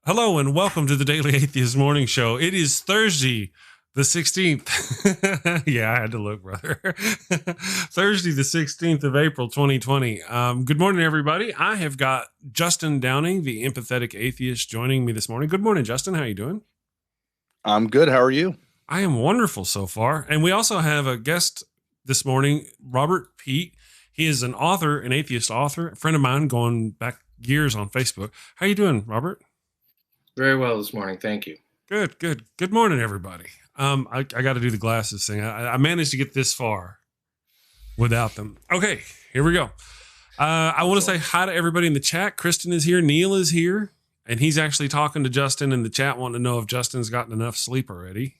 Hello and welcome to the Daily Atheist Morning Show. It is Thursday, the 16th. Yeah, I had to look, brother. Thursday, the 16th of April, 2020. Good morning, everybody. I have got Justin Downing, the Empathetic Atheist, joining me this morning. Good morning, Justin. How are you doing? I'm good. How are you? I am wonderful so far. And we also have a guest this morning, Robert Peate. He is an author, an atheist author, a friend of mine going back years on Facebook. How are you doing, Robert? Very well this morning. Thank you. Good. Good morning, everybody. I got to do the glasses thing. I managed to get this far without them. Okay, here we go. I want to say hi to everybody in the chat. Kristen is here. Neil is here. And he's actually talking to Justin in the chat, wanting to know if Justin's gotten enough sleep already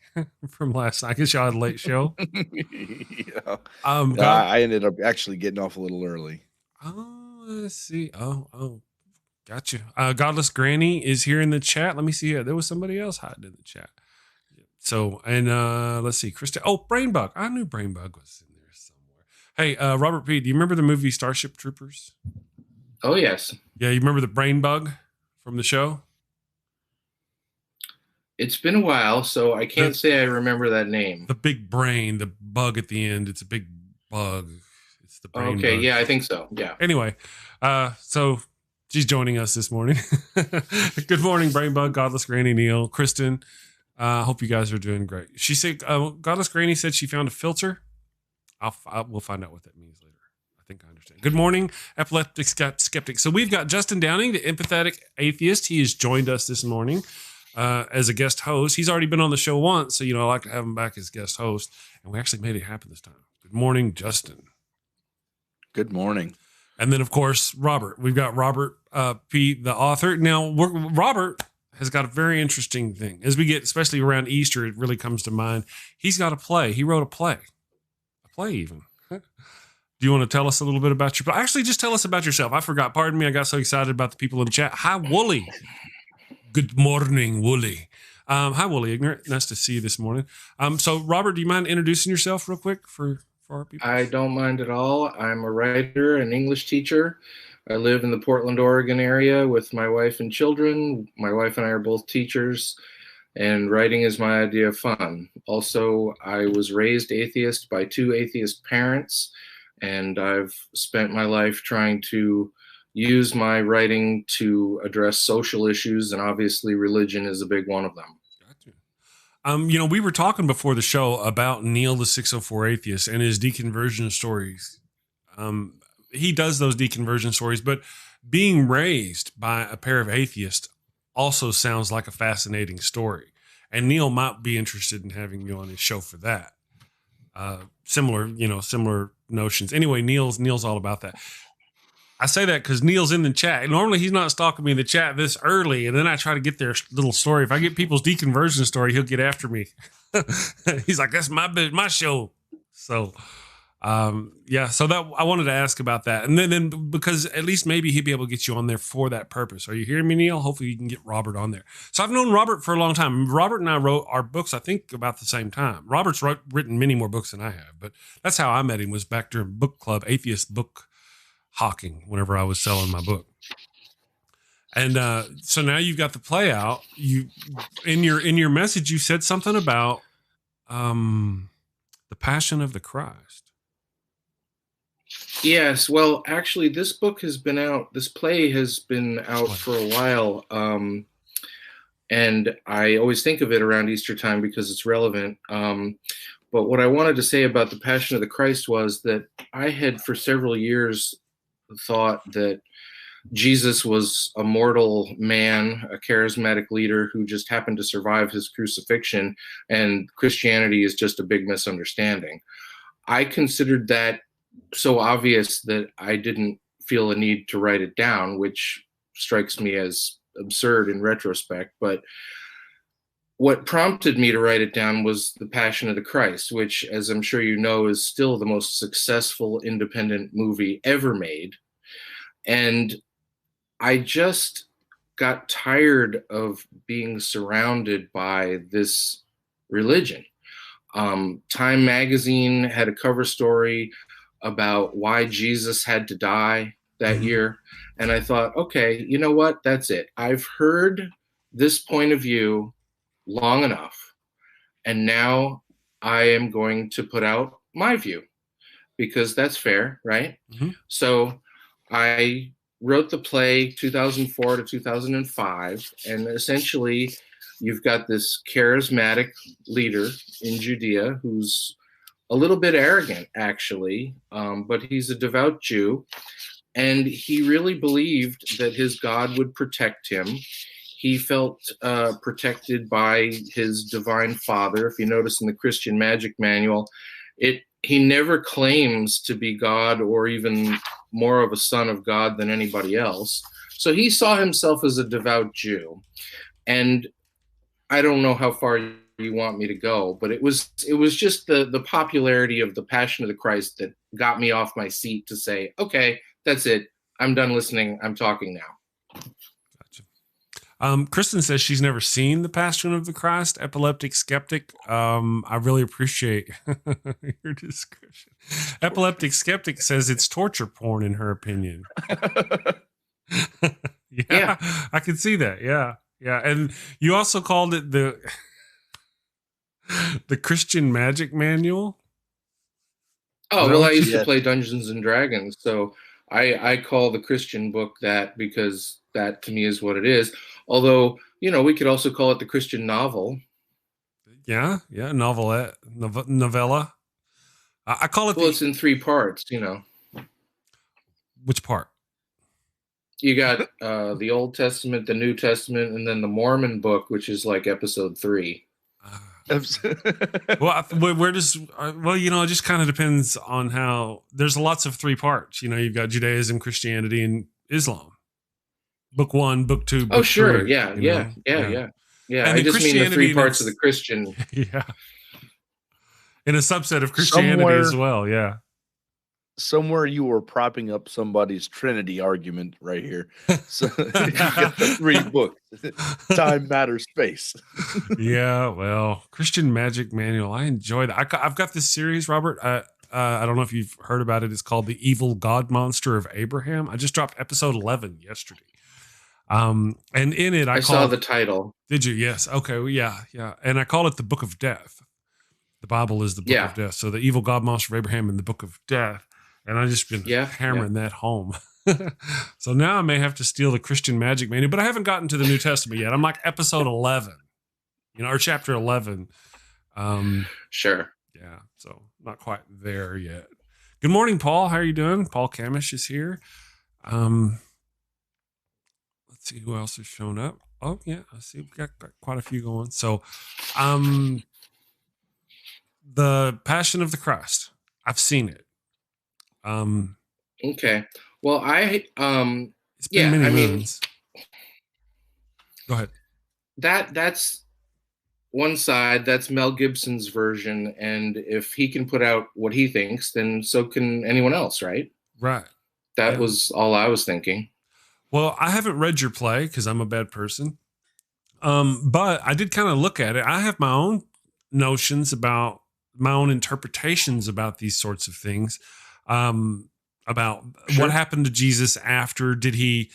from last night. I guess y'all had a late show. Yeah. I ended up actually getting off a little early. Oh, let's see. Oh. Gotcha. Godless Granny is here in the chat. Let me see here. There was somebody else hiding in the chat. So, and let's see. Krista. Oh, Brainbug. I knew Brainbug was in there somewhere. Hey, Robert P., do you remember the movie Starship Troopers? Oh, yes. Yeah, you remember the Brainbug from the show? It's been a while, so I can't say I remember that name. The big brain, the bug at the end. It's a big bug. It's the brain Okay, bug. yeah, I think so. Yeah. Anyway, so she's joining us this morning. Good morning, Brainbug, Godless Granny, Neil, Kristen. Hope you guys are doing great. She said, Godless Granny said she found a filter. We'll find out what that means later. I think I understand. Good morning, Apologetic skeptic. So we've got Justin Downing, the Empathetic Atheist. He has joined us this morning as a guest host. He's already been on the show once, so I like to have him back as guest host. And we actually made it happen this time. Good morning, Justin. Good morning. And then, of course, Robert. We've got Robert P., the author. Now, Robert has got a very interesting thing. As we get, especially around Easter, it really comes to mind. He's got a play. He wrote a play even. Do you want to tell us a little bit about your play? Actually, just tell us about yourself. I forgot. Pardon me. I got so excited about the people in the chat. Hi, Wooly. Good morning, Wooly. Hi, Wooly Ignorant. Nice to see you this morning. So, Robert, do you mind introducing yourself real quick for our people? I don't mind at all. I'm a writer, an English teacher. I live in the Portland, Oregon area with my wife and children. My wife and I are both teachers, and writing is my idea of fun. Also, I was raised atheist by two atheist parents, and I've spent my life trying to use my writing to address social issues, and obviously religion is a big one of them. We were talking before the show about Neil the 604 Atheist and his deconversion stories. He does those deconversion stories, but being raised by a pair of atheists also sounds like a fascinating story. And Neil might be interested in having you on his show for that. Similar notions. Anyway, Neil's all about that. I say that because Neil's in the chat. Normally, he's not stalking me in the chat this early, and then I try to get their little story. If I get people's deconversion story, he'll get after me. He's like, "That's my show." So, so that I wanted to ask about that, and then because at least maybe he'd be able to get you on there for that purpose. Are you hearing me, Neil? Hopefully, you can get Robert on there. So I've known Robert for a long time. Robert and I wrote our books, I think, about the same time. Robert's written many more books than I have, but that's how I met him. Was back during book club, atheist book hawking, whenever I was selling my book. And so now you've got the play out. You in your message you said something about the Passion of the Christ. Yes, well, actually, this book has been out. This play has been out for a while, and I always think of it around Easter time because it's relevant. But what I wanted to say about the Passion of the Christ was that I had for several years thought that Jesus was a mortal man, a charismatic leader who just happened to survive his crucifixion, and Christianity is just a big misunderstanding. I considered that so obvious that I didn't feel a need to write it down, which strikes me as absurd in retrospect. But what prompted me to write it down was The Passion of the Christ, which, as I'm sure you know, is still the most successful independent movie ever made. And I just got tired of being surrounded by this religion. Time magazine had a cover story about why Jesus had to die that year. And I thought, okay, you know what? That's it. I've heard this point of view long enough, and now I am going to put out my view, because that's fair, right? Mm-hmm. So I wrote the play 2004 to 2005, and essentially you've got this charismatic leader in Judea who's a little bit arrogant, actually, but he's a devout Jew, and he really believed that his God would protect him. He felt protected by his divine father. If you notice in the Christian Magic Manual, he never claims to be God or even more of a son of God than anybody else. So he saw himself as a devout Jew. And I don't know how far you want me to go, but it was just the popularity of the Passion of the Christ that got me off my seat to say, okay, that's it. I'm done listening. I'm talking now. Gotcha. Kristen says she's never seen The Passion of the Christ. Epileptic Skeptic. I really appreciate your description. Epileptic Skeptic says it's torture porn in her opinion. Yeah, I can see that. Yeah. And you also called it the Christian Magic Manual. Oh, well, I used to play Dungeons and Dragons, so I call the Christian book that, because that to me is what it is. Although, we could also call it the Christian novel. Yeah, novelette, novella. I call it. Well, it's in 3 parts. Which part? You got the Old Testament, the New Testament, and then the Mormon book, which is like episode 3. Well, it just kind of depends on how. There's lots of 3 parts. You've got Judaism, Christianity, and Islam. Book 1, book 2, book 3. Sure, yeah. And I just mean the 3 parts of the Christian. Yeah. In a subset of Christianity as well, yeah. Somewhere you were propping up somebody's Trinity argument right here. So you get the 3 books: Time, Matter, Space. Yeah, well, Christian Magic Manual. I enjoy that. I've got this series, Robert. I don't know if you've heard about it. It's called The Evil God Monster of Abraham. I just dropped episode 11 yesterday. And in it, I saw the title. Did you? Yes. Okay. Well, yeah. And I call it the Book of Death. The Bible is the Book of Death. So the Evil God Monster of Abraham and the Book of Death. And I've just been hammering that home. So now I may have to steal the Christian Magic Manual, but I haven't gotten to the New Testament yet. I'm like episode 11, or chapter 11. Sure. Yeah. So not quite there yet. Good morning, Paul. How are you doing? Paul Kamish is here. Let's see who else has shown up. Oh, yeah. I see we've got quite a few going. So, the Passion of the Christ. I've seen it. Okay. Well, it's been many moons. Go ahead. That's one side. That's Mel Gibson's version, and if he can put out what he thinks, then so can anyone else, right? Right. That was all I was thinking. Well, I haven't read your play because I'm a bad person. But I did kind of look at it. I have my own notions about my own interpretations about these sorts of things. About what happened to Jesus after. Did he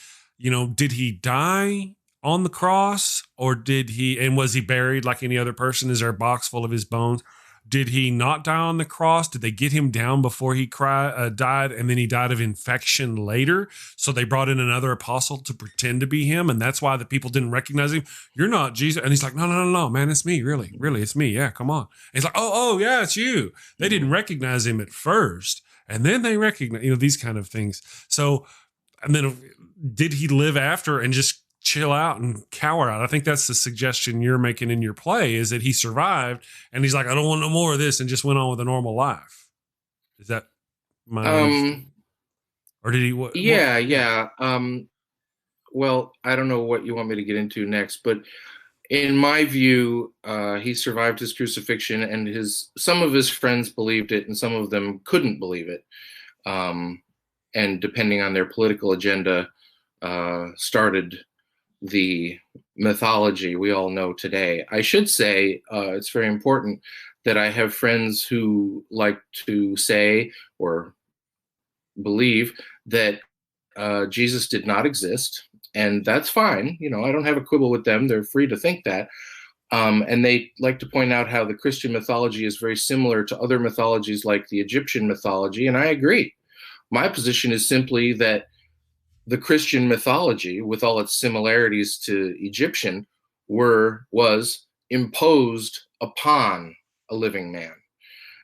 die on the cross, or was he buried like any other person? Is there a box full of his bones? Did he not die on the cross? Did they get him down before he died, and then he died of infection later? So they brought in another apostle to pretend to be him, and that's why the people didn't recognize him. You're not Jesus. And he's like, no, man, it's me. Really, it's me. Yeah, come on. And he's like, oh, yeah, it's you. They didn't recognize him at first, and then they recognize, these kind of things. So, and then did he live after and just chill out and cower out? I think that's the suggestion you're making in your play, is that he survived and he's like, I don't want no more of this, and just went on with a normal life. Is that my or did he yeah well, I don't know what you want me to get into next, but in my view, he survived his crucifixion, and some of his friends believed it and some of them couldn't believe it, and depending on their political agenda, started the mythology we all know today. I should say, it's very important that I have friends who like to say or believe that Jesus did not exist, and that's fine. You know, I don't have a quibble with them. They're free to think that. And they like to point out how the Christian mythology is very similar to other mythologies like the Egyptian mythology, and I agree. My position is simply that the Christian mythology, with all its similarities to Egyptian, was imposed upon a living man.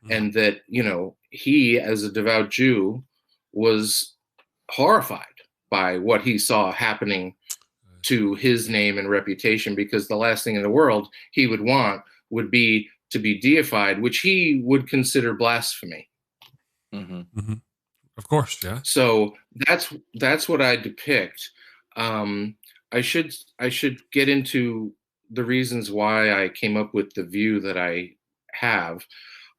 And that, you know, he, as a devout Jew, was horrified by what he saw happening to his name and reputation, because the last thing in the world he would want would be to be deified, which he would consider blasphemy. Of course, yeah. So that's what I depict. I should get into the reasons why I came up with the view that I have.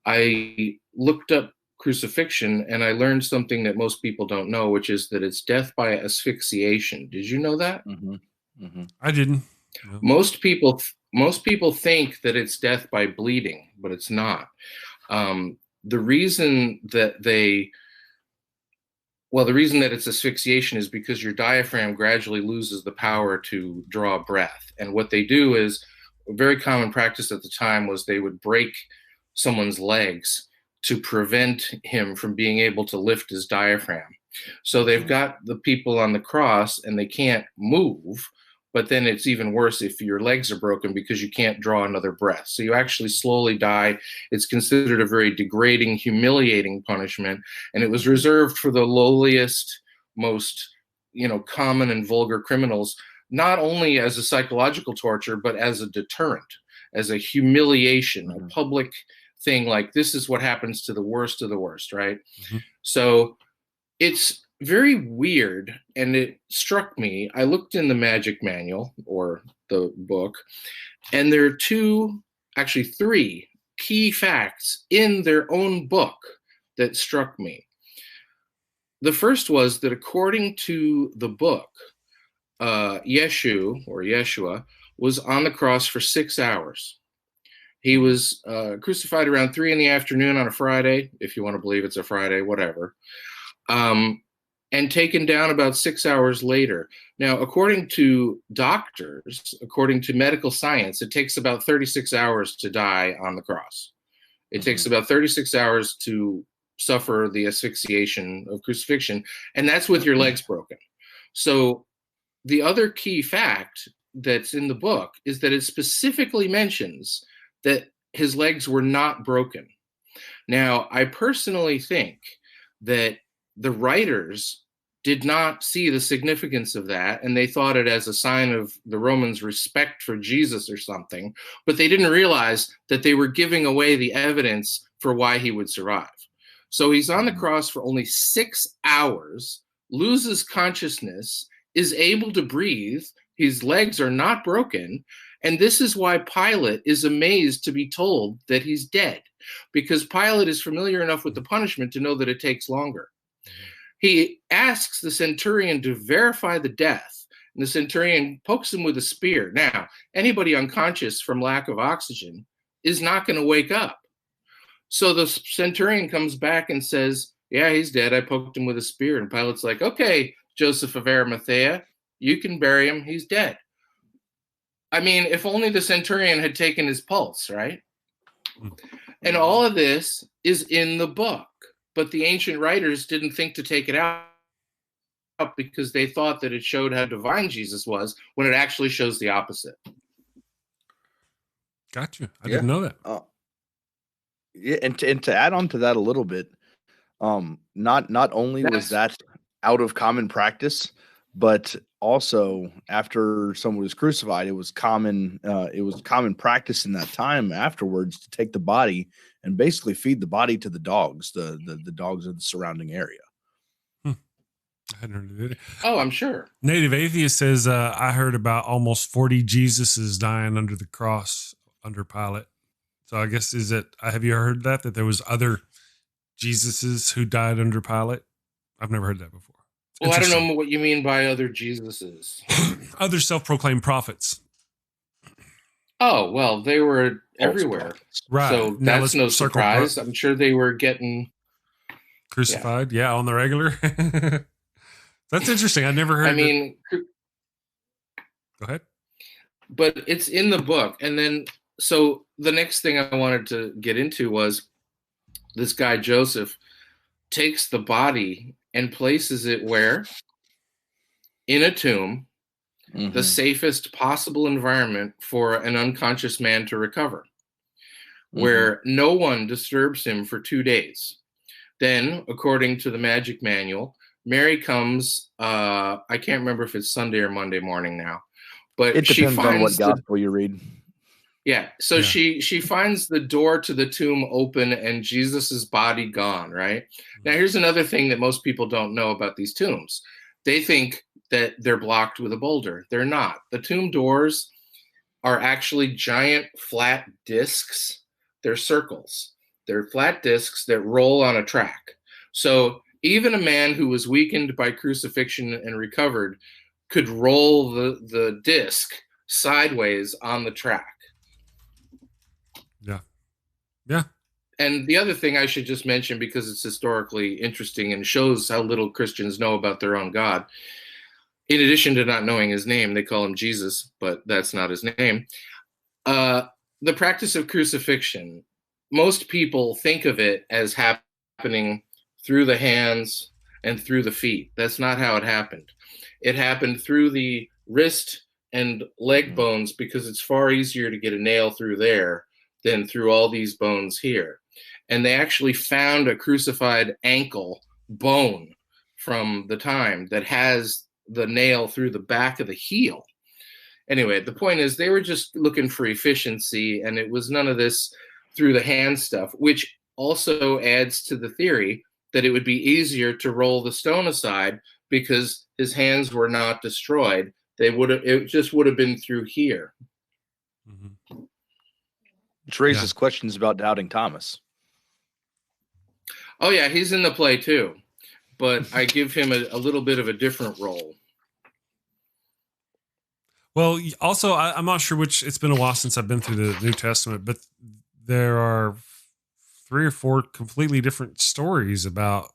I looked up crucifixion and I learned something that most people don't know, which is that it's death by asphyxiation. Did you know that? I didn't. No. Most people think that it's death by bleeding, but it's not. The reason that it's asphyxiation is because your diaphragm gradually loses the power to draw breath. And what they do is, a very common practice at the time was they would break someone's legs to prevent him from being able to lift his diaphragm. So they've got the people on the cross and they can't move, but then it's even worse if your legs are broken because you can't draw another breath. So you actually slowly die. It's considered a very degrading, humiliating punishment, and it was reserved for the lowliest, most, you know, common and vulgar criminals, not only as a psychological torture, but as a deterrent, as a humiliation, a public thing, like this is what happens to the worst of the worst, right? So it's very weird, and it struck me. I looked in the Magic Manual, or the book, and there are three key facts in their own book that struck me. The first was that according to the book, Yeshua was on the cross for 6 hours. He was crucified around 3 p.m. on a Friday, if you want to believe it's a Friday, whatever, and taken down about 6 hours later. Now, according to doctors, according to medical science, it takes about 36 hours to die on the cross. It takes about 36 hours to suffer the asphyxiation of crucifixion, and that's with your legs broken. So the other key fact that's in the book is that it specifically mentions that his legs were not broken. Now, I personally think that the writers did not see the significance of that, and they thought it as a sign of the Romans' respect for Jesus or something, but they didn't realize that they were giving away the evidence for why he would survive. So he's on the cross for only 6 hours, loses consciousness, is able to breathe, his legs are not broken, and this is why Pilate is amazed to be told that he's dead, because Pilate is familiar enough with the punishment to know that it takes longer. He asks the centurion to verify the death, and the centurion pokes him with a spear. Now, anybody unconscious from lack of oxygen is not going to wake up. So the centurion comes back and says, yeah, he's dead. I poked him with a spear. And Pilate's like, okay, Joseph of Arimathea, you can bury him. He's dead. I mean, if only the centurion had taken his pulse, right? And all of this is in the book, but the ancient writers didn't think to take it out because they thought that it showed how divine Jesus was, when it actually shows the opposite. Gotcha. I didn't know that. Yeah, and to add on to that a little bit, not only was that out of common practice, but also after someone was crucified, it was common practice in that time afterwards to take the body and basically feed the body to the dogs, the dogs of the surrounding area. I hadn't heard of it. Oh, I'm sure. Native Atheist says, I heard about almost 40 Jesuses dying under the cross under Pilate. So I guess have you heard that there was other Jesuses who died under Pilate? I've never heard that before. Well, I don't know what you mean by other Jesuses. Other self-proclaimed prophets. Oh, well, they were everywhere. Right. So that's no surprise. I'm sure they were getting crucified. Yeah, on the regular. That's interesting. I never heard. Go ahead. But it's in the book. And then, so the next thing I wanted to get into was this guy, Joseph, takes the body and places it where? In a tomb, the safest possible environment for an unconscious man to recover, where no one disturbs him for 2 days. Then, according to the magic manual, Mary comes, I can't remember if it's Sunday or Monday morning now, but it depends on what gospel you read. Yeah, so she finds the door to the tomb open and Jesus's body gone, right? Now, here's another thing that most people don't know about these tombs. They think that they're blocked with a boulder. They're not. The tomb doors are actually giant flat discs. They're circles. They're flat discs that roll on a track. So even a man who was weakened by crucifixion and recovered could roll the disc sideways on the track. Yeah. Yeah. And the other thing I should just mention, because it's historically interesting and shows how little Christians know about their own God, in addition to not knowing his name, they call him Jesus, but that's not his name. The practice of crucifixion, most people think of it as happening through the hands and through the feet. That's not how it happened. It happened through the wrist and leg bones, because it's far easier to get a nail through there than through all these bones here. And they actually found a crucified ankle bone from the time that has the nail through the back of the heel. Anyway, the point is they were just looking for efficiency, and it was none of this through the hand stuff, which also adds to the theory that it would be easier to roll the stone aside because his hands were not destroyed. It just would have been through here. Which raises questions about doubting Thomas. Oh yeah, he's in the play too, but I give him a little bit of a different role. Well, also, I'm not sure which. It's been a while since I've been through the New Testament, but there are 3 or 4 completely different stories about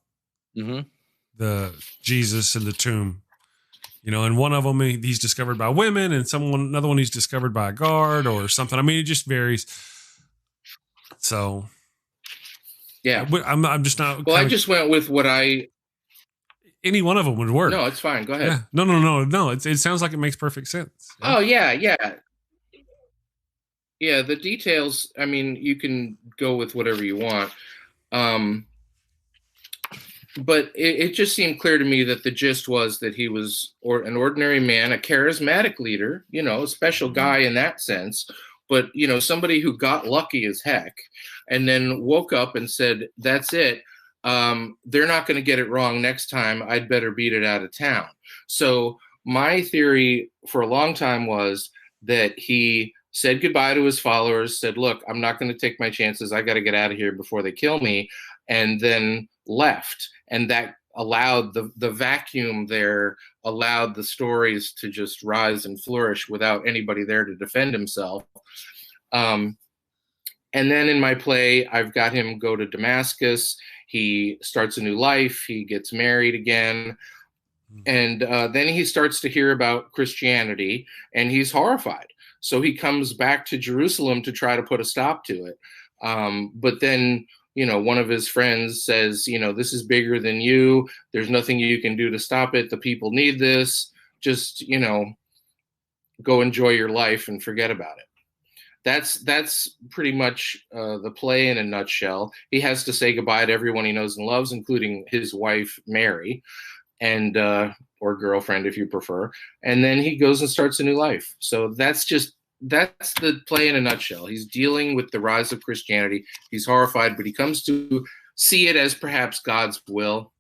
the Jesus in the tomb. You know, and one of them he's discovered by women, and another one he's discovered by a guard or something. I mean, it just varies. So, yeah, I'm just not. Well, I just went with what any one of them would work. No, it's fine. Go ahead. Yeah. No. It sounds like it makes perfect sense. Yeah. Oh yeah. The details. I mean, you can go with whatever you want. But it just seemed clear to me that the gist was that he was an ordinary man, a charismatic leader, a special guy in that sense, but, somebody who got lucky as heck and then woke up and said, that's it. They're not going to get it wrong next time. I'd better beat it out of town. So my theory for a long time was that he said goodbye to his followers, said, look, I'm not going to take my chances. I got to get out of here before they kill me. And then left. And that allowed the vacuum there, allowed the stories to just rise and flourish without anybody there to defend himself. And then in my play, I've got him go to Damascus. He starts a new life. He gets married again. And then he starts to hear about Christianity, and he's horrified. So he comes back to Jerusalem to try to put a stop to it. But then, one of his friends says, this is bigger than you. There's nothing you can do to stop it. The people need this. Just, go enjoy your life and forget about it. That's pretty much the play in a nutshell. He has to say goodbye to everyone he knows and loves, including his wife, Mary, and or girlfriend, if you prefer. And then he goes and starts a new life. So that's the play in a nutshell. He's dealing with the rise of Christianity. He's horrified, but he comes to see it as perhaps God's will.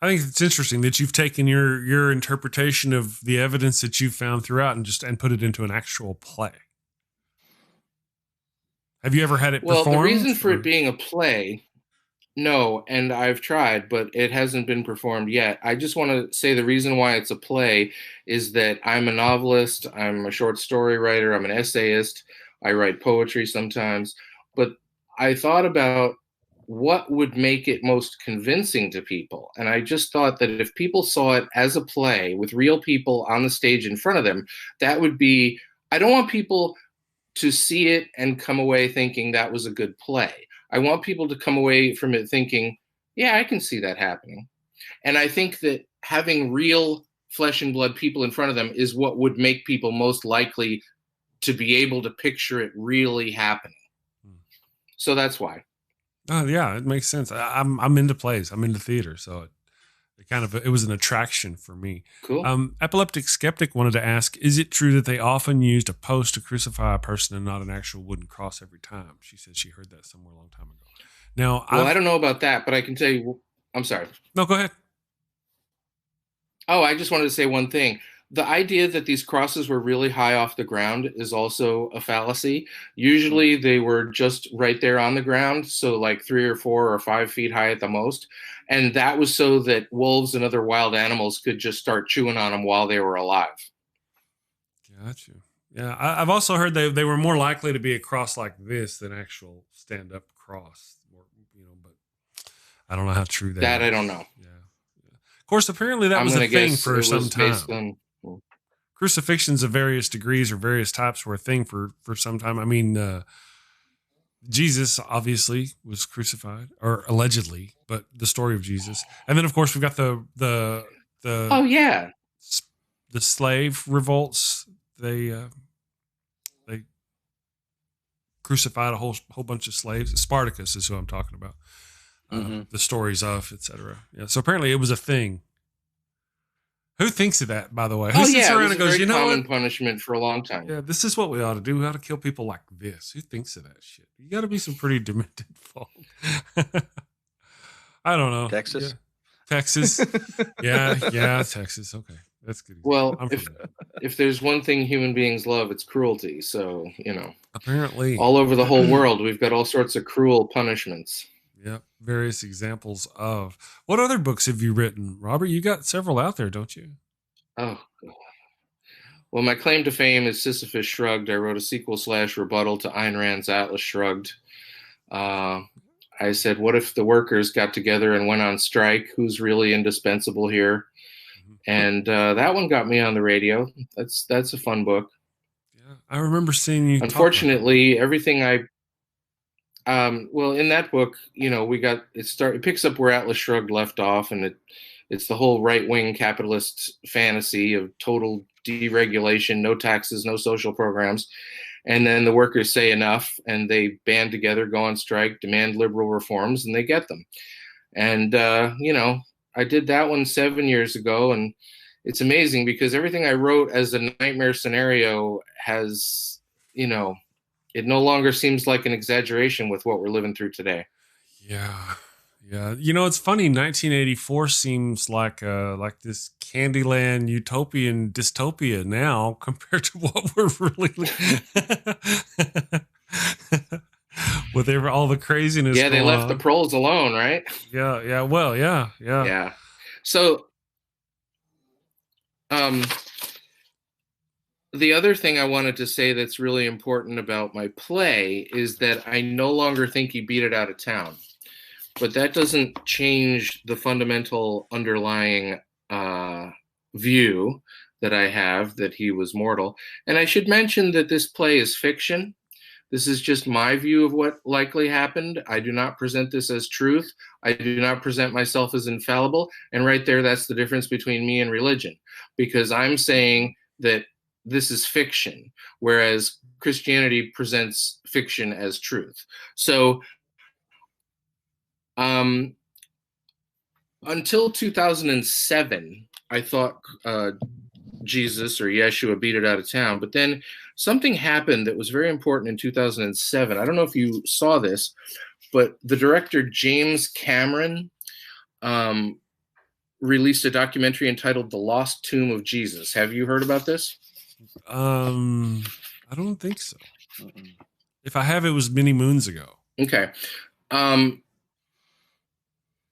I think it's interesting that you've taken your interpretation of the evidence that you've found throughout and put it into an actual play. Have you ever had it performed? Well, the reason for it being a play, no, and I've tried, but it hasn't been performed yet. I just want to say the reason why it's a play is that I'm a novelist, I'm a short story writer, I'm an essayist, I write poetry sometimes, but I thought about what would make it most convincing to people. And I just thought that if people saw it as a play with real people on the stage in front of them, that would be, I don't want people to see it and come away thinking that was a good play. I want people to come away from it thinking, yeah, I can see that happening. And I think that having real flesh and blood people in front of them is what would make people most likely to be able to picture it really happening. So that's why. Oh yeah, it makes sense. I'm into plays. I'm into theater, so it was an attraction for me. Cool. Epileptic Skeptic wanted to ask, is it true that they often used a post to crucify a person and not an actual wooden cross every time? She said she heard that somewhere a long time ago. Now, well, I don't know about that, but I can tell you, I'm sorry. No, go ahead. Oh, I just wanted to say one thing. The idea that these crosses were really high off the ground is also a fallacy. Usually they were just right there on the ground, so like 3 or 4 or 5 feet high at the most. And that was so that wolves and other wild animals could just start chewing on them while they were alive. Got you. Yeah, I've also heard they were more likely to be a cross like this than actual stand-up cross. But I don't know how true that is. I don't know. Yeah. Of course, apparently that was a thing for some time. Crucifixions of various degrees or various types were a thing for some time. I mean, Jesus obviously was crucified, or allegedly, but the story of Jesus. And then, of course, we've got the oh yeah, the slave revolts. They crucified a whole bunch of slaves. Spartacus is who I'm talking about. The stories of, etc. Yeah. So apparently it was a thing. Who thinks of that, by the way? Who sits around and goes, you know what? Common punishment for a long time. Yeah, this is what we ought to do. We ought to kill people like this. Who thinks of that shit? You got to be some pretty demented folk. I don't know. Texas? Yeah. Texas. yeah, Texas. Okay. That's good. Well, if there's one thing human beings love, it's cruelty. So, apparently all over the whole world, we've got all sorts of cruel punishments. Yep. Various examples of. What other books have you written, Robert? You got several out there, don't you? Oh, well, my claim to fame is Sisyphus Shrugged. I wrote a sequel/rebuttal to Ayn Rand's Atlas Shrugged. I said, what if the workers got together and went on strike? Who's really indispensable here? And that one got me on the radio. That's a fun book. Yeah, I remember seeing you. Unfortunately, everything well, in that book, it picks up where Atlas Shrugged left off, and it's the whole right-wing capitalist fantasy of total deregulation, no taxes, no social programs. And then the workers say enough, and they band together, go on strike, demand liberal reforms, and they get them. And, I did that one 7 years ago, and it's amazing because everything I wrote as a nightmare scenario has, it no longer seems like an exaggeration with what we're living through today. Yeah. Yeah. It's funny. 1984 seems like this Candyland utopian dystopia now compared to what we're really with all the craziness. Yeah. They left the proles alone, right? Yeah. Yeah. Well, yeah. Yeah. Yeah. So, the other thing I wanted to say that's really important about my play is that I no longer think he beat it out of town. But that doesn't change the fundamental underlying view that I have that he was mortal. And I should mention that this play is fiction. This is just my view of what likely happened. I do not present this as truth. I do not present myself as infallible. And right there, that's the difference between me and religion, because I'm saying that this is fiction, whereas Christianity presents fiction as truth. So until 2007, I thought Jesus or Yeshua beat it out of town. But then something happened that was very important in 2007. I don't know if you saw this, but the director James Cameron released a documentary entitled The Lost Tomb of Jesus. Have you heard about this? I don't think so. If I have, it was many moons ago. Okay.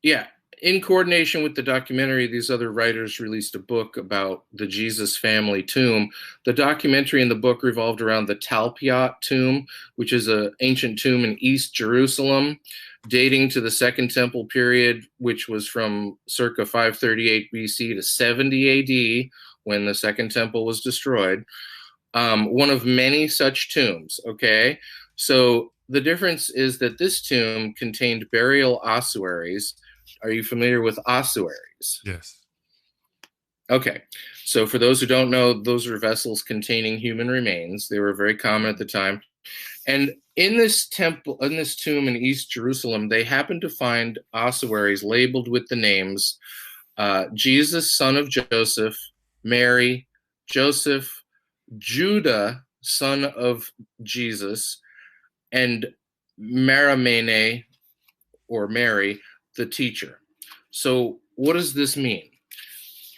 Yeah. In coordination with the documentary, these other writers released a book about the Jesus family tomb. The documentary and the book revolved around the Peate tomb, which is an ancient tomb in East Jerusalem dating to the Second Temple period, which was from circa 538 BC to 70 AD, when the Second Temple was destroyed. One of many such tombs, okay? So the difference is that this tomb contained burial ossuaries. Are you familiar with ossuaries? Yes. Okay. So for those who don't know, those are vessels containing human remains. They were very common at the time. And in this temple, in this tomb in East Jerusalem, they happened to find ossuaries labeled with the names Jesus, son of Joseph, Mary, Joseph, Judah, son of Jesus, and Marimene, or Mary, the teacher. So what does this mean?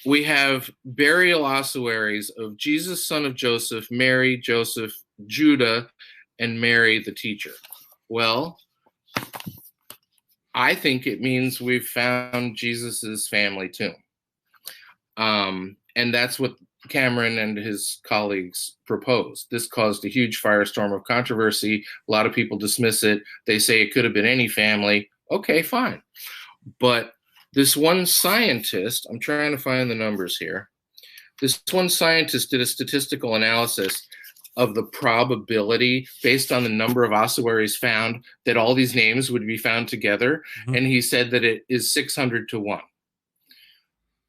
We have burial ossuaries of Jesus, son of Joseph, Mary, Joseph, Judah, and Mary, the teacher. Well, I think it means we've found Jesus's family tomb. And that's what Cameron and his colleagues proposed. This caused a huge firestorm of controversy. A lot of people dismiss it. They say it could have been any family. Okay, fine. But this one scientist, I'm trying to find the numbers here. This one scientist did a statistical analysis of the probability based on the number of ossuaries found that all these names would be found together. Mm-hmm. And he said that it is 600 to 1.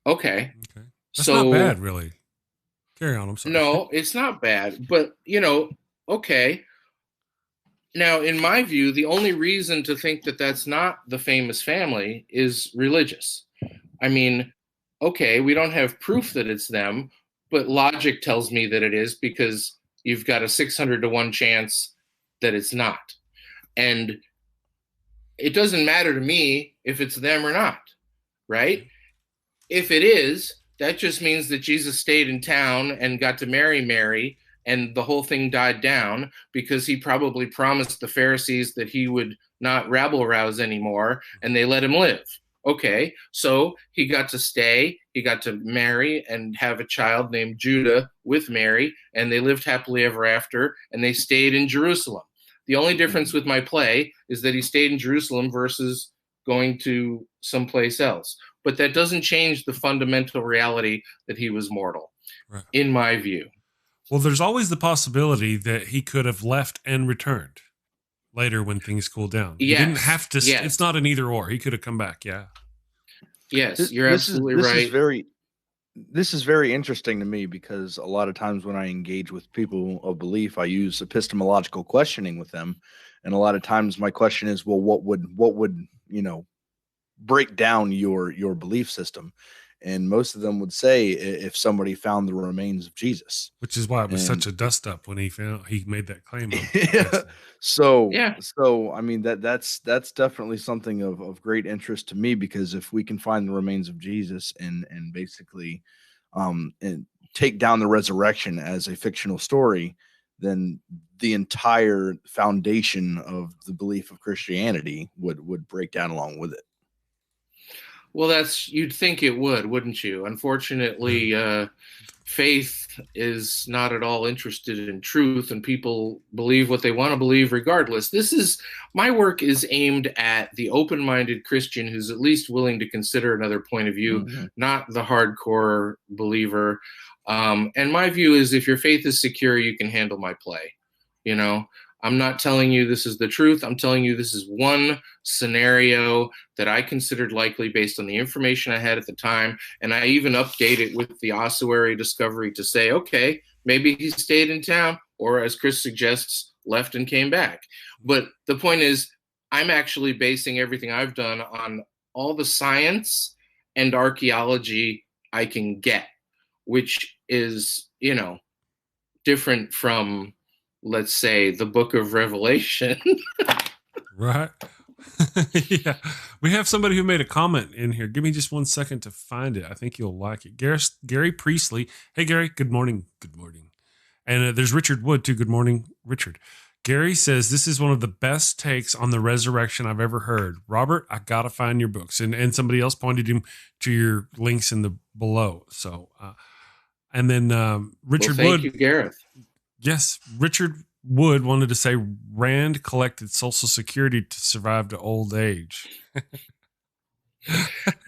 Okay. That's not bad, really. Carry on, I'm sorry. No, it's not bad. But, okay. Now, in my view, the only reason to think that that's not the famous family is religious. I mean, okay, we don't have proof that it's them, but logic tells me that it is, because you've got a 600 to 1 chance that it's not. And it doesn't matter to me if it's them or not, right? If it is, that just means that Jesus stayed in town and got to marry Mary, and the whole thing died down because he probably promised the Pharisees that he would not rabble-rouse anymore, and they let him live. Okay, so he got to stay, he got to marry and have a child named Judah with Mary, and they lived happily ever after, and they stayed in Jerusalem. The only difference with my play is that he stayed in Jerusalem versus going to someplace else. But that doesn't change the fundamental reality that he was mortal, right, in my view. Well, there's always the possibility that he could have left and returned later when things cool down. Yes. He didn't have to. Yes. It's not an either or. He could have come back. Yeah. Yes, you're absolutely right. This is very interesting to me, because a lot of times when I engage with people of belief, I use epistemological questioning with them. And a lot of times my question is, well, what would, break down your belief system? And most of them would say, if somebody found the remains of Jesus, which is why it was such a dust up when he made that claim. So I mean, that's definitely something of great interest to me, because if we can find the remains of Jesus and basically and take down the resurrection as a fictional story, then the entire foundation of the belief of Christianity would break down along with it. Well, you'd think it would, wouldn't you? Unfortunately, faith is not at all interested in truth, and people believe what they want to believe regardless. My work is aimed at the open-minded Christian who's at least willing to consider another point of view, mm-hmm. not the hardcore believer. And my view is, if your faith is secure, you can handle my play. I'm not telling you this is the truth. I'm telling you this is one scenario that I considered likely based on the information I had at the time. And I even update it with the ossuary discovery to say, okay, maybe he stayed in town, or as Chris suggests, left and came back. But the point is, I'm actually basing everything I've done on all the science and archaeology I can get, which is, different from, let's say, the book of Revelation. Right. Yeah. We have somebody who made a comment in here. Give me just 1 second to find it. I think you'll like it. Gary Priestley. Hey, Gary. Good morning. Good morning. And there's Richard Wood, too. Good morning, Richard. Gary says, this is one of the best takes on the resurrection I've ever heard. Robert, I got to find your books. And somebody else pointed him to your links in the below. So, and then Richard Wood. Thank you, Gareth. Yes, Richard Wood wanted to say Rand collected Social Security to survive to old age.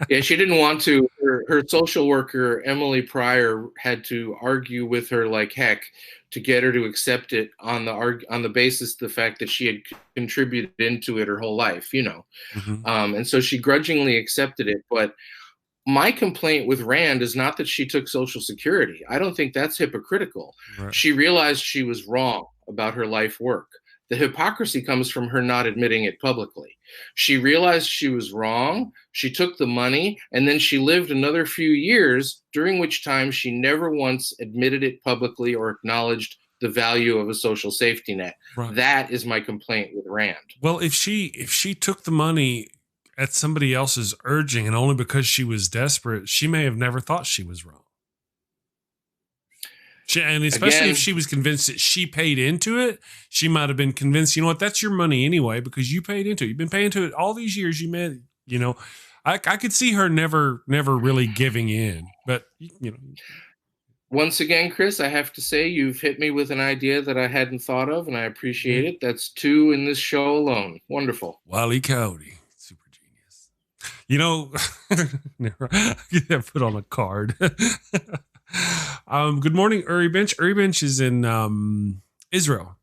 Yeah, she didn't want to. Her social worker, Emily Pryor, had to argue with her like heck to get her to accept it on the basis of the fact that she had contributed into it her whole life, you know. Mm-hmm. And so she grudgingly accepted it. But my complaint with Rand is not that she took Social Security. I don't think that's hypocritical. Right. She realized she was wrong about her life work. The hypocrisy comes from her not admitting it publicly. She realized she was wrong. She took the money, and then she lived another few years, during which time she never once admitted it publicly or acknowledged the value of a social safety net. Right. That is my complaint with Rand. Well, if she took the money at somebody else's urging and only because she was desperate, she may have never thought she was wrong. And especially if she was convinced that she paid into it, she might have been convinced, you know what, that's your money anyway, because you paid into it. You've been paying into it all these years. You may, you know, I could see her never really giving in, but you know. Once again, Chris, I have to say you've hit me with an idea that I hadn't thought of, and I appreciate it. That's 2 in this show alone. Wonderful. Wally Cody, super genius. You know, put on a card. Good morning, Uri Bench. Uri Bench is in Israel.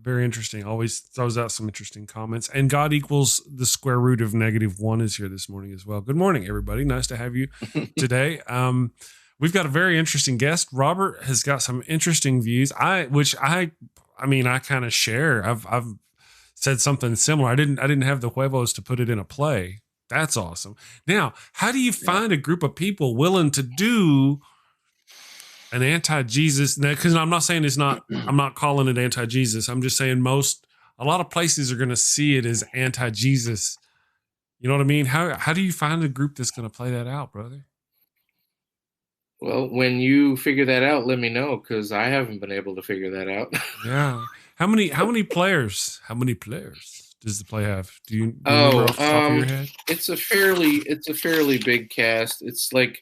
Very interesting. Always throws out some interesting comments. And God equals the square root of -1 is here this morning as well. Good morning, everybody. Nice to have you today. We've got a very interesting guest. Robert has got some interesting views. I kind of share. I've said something similar. I didn't have the huevos to put it in a play. That's awesome. Now, how do you find a group of people willing to do an anti-Jesus? Because I'm not saying I'm not calling it anti-Jesus. I'm just saying a lot of places are going to see it as anti-Jesus. You know what I mean? How do you find a group that's going to play that out, brother? Well, when you figure that out, let me know, because I haven't been able to figure that out. Yeah. How many players? How many players does the play have? Do you remember off the top of your head? It's a fairly big cast. It's like,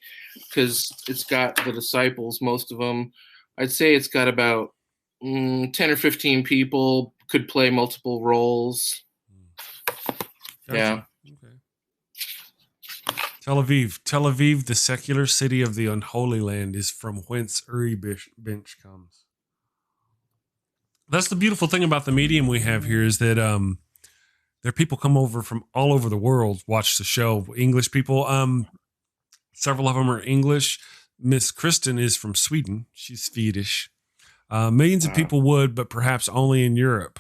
because it's got the disciples, most of them. I'd say it's got about 10 or 15 people, could play multiple roles. Gotcha. Yeah. Okay. Tel Aviv, the secular city of the unholy land, is from whence Uri Bench comes. That's the beautiful thing about the medium we have here, is that there are people come over from all over the world, watch the show. English people, several of them are English. Miss Kristen is from Sweden. She's Swedish. Millions of people would, but perhaps only in Europe.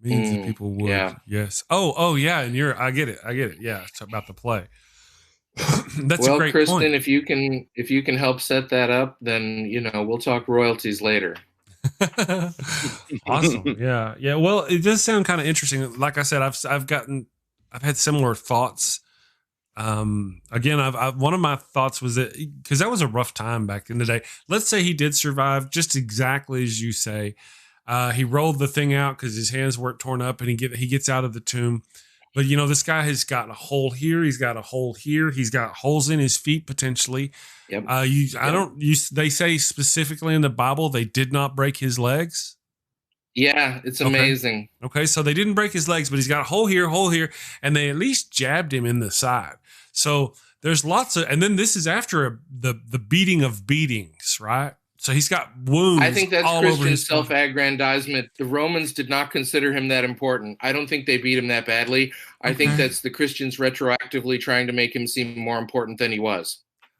Millions of people would. Yeah. Yes. Oh, yeah. In Europe, I get it. Yeah, it's about the play. That's a great Kristen, point. if you can help set that up, then we'll talk royalties later. Awesome. Yeah. Well, it does sound kind of interesting. Like I said, I've had similar thoughts. Again, one of my thoughts was that, because that was a rough time back in the day. Let's say he did survive, just exactly as you say. He rolled the thing out because his hands weren't torn up, and he gets out of the tomb. But this guy has got a hole here. He's got a hole here. He's got holes in his feet potentially. Yep. They say specifically in the Bible they did not break his legs. Yeah, it's amazing. Okay, so they didn't break his legs, but he's got a hole here, and they at least jabbed him in the side. So there's lots of, and then this is after the beating of beatings, right? So he's got wounds. I think that's all Christian over his self-aggrandizement. The Romans did not consider him that important. I don't think they beat him that badly. I think that's the Christians retroactively trying to make him seem more important than he was.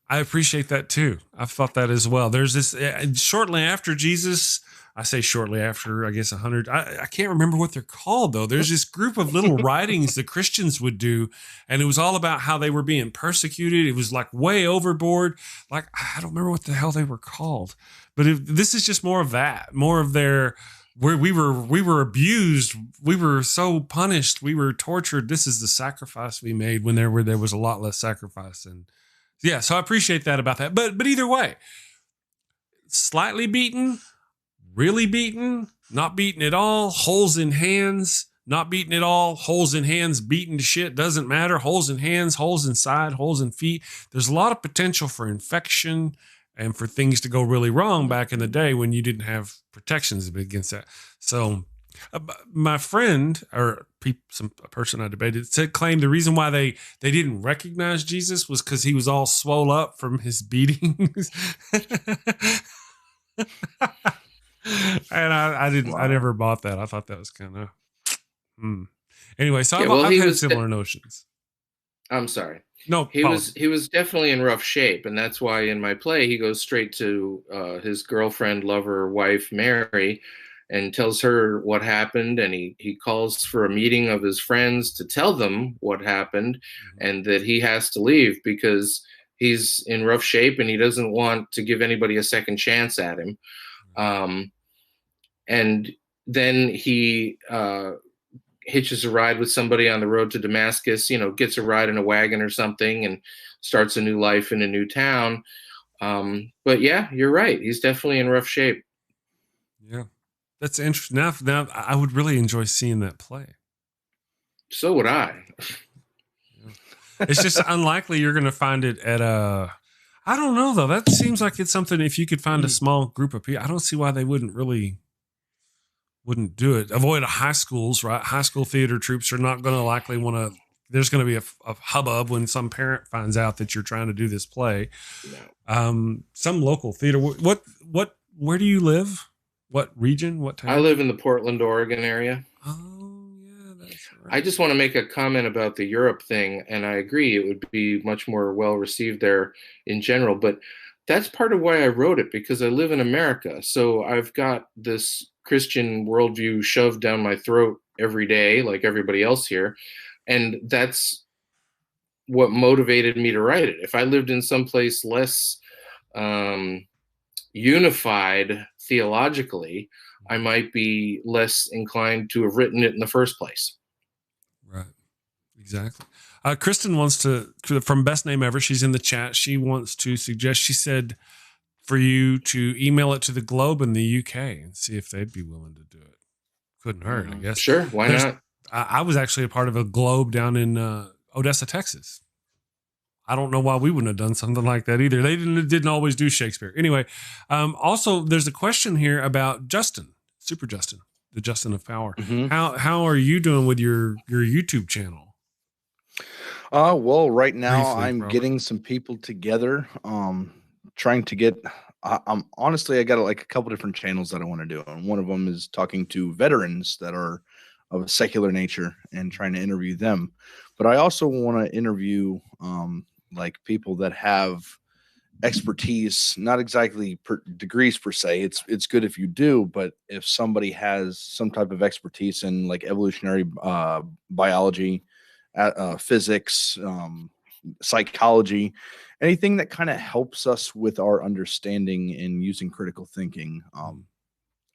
I appreciate that too. I've thought that as well. There's this shortly after Jesus. I say shortly after, I guess 100. I can't remember what they're called though. There's this group of little writings the Christians would do, and it was all about how they were being persecuted. It was like way overboard. Like, I don't remember what the hell they were called, but this is just more of that, more of their, where we were abused, we were so punished, we were tortured. This is the sacrifice we made when there was a lot less sacrifice. And yeah, so I appreciate that about that. But either way, slightly beaten, really beaten, not beaten at all, holes in hands, not beaten at all, holes in hands, beaten to shit, doesn't matter, holes in hands, holes inside, holes in feet. There's a lot of potential for infection and for things to go really wrong back in the day when you didn't have protections against that. So my friend or a person I debated claimed the reason why they didn't recognize Jesus was because he was all swole up from his beatings. And I didn't. Wow. I never bought that. I thought that was kind of. Anyway, so Yeah, I've had similar notions. I'm sorry. No, he was definitely in rough shape, and that's why in my play he goes straight to his girlfriend, lover, wife, Mary, and tells her what happened, and he calls for a meeting of his friends to tell them what happened, and that he has to leave because he's in rough shape and he doesn't want to give anybody a second chance at him. And then he hitches a ride with somebody on the road to Damascus, gets a ride in a wagon or something and starts a new life in a new town. But yeah, you're right. He's definitely in rough shape. Yeah. That's interesting. Now I would really enjoy seeing that play. So would I. It's just unlikely you're going to find it at I don't know though. That seems like it's something, if you could find a small group of people, I don't see why they wouldn't do it. Avoid high schools, right? High school theater troops are not going to likely want to. There's going to be a hubbub when some parent finds out that you're trying to do this play. No. Some local theater. Where do you live? What region? What town? I live in the Portland, Oregon area. Oh, yeah, that's right. I just want to make a comment about the Europe thing, and I agree it would be much more well received there in general, but that's part of why I wrote it, because I live in America. So I've got this Christian worldview shoved down my throat every day, like everybody else here. And that's what motivated me to write it. If I lived in some place less unified theologically, I might be less inclined to have written it in the first place. Right. Exactly. Kristen wants to, from Best Name Ever, she's in the chat. She wants to suggest, she said, for you to email it to the Globe in the UK and see if they'd be willing to do it. Couldn't hurt, I guess. Sure, why not? I was actually a part of a Globe down in Odessa, Texas. I don't know why we wouldn't have done something like that either. They didn't always do Shakespeare. Anyway, also there's a question here about Justin, Super Justin, the Justin of Power. Mm-hmm. How are you doing with your YouTube channel? Well, right now I'm getting some people together, trying to get. I'm honestly, I got like a couple different channels that I want to do, and one of them is talking to veterans that are of a secular nature and trying to interview them. But I also want to interview like people that have expertise, not exactly degrees per se. It's good if you do, but if somebody has some type of expertise in like evolutionary biology, physics, psychology, anything that kind of helps us with our understanding and using critical thinking,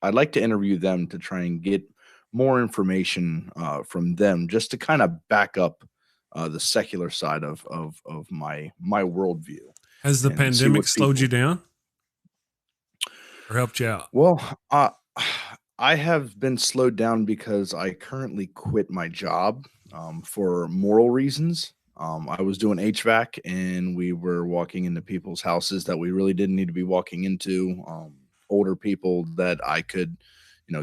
I'd like to interview them to try and get more information from them, just to kind of back up the secular side of my worldview. Has the pandemic slowed you down or helped you out? Well, I have been slowed down because I currently quit my job for moral reasons. I was doing HVAC, and we were walking into people's houses that we really didn't need to be walking into. Older people that I could,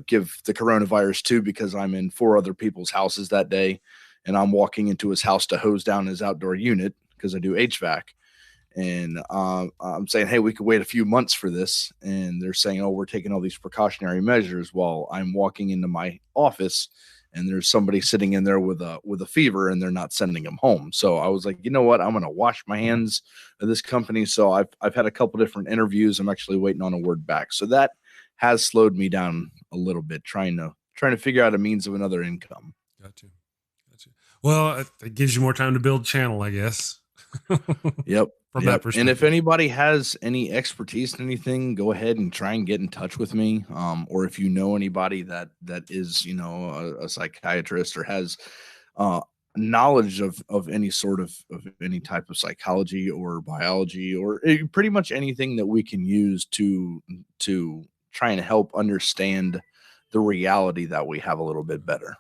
give the coronavirus to, because I'm in 4 other people's houses that day, and I'm walking into his house to hose down his outdoor unit because I do HVAC. And I'm saying, hey, we could wait a few months for this. And they're saying, oh, we're taking all these precautionary measures, while I'm walking into my office and there's somebody sitting in there with a fever, and they're not sending them home. So I was like, you know what? I'm going to wash my hands of this company. So I've had a couple different interviews. I'm actually waiting on a word back. So that has slowed me down a little bit, trying to figure out a means of another income. Gotcha. Well, it gives you more time to build channel, I guess. Yep. From that perspective. And if anybody has any expertise in anything, go ahead and try and get in touch with me. Or if you know anybody that is, a psychiatrist or has knowledge of any sort of any type of psychology or biology, or pretty much anything that we can use to try and help understand the reality that we have a little bit better.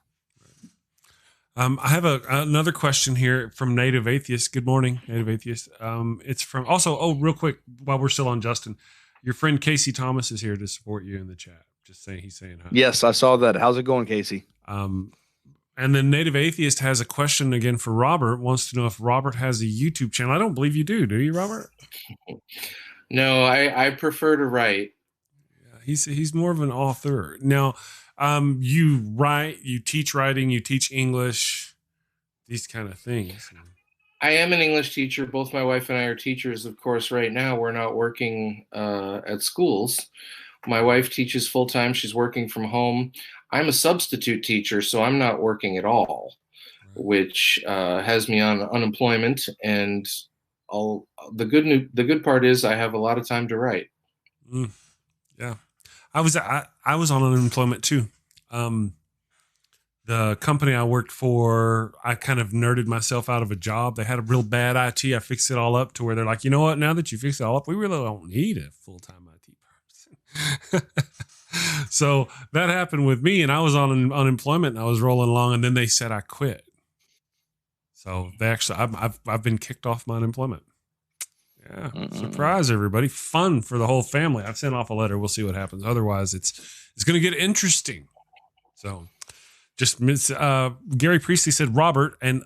I have another question here from Native Atheist. Good morning, Native Atheist. It's from also. Oh, real quick, while we're still on Justin, your friend Casey Thomas is here to support you in the chat. Just saying, he's saying hi. Yes, I saw that. How's it going, Casey? And then Native Atheist has a question again for Robert. Wants to know if Robert has a YouTube channel. I don't believe you do. Do you, Robert? No, I prefer to write. Yeah, he's more of an author now. You write, you teach writing, you teach English, these kind of things. I am an English teacher. Both my wife and I are teachers. Of course, right now we're not working at schools. My wife teaches full time. She's working from home. I'm a substitute teacher, so I'm not working at all, which has me on unemployment. And the good part is I have a lot of time to write. Yeah, I was on unemployment too. The company I worked for, I kind of nerded myself out of a job. They had a real bad IT. I fixed it all up to where they're like, you know what? Now that you fixed it all up, we really don't need a full-time IT person. So that happened with me, and I was on unemployment, and I was rolling along, and then they said I quit. So they actually, I've been kicked off my unemployment. Yeah, surprise everybody! Fun for the whole family. I've sent off a letter. We'll see what happens. Otherwise, it's going to get interesting. So, just Gary Priestley said, Robert, an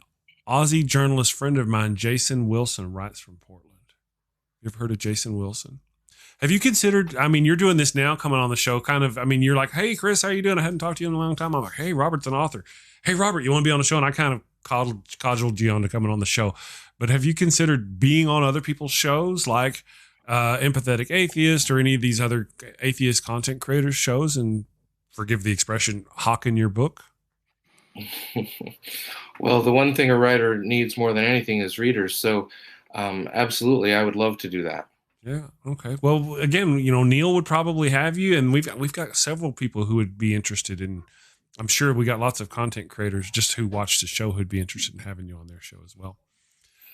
Aussie journalist friend of mine, Jason Wilson, writes from Portland. You ever heard of Jason Wilson? Have you considered? I mean, you're doing this now, coming on the show. Kind of. I mean, you're like, hey, Chris, how you doing? I hadn't talked to you in a long time. I'm like, hey, Robert's an author. Hey, Robert, you want to be on the show? And I kind of cajoled you on to coming on the show. But have you considered being on other people's shows like Empathetic Atheist or any of these other atheist content creators shows and, forgive the expression, hawking your book? Well, the one thing a writer needs more than anything is readers. So absolutely, I would love to do that. Yeah. Okay. Well, again, Neil would probably have you, and we've got several people who would be interested in. I'm sure we got lots of content creators just who watch the show who'd be interested in having you on their show as well.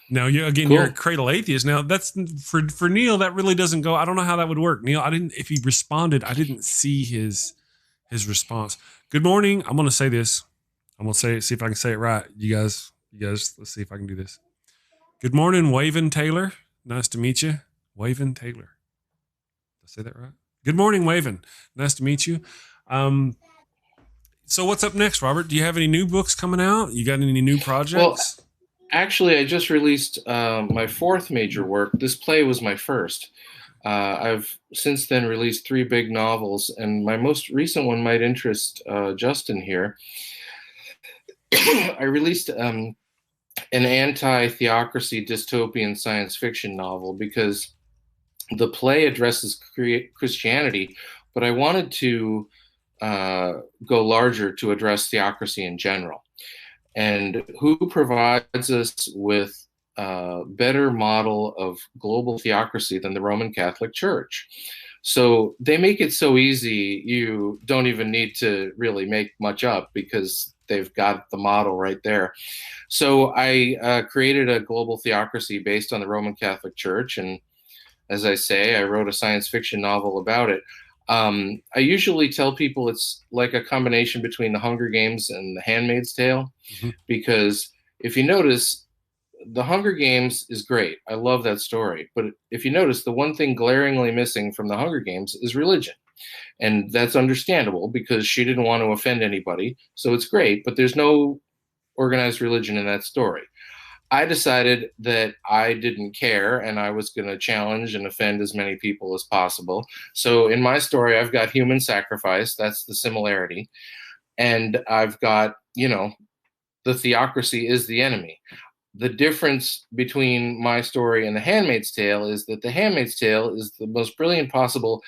Now, you're a cradle atheist. Now, that's for Neil. That really doesn't go. I don't know how that would work, Neil. If he responded, I didn't see his response. Good morning. I'm going to say this. I'm going to see if I can say it right. You guys. Let's see if I can do this. Good morning, Waven Taylor. Nice to meet you, Waven Taylor. Did I say that right? Good morning, Waven. Nice to meet you. So what's up next, Robert? Do you have any new books coming out? You got any new projects? Well, actually, I just released my fourth major work. This play was my first. I've since then released 3 big novels, and my most recent one might interest Justin here. I released an anti-theocracy dystopian science fiction novel because the play addresses Christianity, but I wanted to go larger to address theocracy in general. And who provides us with a better model of global theocracy than the Roman Catholic Church? So they make it so easy, you don't even need to really make much up because they've got the model right there. So I created a global theocracy based on the Roman Catholic Church. And as I say, I wrote a science fiction novel about it. I usually tell people it's like a combination between the Hunger Games and the Handmaid's Tale, because if you notice, the Hunger Games is great. I love that story. But if you notice, the one thing glaringly missing from the Hunger Games is religion. And that's understandable because she didn't want to offend anybody. So it's great, but there's no organized religion in that story. I decided that I didn't care and I was going to challenge and offend as many people as possible. So in my story, I've got human sacrifice. That's the similarity. And I've got, the theocracy is the enemy. The difference between my story and The Handmaid's Tale is that The Handmaid's Tale is the most brilliant possible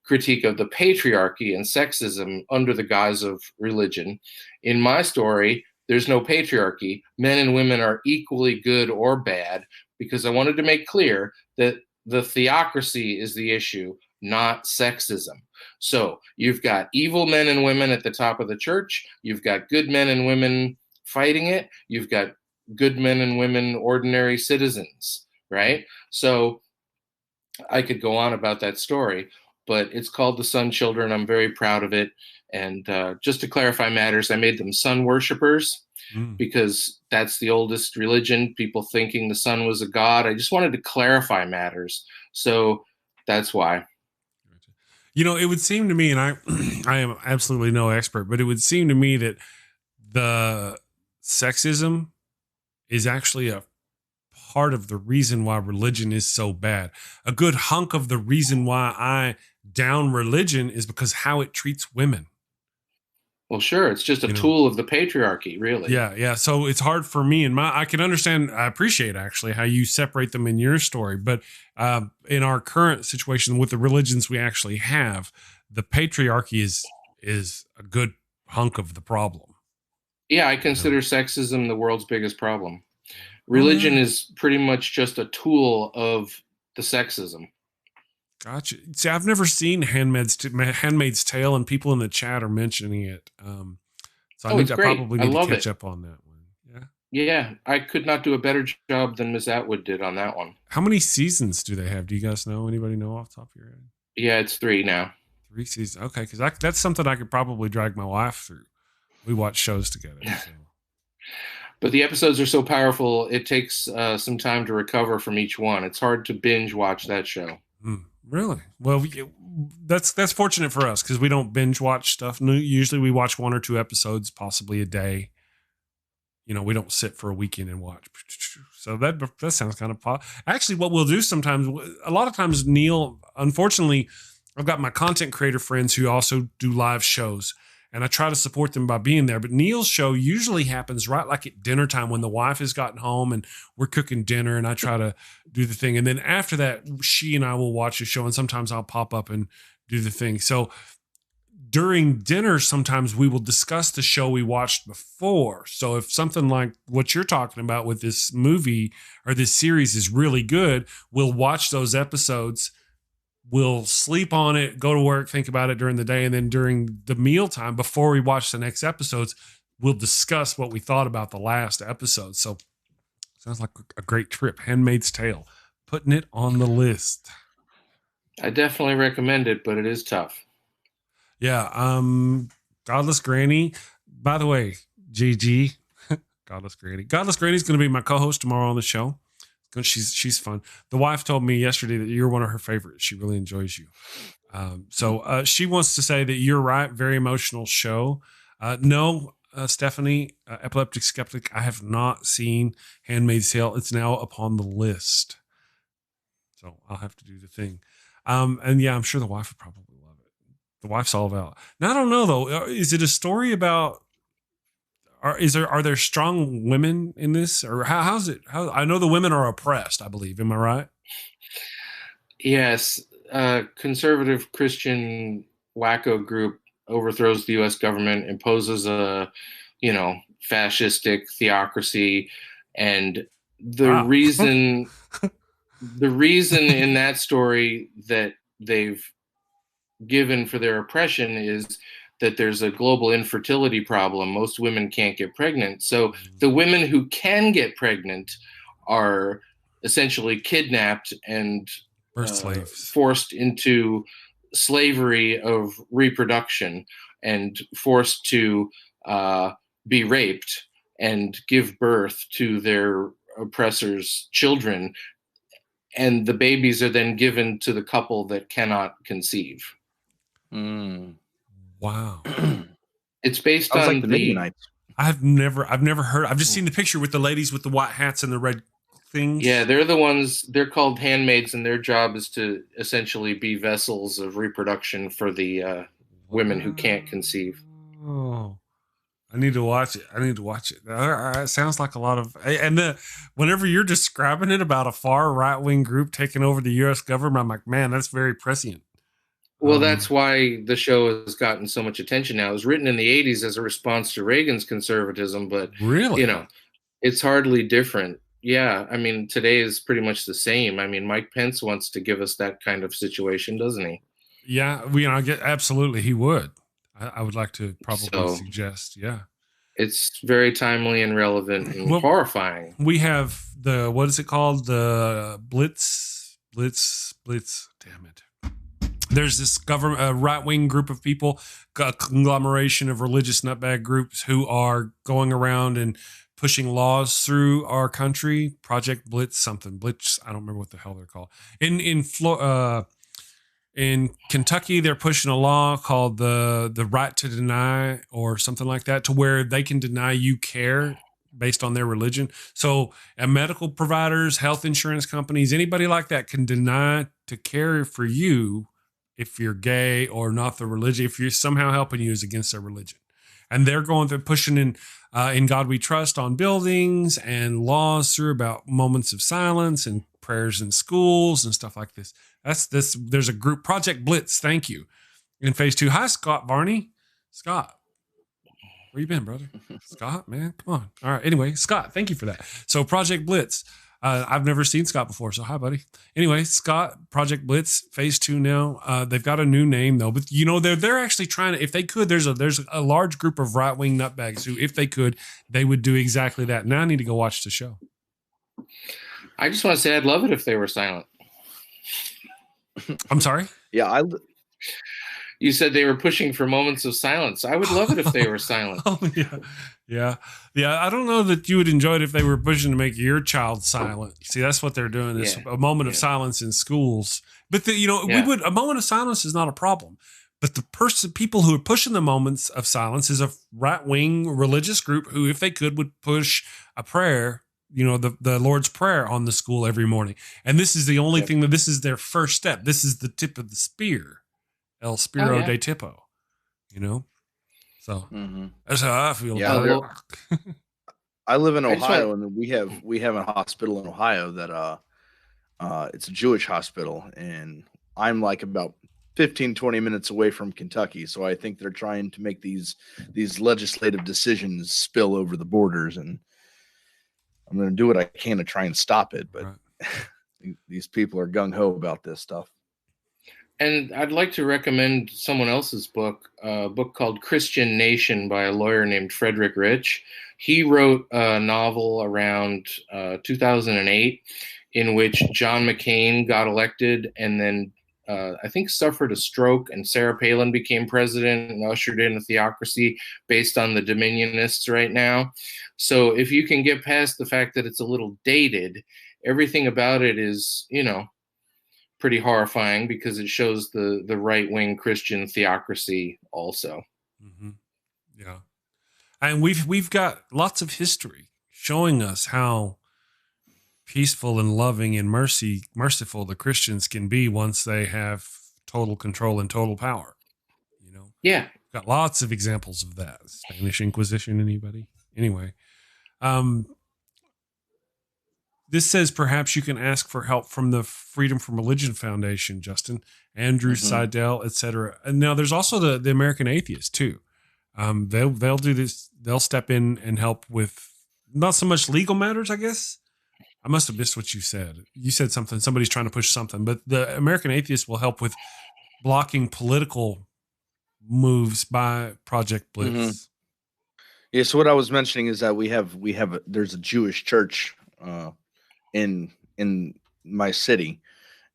critique of the patriarchy and sexism under the guise of religion. In my story, there's no patriarchy. Men and women are equally good or bad, because I wanted to make clear that the theocracy is the issue, not sexism. So you've got evil men and women at the top of the church. You've got good men and women fighting it. You've got good men and women, ordinary citizens, right? So I could go on about that story. but it's called The Sun Children. I'm very proud of it. And just to clarify matters, I made them sun worshipers because that's the oldest religion, people thinking the sun was a god. I just wanted to clarify matters. So that's why. You know, it would seem to me, and I am absolutely no expert, but it would seem to me that the sexism is actually a part of the reason why religion is so bad. A good hunk of the reason why I down religion is because how it treats women. Well, sure. It's just a tool of the patriarchy, really. Yeah. So it's hard for me, and I can understand, I appreciate actually how you separate them in your story. But in our current situation with the religions we actually have, the patriarchy is a good hunk of the problem. Yeah, I consider sexism the world's biggest problem. Religion is pretty much just a tool of the sexism. Gotcha. See, I've never seen Handmaid's Tale, and people in the chat are mentioning it. So I probably need to catch up on that one. Yeah, I could not do a better job than Ms. Atwood did on that one. How many seasons do they have? Do you guys know? Anybody know off the top of your head? Yeah, it's 3 now. 3 seasons. Okay, because that's something I could probably drag my wife through. We watch shows together. So. But the episodes are so powerful, it takes some time to recover from each one. It's hard to binge watch that show. Really? Well, that's fortunate for us because we don't binge watch stuff. Usually we watch 1 or 2 episodes, possibly a day. You know, we don't sit for a weekend and watch. So that sounds kind of actually what we'll do sometimes. A lot of times, Neil, unfortunately, I've got my content creator friends who also do live shows. And I try to support them by being there. But Neil's show usually happens right like at dinner time when the wife has gotten home and we're cooking dinner and I try to do the thing. And then after that, she and I will watch the show and sometimes I'll pop up and do the thing. So during dinner, sometimes we will discuss the show we watched before. So if something like what you're talking about with this movie or this series is really good, we'll watch those episodes. We'll sleep on it, go to work, think about it during the day. And then during the mealtime, before we watch the next episodes, we'll discuss what we thought about the last episode. So sounds like a great trip. Handmaid's Tale, putting it on the list. I definitely recommend it, but it is tough. Yeah. Godless Granny. By the way, GG, Godless Granny. Godless Granny is going to be my co-host tomorrow on the show. She's fun. The wife told me yesterday that you're one of her favorites. She really enjoys you. So she wants to say that you're right. Very emotional show. No, Stephanie, Epileptic Skeptic, I have not seen Handmaid's Tale. It's now upon the list. So I'll have to do the thing. And yeah, I'm sure the wife would probably love it. The wife's all about. Now, I don't know, though. Is it a story about... Are there strong women in this, or how's it? I know the women are oppressed, I believe. Am I right? Yes, conservative Christian wacko group overthrows the U.S. government, imposes a, fascistic theocracy, and the reason in that story that they've given for their oppression is that there's a global infertility problem. Most women can't get pregnant. So the women who can get pregnant are essentially kidnapped and forced into slavery of reproduction and forced to be raped and give birth to their oppressors' children. And the babies are then given to the couple that cannot conceive. Wow. It's based on like the Midianites. I've never heard. I've just seen the picture with the ladies with the white hats and the red things. Yeah, they're the ones, they're called handmaids, and their job is to essentially be vessels of reproduction for the women who can't conceive. Oh, I need to watch it. It sounds like a lot of, and whenever you're describing it about a far right-wing group taking over the U.S. government, I'm like, man, that's very prescient. Well, that's why the show has gotten so much attention now. It was written in the 80s as a response to Reagan's conservatism, but really, it's hardly different. Yeah, I mean, today is pretty much the same. I mean, Mike Pence wants to give us that kind of situation, doesn't he? Yeah, absolutely, he would. I would like to probably suggest, yeah. It's very timely and relevant and horrifying. We have what is it called? The Blitz. Damn it. There's this government, right-wing group of people, a conglomeration of religious nutbag groups who are going around and pushing laws through our country. Project Blitz, I don't remember what the hell they're called. In Kentucky, they're pushing a law called the right to deny or something like that, to where they can deny you care based on their religion. So medical providers, health insurance companies, anybody like that can deny to care for you if you're gay or not the religion, if you're somehow helping you is against their religion. And they're pushing in God We Trust on buildings and laws through about moments of silence and prayers in schools and stuff like this. There's a group, Project Blitz. Thank you. In phase 2. Hi, Scott Varney. Scott, where you been, brother? Scott, man, come on. All right. Anyway, Scott, thank you for that. So Project Blitz. I've never seen Scott before, so hi, buddy. Anyway, Scott, Project Blitz, phase 2 now. They've got a new name though, but they're actually trying to. If they could, there's a large group of right wing nutbags who, if they could, they would do exactly that. Now I need to go watch the show. I just want to say I'd love it if they were silent. I'm sorry. Yeah, You said they were pushing for moments of silence. I would love it if they were silent. Oh, yeah. I don't know that you would enjoy it if they were pushing to make your child silent. See, that's what they're doing. Is a moment of silence in schools. But a moment of silence is not a problem. But people who are pushing the moments of silence is a right wing religious group who, if they could, would push a prayer. The Lord's Prayer on the school every morning. And this is the only thing this is their first step. This is the tip of the spear. El Spiro de Tipo, So that's how I feel. Yeah, I live in Ohio, and we have a hospital in Ohio that it's a Jewish hospital, and I'm like about 15-20 minutes away from Kentucky. So I think they're trying to make these legislative decisions spill over the borders, and I'm going to do what I can to try and stop it. But these people are gung-ho about this stuff. And I'd like to recommend someone else's book, a book called Christian Nation by a lawyer named Frederick Rich. He wrote a novel around 2008 in which John McCain got elected and then I think suffered a stroke, and Sarah Palin became president and ushered in a theocracy based on the Dominionists right now. So if you can get past the fact that it's a little dated, everything about it is, pretty horrifying because it shows the right-wing Christian theocracy also. Mm-hmm. Yeah. And we've got lots of history showing us how peaceful and loving and merciful the Christians can be once they have total control and total power. Yeah. Got lots of examples of that. Spanish Inquisition, anybody? Anyway. This says perhaps you can ask for help from the Freedom from Religion Foundation, Justin, Andrew Seidel, etc. And now there's also the American Atheists too. They'll do this. They'll step in and help with not so much legal matters, I guess. I must have missed what you said. You said something. Somebody's trying to push something, but the American Atheists will help with blocking political moves by Project Blitz. Yeah. So what I was mentioning is that there's a Jewish church in my city,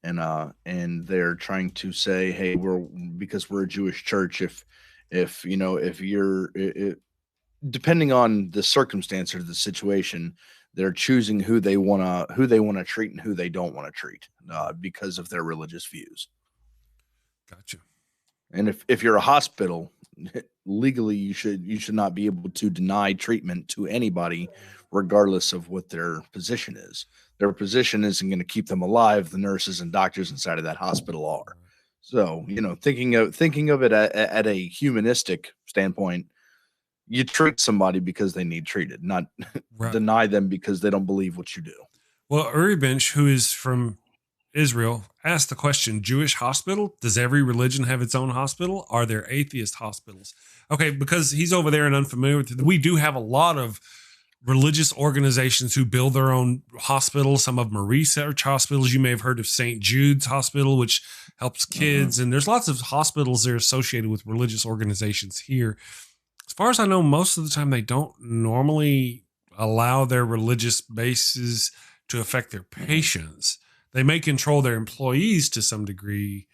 and they're trying to say, hey, because we're a Jewish church, if you're depending on the circumstance or the situation, they're choosing who they want to treat and who they don't want to treat because of their religious views. Gotcha. And if you're a hospital, legally you should not be able to deny treatment to anybody regardless of what their position is. Their position isn't going to keep them alive. The nurses and doctors inside of that hospital are. So, thinking of it at a humanistic standpoint, you treat somebody because they need treated, not deny them because they don't believe what you do. Well, Uri Bench, who is from Israel, asked the question, Jewish hospital? Does every religion have its own hospital? Are there atheist hospitals? Okay, because he's over there and unfamiliar with it. We do have a lot of religious organizations who build their own hospitals. Some of them are research hospitals. You may have heard of St. Jude's Hospital, which helps kids. And there's lots of hospitals that are associated with religious organizations here. As far as I know, most of the time they don't normally allow their religious bases to affect their patients. They may control their employees to some degree,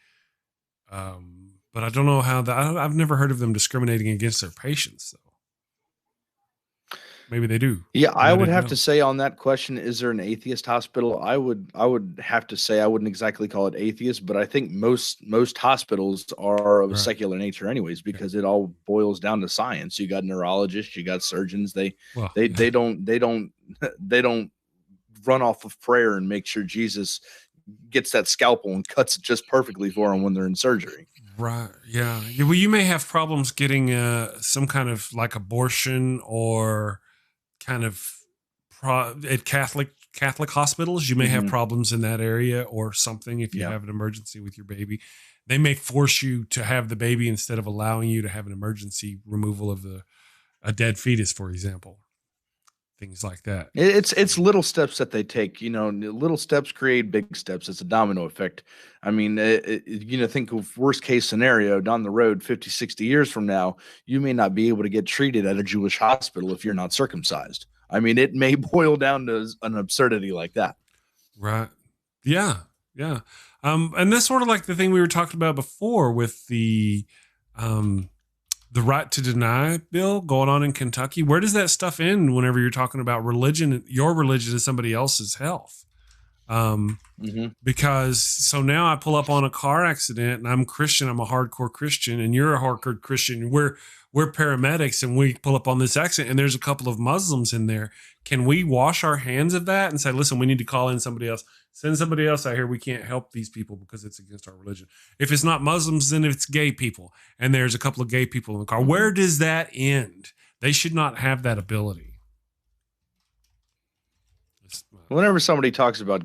But I don't know how that. I've never heard of them discriminating against their patients, though. Maybe they do. Yeah, I would have know. to say on that question, is there an atheist hospital? I would have to say I wouldn't exactly call it atheist, but I think most hospitals are of a Right. secular nature anyways, because it all boils down to science. You got neurologists, you got surgeons. They don't they don't run off of prayer and make sure Jesus gets that scalpel and cuts it just perfectly for them when they're in surgery. Right. Yeah. Well, you may have problems getting some kind of like abortion or kind of at Catholic hospitals. You may have problems in that area or something. If you have an emergency with your baby, they may force you to have the baby instead of allowing you to have an emergency removal of a dead fetus, for example. Things like that. It's little steps that they take. Little steps create big steps. It's a domino effect. I mean, think of worst case scenario down the road, 50, 60 years from now, you may not be able to get treated at a Jewish hospital if you're not circumcised. I mean, it may boil down to an absurdity like that. Right. Yeah. Yeah. And that's sort of like the thing we were talking about before with the right to deny bill going on in Kentucky. Where does that stuff end whenever you're talking about religion, your religion and somebody else's health? Because so now I pull up on a car accident and I'm Christian. I'm a hardcore Christian and you're a hardcore Christian. We're paramedics and we pull up on this accident and there's a couple of Muslims in there. Can we wash our hands of that and say, listen, we need to call in somebody else, send somebody else out here. We can't help these people because it's against our religion. If it's not Muslims, then it's gay people. And there's a couple of gay people in the car. Where does that end? They should not have that ability. Whenever somebody talks about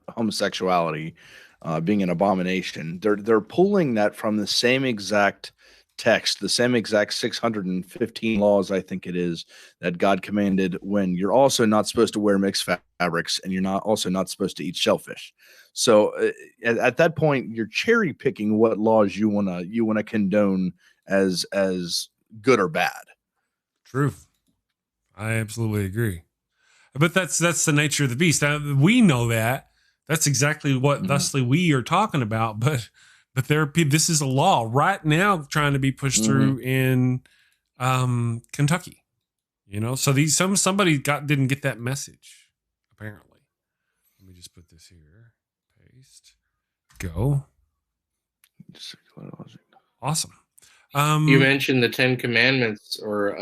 homosexuality being an abomination, they're pulling that from the same exact text, the same exact 615 laws, I think it is, that God commanded, when you're also not supposed to wear mixed fabrics and you're also not supposed to eat shellfish. So at that point, you're cherry picking what laws you wanna condone as good or bad. True. I absolutely agree. But that's the nature of the beast. We know that. That's exactly what thusly we are talking about. But this is a law right now trying to be pushed through in Kentucky. So somebody didn't get that message, apparently. Let me just put this here. Paste. Go. Awesome. You mentioned the 10 Commandments or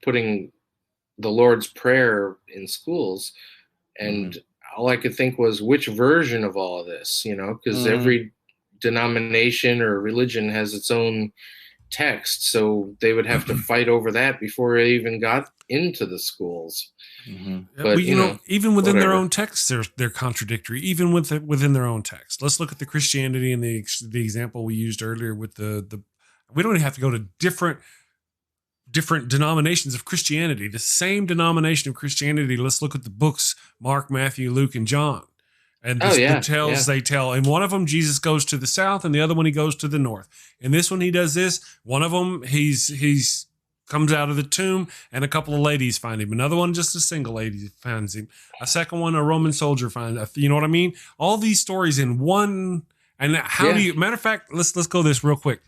putting the Lord's Prayer in schools, and all I could think was, which version of all of this, because every denomination or religion has its own text, so they would have to fight over that before they even got into the schools. But even within their own texts, they're contradictory. Even within their own text, let's look at the Christianity and the example we used earlier with the. We don't even have to go to different denominations of Christianity, the same denomination of Christianity. Let's look at the books, Mark, Matthew, Luke, and John. And they tell. And one of them, Jesus goes to the south, and the other one, he goes to the north. And this one, he does this. One of them, he's comes out of the tomb, and a couple of ladies find him. Another one, just a single lady finds him. A second one, a Roman soldier finds him. You know what I mean? All these stories in one. And how do you, matter of fact, let's go this real quick.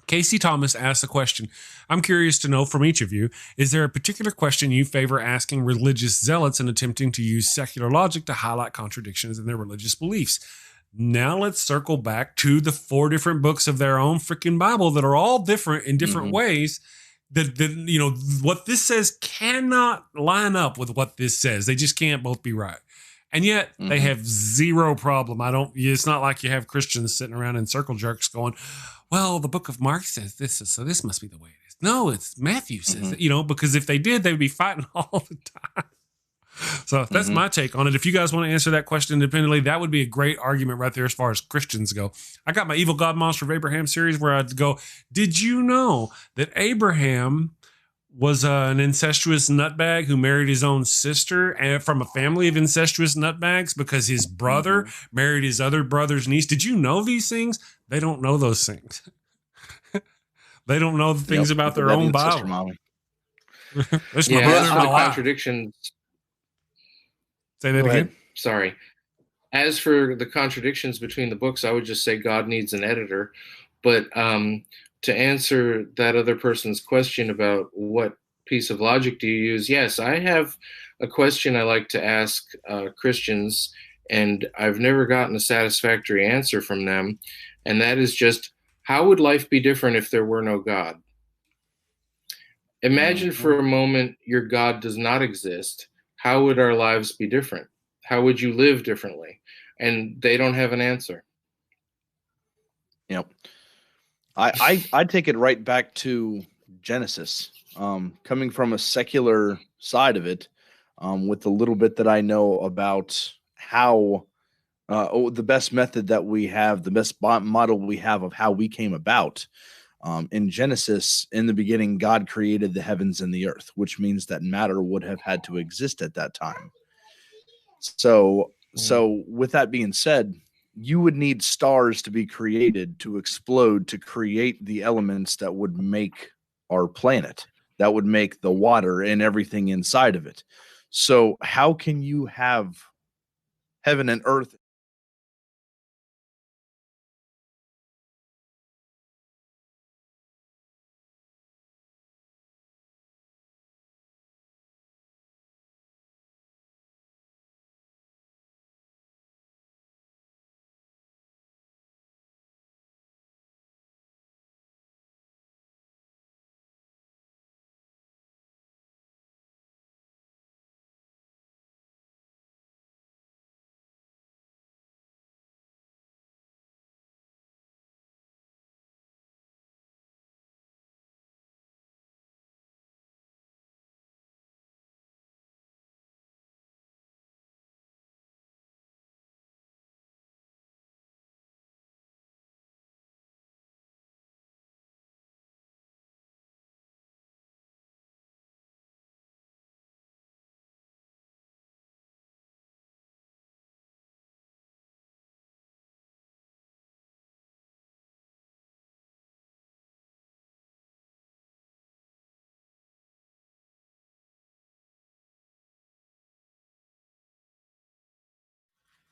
Casey Thomas asked the question, I'm curious to know from each of you, is there a particular question you favor asking religious zealots and attempting to use secular logic to highlight contradictions in their religious beliefs? Now let's circle back to the 4 different books of their own freaking Bible that are all different in different ways. What this says cannot line up with what this says. They just can't both be right. And yet they have zero problem. It's not like you have Christians sitting around in circle jerks going, well, the book of Mark says this, so this must be the way it is. No, it's Matthew says it, because if they did, they would be fighting all the time. So that's my take on it. If you guys want to answer that question independently, that would be a great argument right there as far as Christians go. I got my Evil God Monster of Abraham series where I'd go, did you know that Abraham was an incestuous nutbag who married his own sister and from a family of incestuous nutbags because his brother married his other brother's niece? Did you know these things? They don't know those things. They don't know the things about their own Bible. That's my contradictions. Say that again. Sorry. As for the contradictions between the books, I would just say God needs an editor. But to answer that other person's question about what piece of logic do you use, yes, I have a question I like to ask Christians, and I've never gotten a satisfactory answer from them. And that is just, how would life be different if there were no God? Imagine Mhm. for a moment your God does not exist. How would our lives be different? How would you live differently? And they don't have an answer. Yep. I take it right back to Genesis. Coming from a secular side of it, with the little bit that I know about how the best method that we have, the best model we have of how we came about. In Genesis, in the beginning, God created the heavens and the earth, which means that matter would have had to exist at that time. So with that being said, you would need stars to be created to explode to create the elements that would make our planet, that would make the water and everything inside of it. So how can you have heaven and earth?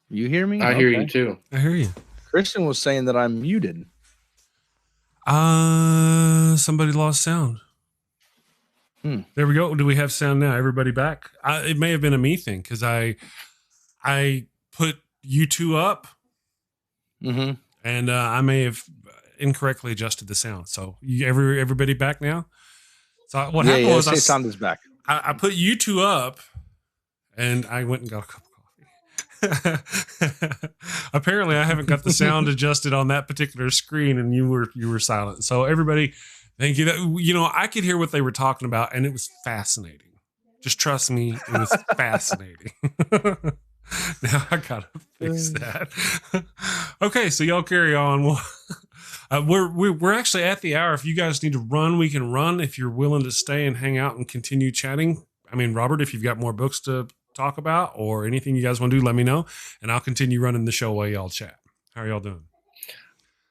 You hear me? I hear you Okay. too. I hear you. Christian was saying that I'm muted. Somebody lost sound. There we go. Do we have sound now? Everybody back? It may have been a me thing because I put you two up, Mm-hmm. and I may have incorrectly adjusted the sound. So everybody back now. So what happened was Say sound is back. I put you two up, and I went and got a cup of coffee. Apparently, I haven't got the sound adjusted on that particular screen, and you were silent. So everybody, thank you. I could hear what they were talking about, and it was fascinating. Just trust me, it was fascinating. Now I gotta fix that. Okay, so y'all carry on. We're actually at the hour. If you guys need to run, we can run. If you're willing to stay and hang out and continue chatting, I mean, Robert, if you've got more books to talk about or anything you guys want to do, let me know, and I'll continue running the show while y'all chat. How are y'all doing?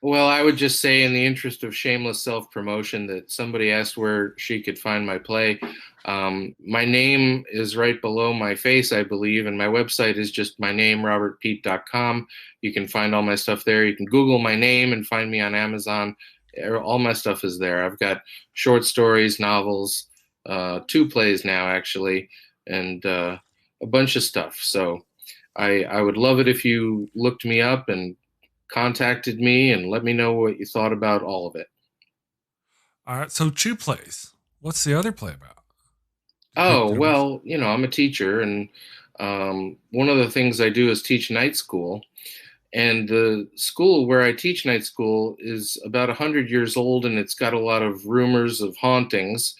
Well, I would just say, in the interest of shameless self-promotion, that somebody asked where she could find my play. My name is right below my face, I believe, and my website is just my name, robertpeate.com. You can find all my stuff there. You can Google my name and find me on Amazon. All my stuff is there. I've got short stories, novels, 2 plays now, actually, and a bunch of stuff. So I would love it if you looked me up and contacted me and let me know what you thought about all of it. All right. So Chew plays. What's the other play about? Oh, well, I'm a teacher, and one of the things I do is teach night school. And the school where I teach night school is about 100 years old, and it's got a lot of rumors of hauntings.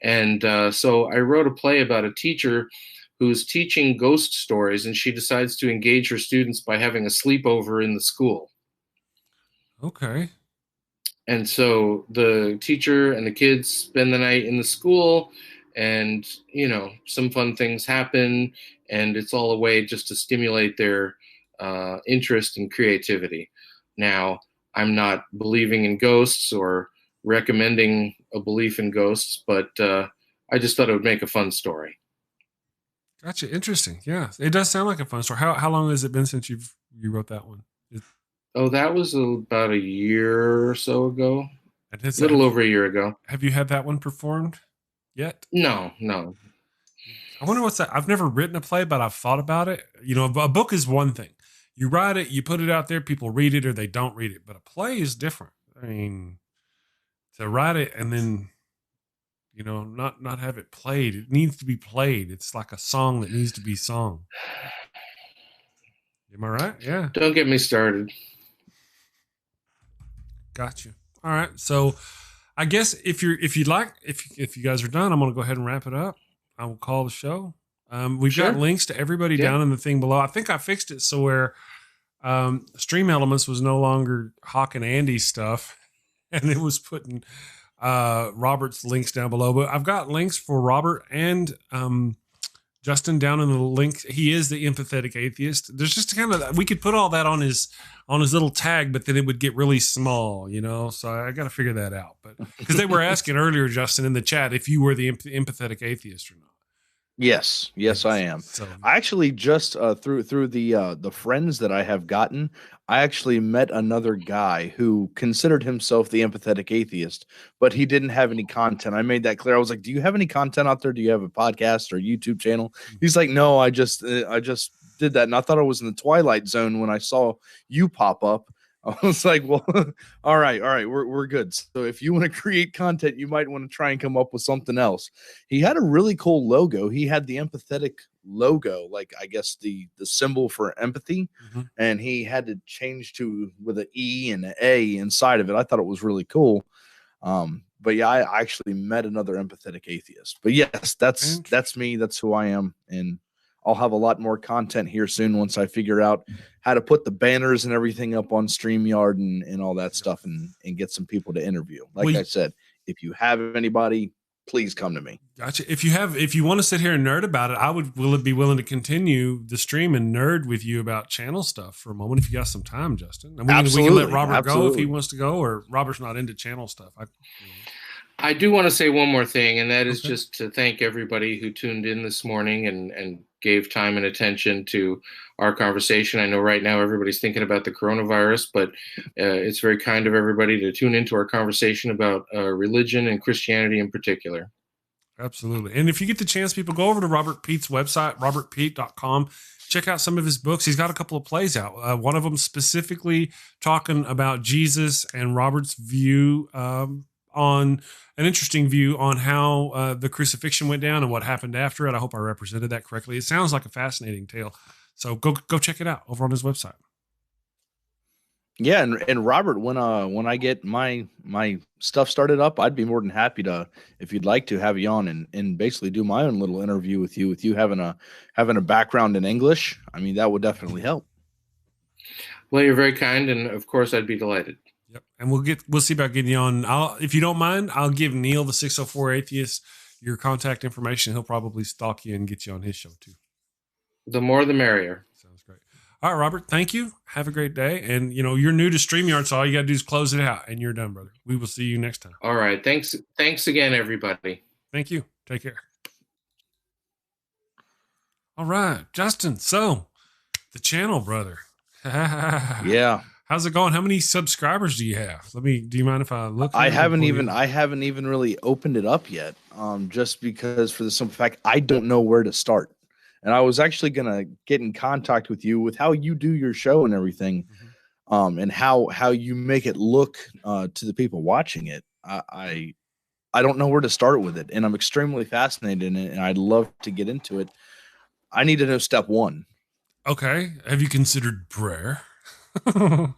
And so I wrote a play about a teacher who's teaching ghost stories, and she decides to engage her students by having a sleepover in the school. Okay. And so the teacher and the kids spend the night in the school, and some fun things happen, and it's all a way just to stimulate their interest and creativity. Now, I'm not believing in ghosts or recommending a belief in ghosts, but I just thought it would make a fun story. Gotcha. Interesting. Yeah, it does sound like a fun story. How long has it been since you wrote that one? Oh, that was about a year or so ago. A Little over a year ago. Have you had that one performed yet? No. I wonder what's that. I've never written a play, but I've thought about it. You know, a book is one thing. You write it, you put it out there, people read it or they don't read it. But a play is different. I mean, to write it and then, you know, not have it played. It needs to be played. It's like a song that needs to be sung. Am I right? Yeah. Don't get me started. Gotcha. All right. So I guess if you guys are done, I'm going to go ahead and wrap it up. I will call the show. We've got links to everybody down in the thing below. I think I fixed it so where Stream Elements was no longer Hawk and Andy's stuff, and it was putting Robert's links down below. But I've got links for Robert and Justin down in the link. He is the Empathetic Atheist. There's just kind of, we could put all that on his little tag, but then it would get really small, you know. So I got to figure that out. But because they were asking earlier, Justin, in the chat, if you were the Empathetic Atheist or not. Yes, I am. So, I actually just through the friends that I have gotten, I actually met another guy who considered himself the Empathetic Atheist, but he didn't have any content. I made that clear. I was like, "Do you have any content out there? Do you have a podcast or YouTube channel?" He's like, "No, I just did that." And I thought I was in the Twilight Zone when I saw you pop up. I was like, well, all right, we're good. So if you want to create content, you might want to try and come up with something else. He had a really cool logo. He had the Empathetic logo, like I guess the symbol for empathy, and he had to change to with an E and an A inside of it. I thought it was really cool. But yeah, I actually met another Empathetic Atheist. But yes, that's me. That's who I am, and I'll have a lot more content here soon once I figure out how to put the banners and everything up on StreamYard and all that stuff and get some people to interview. Like I said, if you have anybody, please come to me. Gotcha. If you want to sit here and nerd about it, I would be willing to continue the stream and nerd with you about channel stuff for a moment if you got some time, Justin. And we can let Robert go if he wants to go, or Robert's not into channel stuff. I do want to say one more thing, and that is just to thank everybody who tuned in this morning and gave time and attention to our conversation. I know right now everybody's thinking about the coronavirus, but it's very kind of everybody to tune into our conversation about religion and Christianity in particular. Absolutely. And if you get the chance, people, go over to Robert Peate's website, robertpeate.com. Check out some of his books. He's got a couple of plays out. One of them specifically talking about Jesus and Robert's view on an interesting view on how the crucifixion went down and what happened after it. I hope I represented that correctly. It sounds like a fascinating tale. So go check it out over on his website. Yeah, and Robert, when I get my stuff started up, I'd be more than happy to, if you'd like to, have you on and basically do my own little interview with you having a background in English. I mean, that would definitely help. Well, you're very kind, and of course I'd be delighted. Yep. And we'll see about getting you on. If you don't mind, I'll give Neil, the 604 Atheist, your contact information. He'll probably stalk you and get you on his show too. The more the merrier. Sounds great. All right, Robert, thank you. Have a great day. And you're new to StreamYard, so all you got to do is close it out and you're done, brother. We will see you next time. All right. Thanks again, everybody. Thank you. Take care. All right, Justin. So the channel, brother. Yeah. How's it going? How many subscribers do you have? Do you mind if I look? I haven't even really opened it up yet. Just because, for the simple fact, I don't know where to start. And I was actually gonna get in contact with you with how you do your show and everything, and how you make it look to the people watching it. I don't know where to start with it, and I'm extremely fascinated in it, and I'd love to get into it. I need to know step one. Okay. Have you considered prayer? in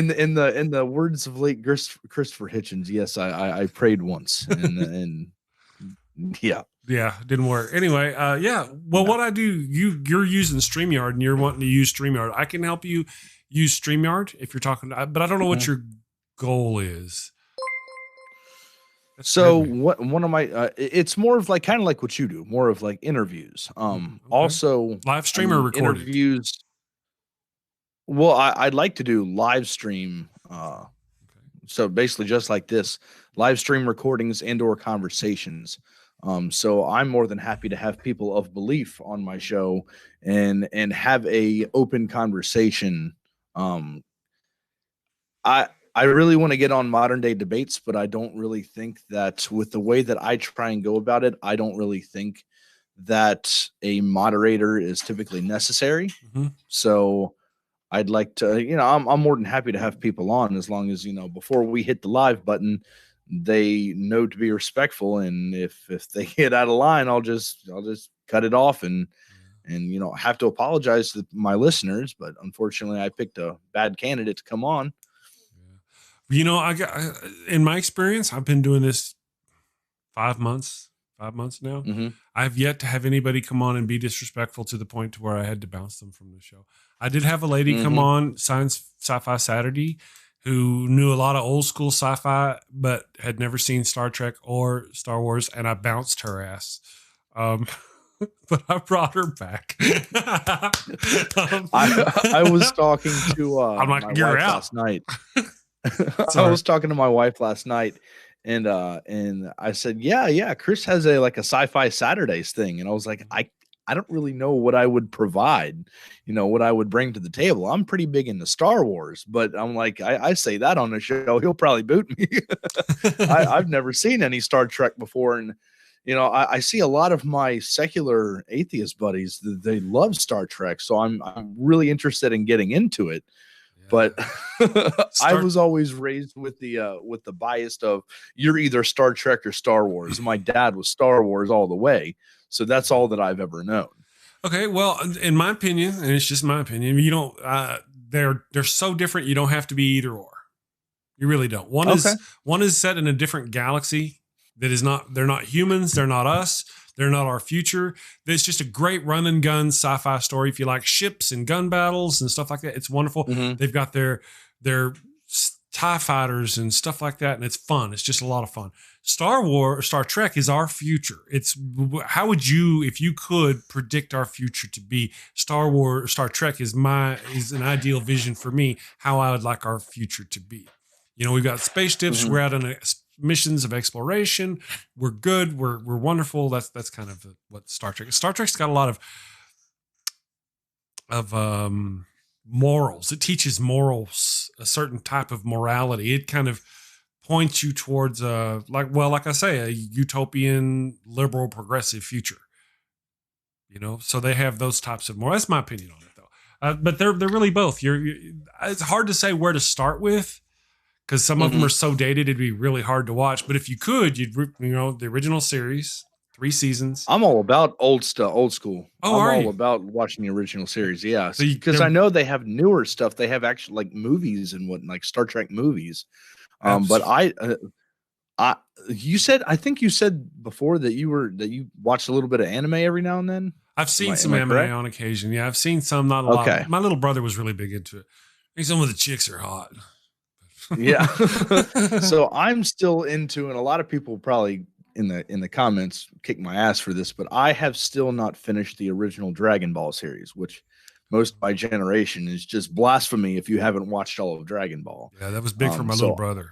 the words of late Christopher Hitchens, yes, I prayed once, and yeah, didn't work. Anyway, well, what I do, you're using StreamYard and you're wanting to use StreamYard. I can help you use StreamYard if you're talking, but I don't know what your goal is. So one of my it's more of like kind of like what you do, more of like interviews. Also live stream or recorded interviews. Well, I'd like to do live stream. So basically just like this, live stream recordings and or conversations. So I'm more than happy to have people of belief on my show and have a open conversation. Um, I really want to get on modern day debates, but I don't really think that with the way that I try and go about it, I don't really think that a moderator is typically necessary. Mm-hmm. So I'd like to, I'm more than happy to have people on as long as, before we hit the live button, they know to be respectful. And if they get out of line, I'll just cut it off and have to apologize to my listeners. But unfortunately, I picked a bad candidate to come on. In my experience, I've been doing this 5 months now. Mm-hmm. I've yet to have anybody come on and be disrespectful to the point to where I had to bounce them from the show. I did have a lady come on Sci-Fi Saturday who knew a lot of old school sci-fi, but had never seen Star Trek or Star Wars, and I bounced her ass. But I brought her back. I was talking to I'm like, my you're wife out last night. I was talking to my wife last night, and I said, yeah, Chris has a Sci-Fi Saturdays thing, and I was like, I don't really know what I would provide, what I would bring to the table. I'm pretty big into Star Wars, but I'm like, I say that on the show, he'll probably boot me. I've never seen any Star Trek before, and I see a lot of my secular atheist buddies, they love Star Trek, so I'm really interested in getting into it. But I was always raised with the bias of you're either Star Trek or Star Wars. My dad was Star Wars all the way, so that's all that I've ever known. Okay, well, in my opinion, and it's just my opinion, you don't. They're so different. You don't have to be either or. You really don't. One is set in a different galaxy that is not. They're not humans. They're not us. They're not our future. It's just a great run and gun sci-fi story. If you like ships and gun battles and stuff like that, it's wonderful. Mm-hmm. They've got their TIE fighters and stuff like that, and it's fun. It's just a lot of fun. Star Trek is our future. It's how would you, if you could predict our future to be? Star Trek is an ideal vision for me. How I would like our future to be. We've got spaceships. Mm-hmm. We're out on missions of exploration. We're good. We're wonderful. That's kind of what Star Trek is. Star Trek's got a lot of morals. It teaches morals, a certain type of morality. It kind of points you towards like I say, a utopian, liberal, progressive future. So they have those types of morals. That's my opinion on it, though. But they're really both. It's hard to say where to start with, because some of them are so dated, it'd be really hard to watch. But if you could, the original series, 3 seasons. I'm all about old school. Oh, I'm all about watching the original series. Yeah, So because I know they have newer stuff. They have actually movies and like Star Trek movies. But I think you said before that you watched a little bit of anime every now and then. I've seen some anime on occasion. Yeah, I've seen some, not a lot. My little brother was really big into it. I think some of the chicks are hot. Yeah. So I'm still into, and a lot of people probably in the comments kick my ass for this, but I have still not finished the original Dragon Ball series, which most of my generation is just blasphemy if you haven't watched all of Dragon Ball. Yeah, that was big for my little brother.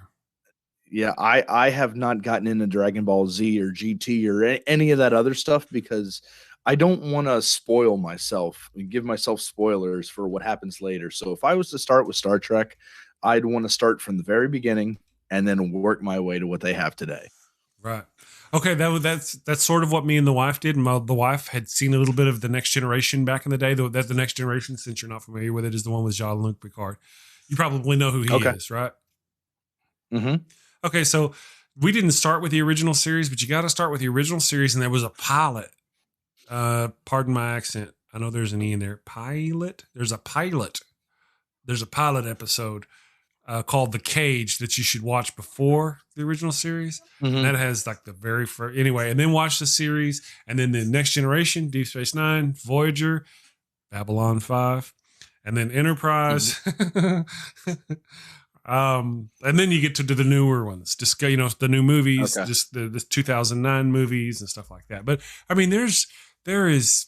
Yeah, I have not gotten into Dragon Ball Z or GT or any of that other stuff because I don't want to spoil myself and give myself spoilers for what happens later. So if I was to start with Star Trek, I'd want to start from the very beginning and then work my way to what they have today. Right. Okay, that's sort of what me and the wife did. The wife had seen a little bit of The Next Generation back in the day. That The Next Generation, since you're not familiar with it, is the one with Jean-Luc Picard. You probably know who he is, right? Mm-hmm. Okay, so we didn't start with the original series, but you got to start with the original series, and there was a pilot. Pardon my accent. I know there's an E in there. Pilot? There's a pilot. There's a pilot episode called The Cage that you should watch before the original series. Mm-hmm. That has like the very first, anyway, and then watch the series, and then the Next Generation, Deep Space Nine, Voyager, Babylon 5, and then Enterprise. Mm-hmm. And then you get to the newer ones, just the new movies, just the 2009 movies and stuff like that. But I mean, there is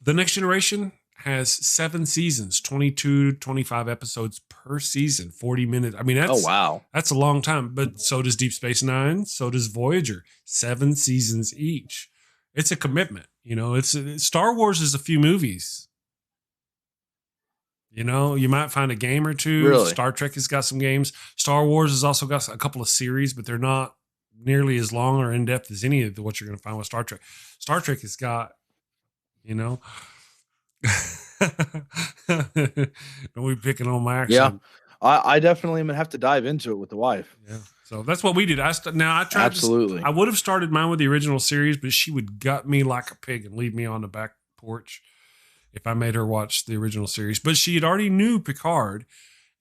The Next Generation has 7 seasons, 22, 25 episodes per season, 40 minutes. I mean, that's a long time. But so does Deep Space Nine. So does Voyager. 7 seasons each. It's a commitment. You know, it's Star Wars is a few movies. You know, you might find a game or two. Really? Star Trek has got some games. Star Wars has also got a couple of series, but they're not nearly as long or in depth as any of what you're going to find with Star Trek. Star Trek has got, you know, don't be picking on my accent. Yeah, I definitely am gonna have to dive into it with the wife. Yeah, so that's what we did. I tried. Absolutely. I would have started mine with the original series, but she would gut me like a pig and leave me on the back porch if I made her watch the original series. But she had already knew Picard,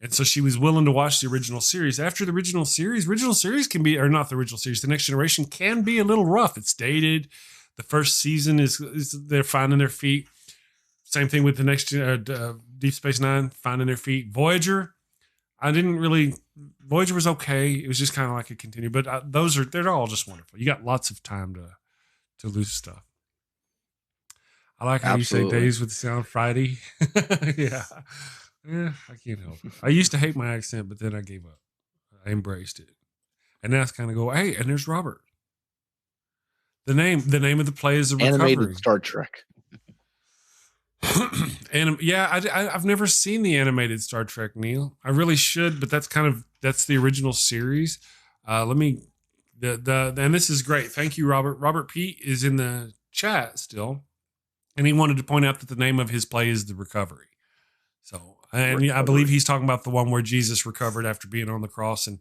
and so she was willing to watch the original series. After the original series can be, or not the original series, the Next Generation can be a little rough. It's dated. The first season is they're finding their feet. Same thing with the next Deep Space Nine, finding their feet. Voyager, Voyager was okay. It was just kind of like a continue, but they're all just wonderful. You got lots of time to lose stuff. I like how Absolutely. you say days with the sound Friday. Yeah. I can't help it. I used to hate my accent, but then I gave up. I embraced it. And now it's kind of go, hey, and there's Robert. The name of the play is The Recovery. Animated Star Trek. And yeah, I've never seen the animated Star Trek, Neil. I really should, but that's the original series. And this is great. Thank you, Robert. Robert Peate is in the chat still. And he wanted to point out that the name of his play is The Recovery. So, and I believe he's talking about the one where Jesus recovered after being on the cross and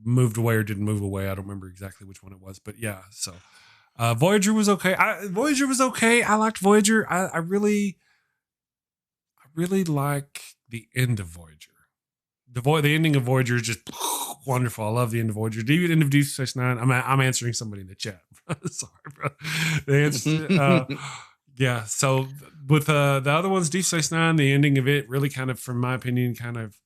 moved away or didn't move away. I don't remember exactly which one it was, but yeah. So, Voyager was okay. I liked Voyager. I really like the end of Voyager. The ending of Voyager is just wonderful. I love the end of Voyager. The end of Deep Space Nine. I'm answering somebody in the chat. Sorry, bro. The answer. Yeah, so with the other ones, Deep Space Nine, the ending of it really kind of, from my opinion, kind of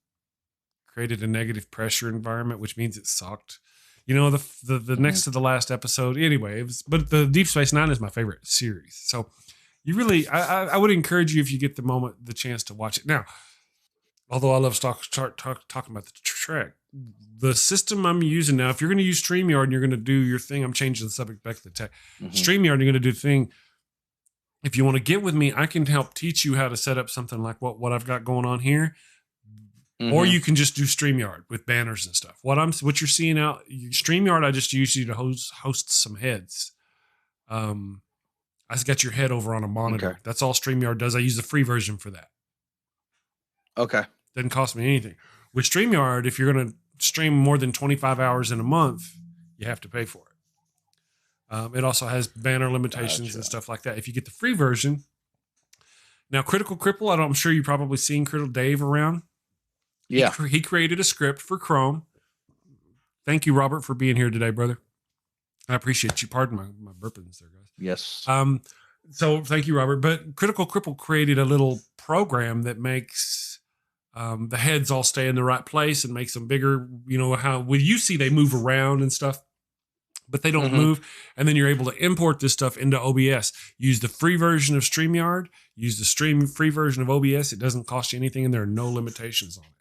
created a negative pressure environment, which means it sucked. You know, the next to the last episode, anyway. But the Deep Space Nine is my favorite series. So you really, I would encourage you, if you get the chance to watch it. Now, although I love talking about the Trek, the system I'm using now, if you're going to use StreamYard and you're going to do your thing, I'm changing the subject back to the tech. StreamYard, you're going to do the thing. If you want to get with me, I can help teach you how to set up something like what I've got going on here. Or you can just do StreamYard with banners and stuff. What you're seeing out, StreamYard, I just use you to host some heads. I just got your head over on a monitor. Okay. That's all StreamYard does. I use the free version for that. Okay. Doesn't cost me anything. With StreamYard, if you're going to stream more than 25 hours in a month, you have to pay for it. It also has banner limitations and stuff like that. If you get the free version. Now, Critical Cripple, I'm sure you've probably seen Critical Dave around. Yeah. He created a script for Chrome. Thank you, Robert, for being here today, brother. I appreciate you. Pardon my burpings there, guys. Yes. So thank you, Robert. But Critical Cripple created a little program that makes the heads all stay in the right place and makes them bigger. You know, how with UC they move around and stuff, but they don't move. And then you're able to import this stuff into OBS. Use the free version of StreamYard. Use the free version of OBS. It doesn't cost you anything, and there are no limitations on it.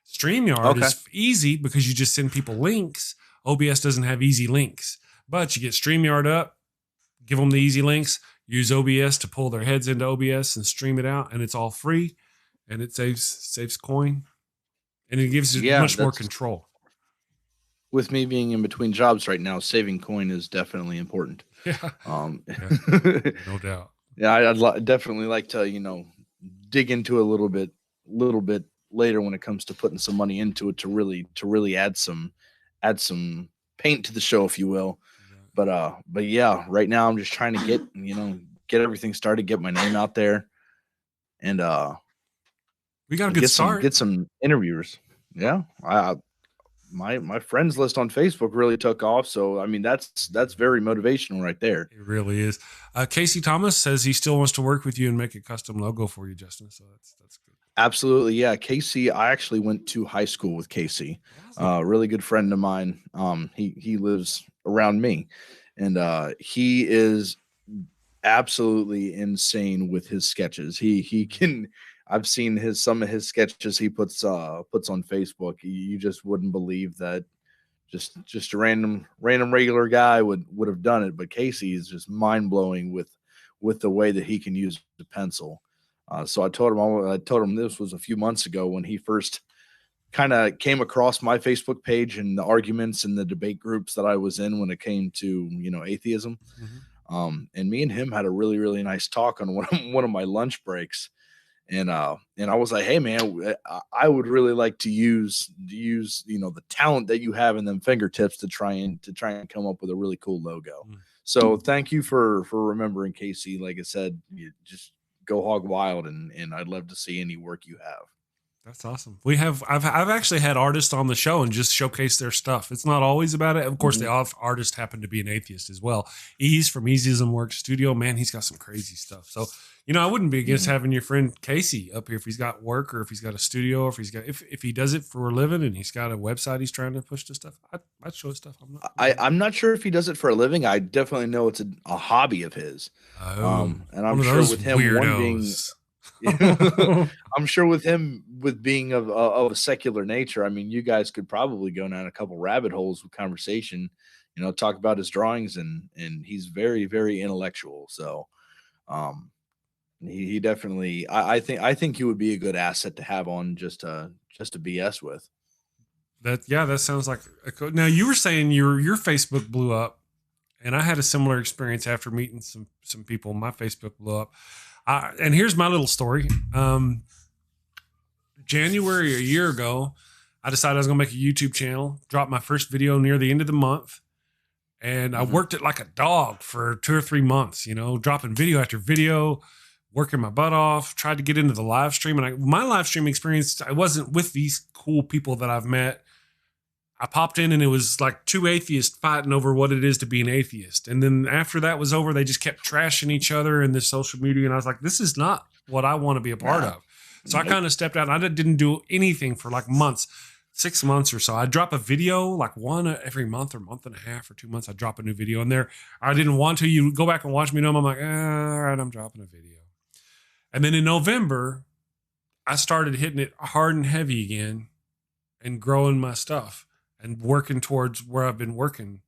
StreamYard is easy because you just send people links. OBS doesn't have easy links, but you get StreamYard up, give them the easy links, use OBS to pull their heads into OBS and stream it out, and it's all free, and it saves coin, and it gives you much more control. With me being in between jobs right now, saving coin is definitely important. Yeah, no doubt. Yeah, I'd definitely like to, dig into a little bit later when it comes to putting some money into it to really add some paint to the show, if you will. Yeah. But yeah, right now I'm just trying to get everything started, get my name out there, and we got a good start. Get some interviewers. Yeah, my friends list on Facebook really took off. So I mean that's very motivational right there. It really is. Casey Thomas says he still wants to work with you and make a custom logo for you, Justin. So that's good. Absolutely, yeah. Casey, I actually went to high school with Casey. Really good friend of mine. He lives around me, and he is absolutely insane with his sketches. He can. I've seen some of his sketches he puts on Facebook. You just wouldn't believe that just a random regular guy would have done it. But Casey is just mind blowing with the way that he can use the pencil. So I told him this was a few months ago when he first kind of came across my Facebook page and the arguments and the debate groups that I was in when it came to, atheism. Mm-hmm. And me and him had a really, really nice talk on one of my lunch breaks. And I was like, hey man, I would really like to use the talent that you have in them fingertips to try and come up with a really cool logo. Mm. So thank you for remembering, Casey. Like I said, you just go hog wild, and I'd love to see any work you have. That's awesome. I've actually had artists on the show and just showcase their stuff. It's not always about it. Of course, the artist happened to be an atheist as well. Ease from Easyism Work Studio, man, he's got some crazy stuff. So, I wouldn't be against having your friend Casey up here if he's got work or if he's got a studio or if he does it for a living and he's got a website he's trying to push to stuff. I'd show his stuff. I'm not sure if he does it for a living. I definitely know it's a hobby of his. And I'm sure with him weirdos. I'm sure with him being of a secular nature, I mean, you guys could probably go down a couple rabbit holes with conversation, talk about his drawings, and he's very, very intellectual. So he definitely, I think he would be a good asset to have on just to BS with. That sounds like now you were saying your Facebook blew up, and I had a similar experience after meeting some people. My Facebook blew up. And here's my little story. January a year ago, I decided I was going to make a YouTube channel, drop my first video near the end of the month. And I worked it like a dog for 2 or 3 months, dropping video after video, working my butt off, tried to get into the live stream. And my live stream experience, I wasn't with these cool people that I've met. I popped in and it was like 2 atheists fighting over what it is to be an atheist. And then after that was over, they just kept trashing each other in the social media. And I was like, this is not what I want to be a part of. So I kind of stepped out and I didn't do anything for like months, 6 months or so. I'd drop a video like one every month or month and a half or 2 months. I'd drop a new video in there. I didn't want to. You go back and watch me. I'm like, all right, I'm dropping a video. And then in November, I started hitting it hard and heavy again and growing my stuff and working towards where I've been working.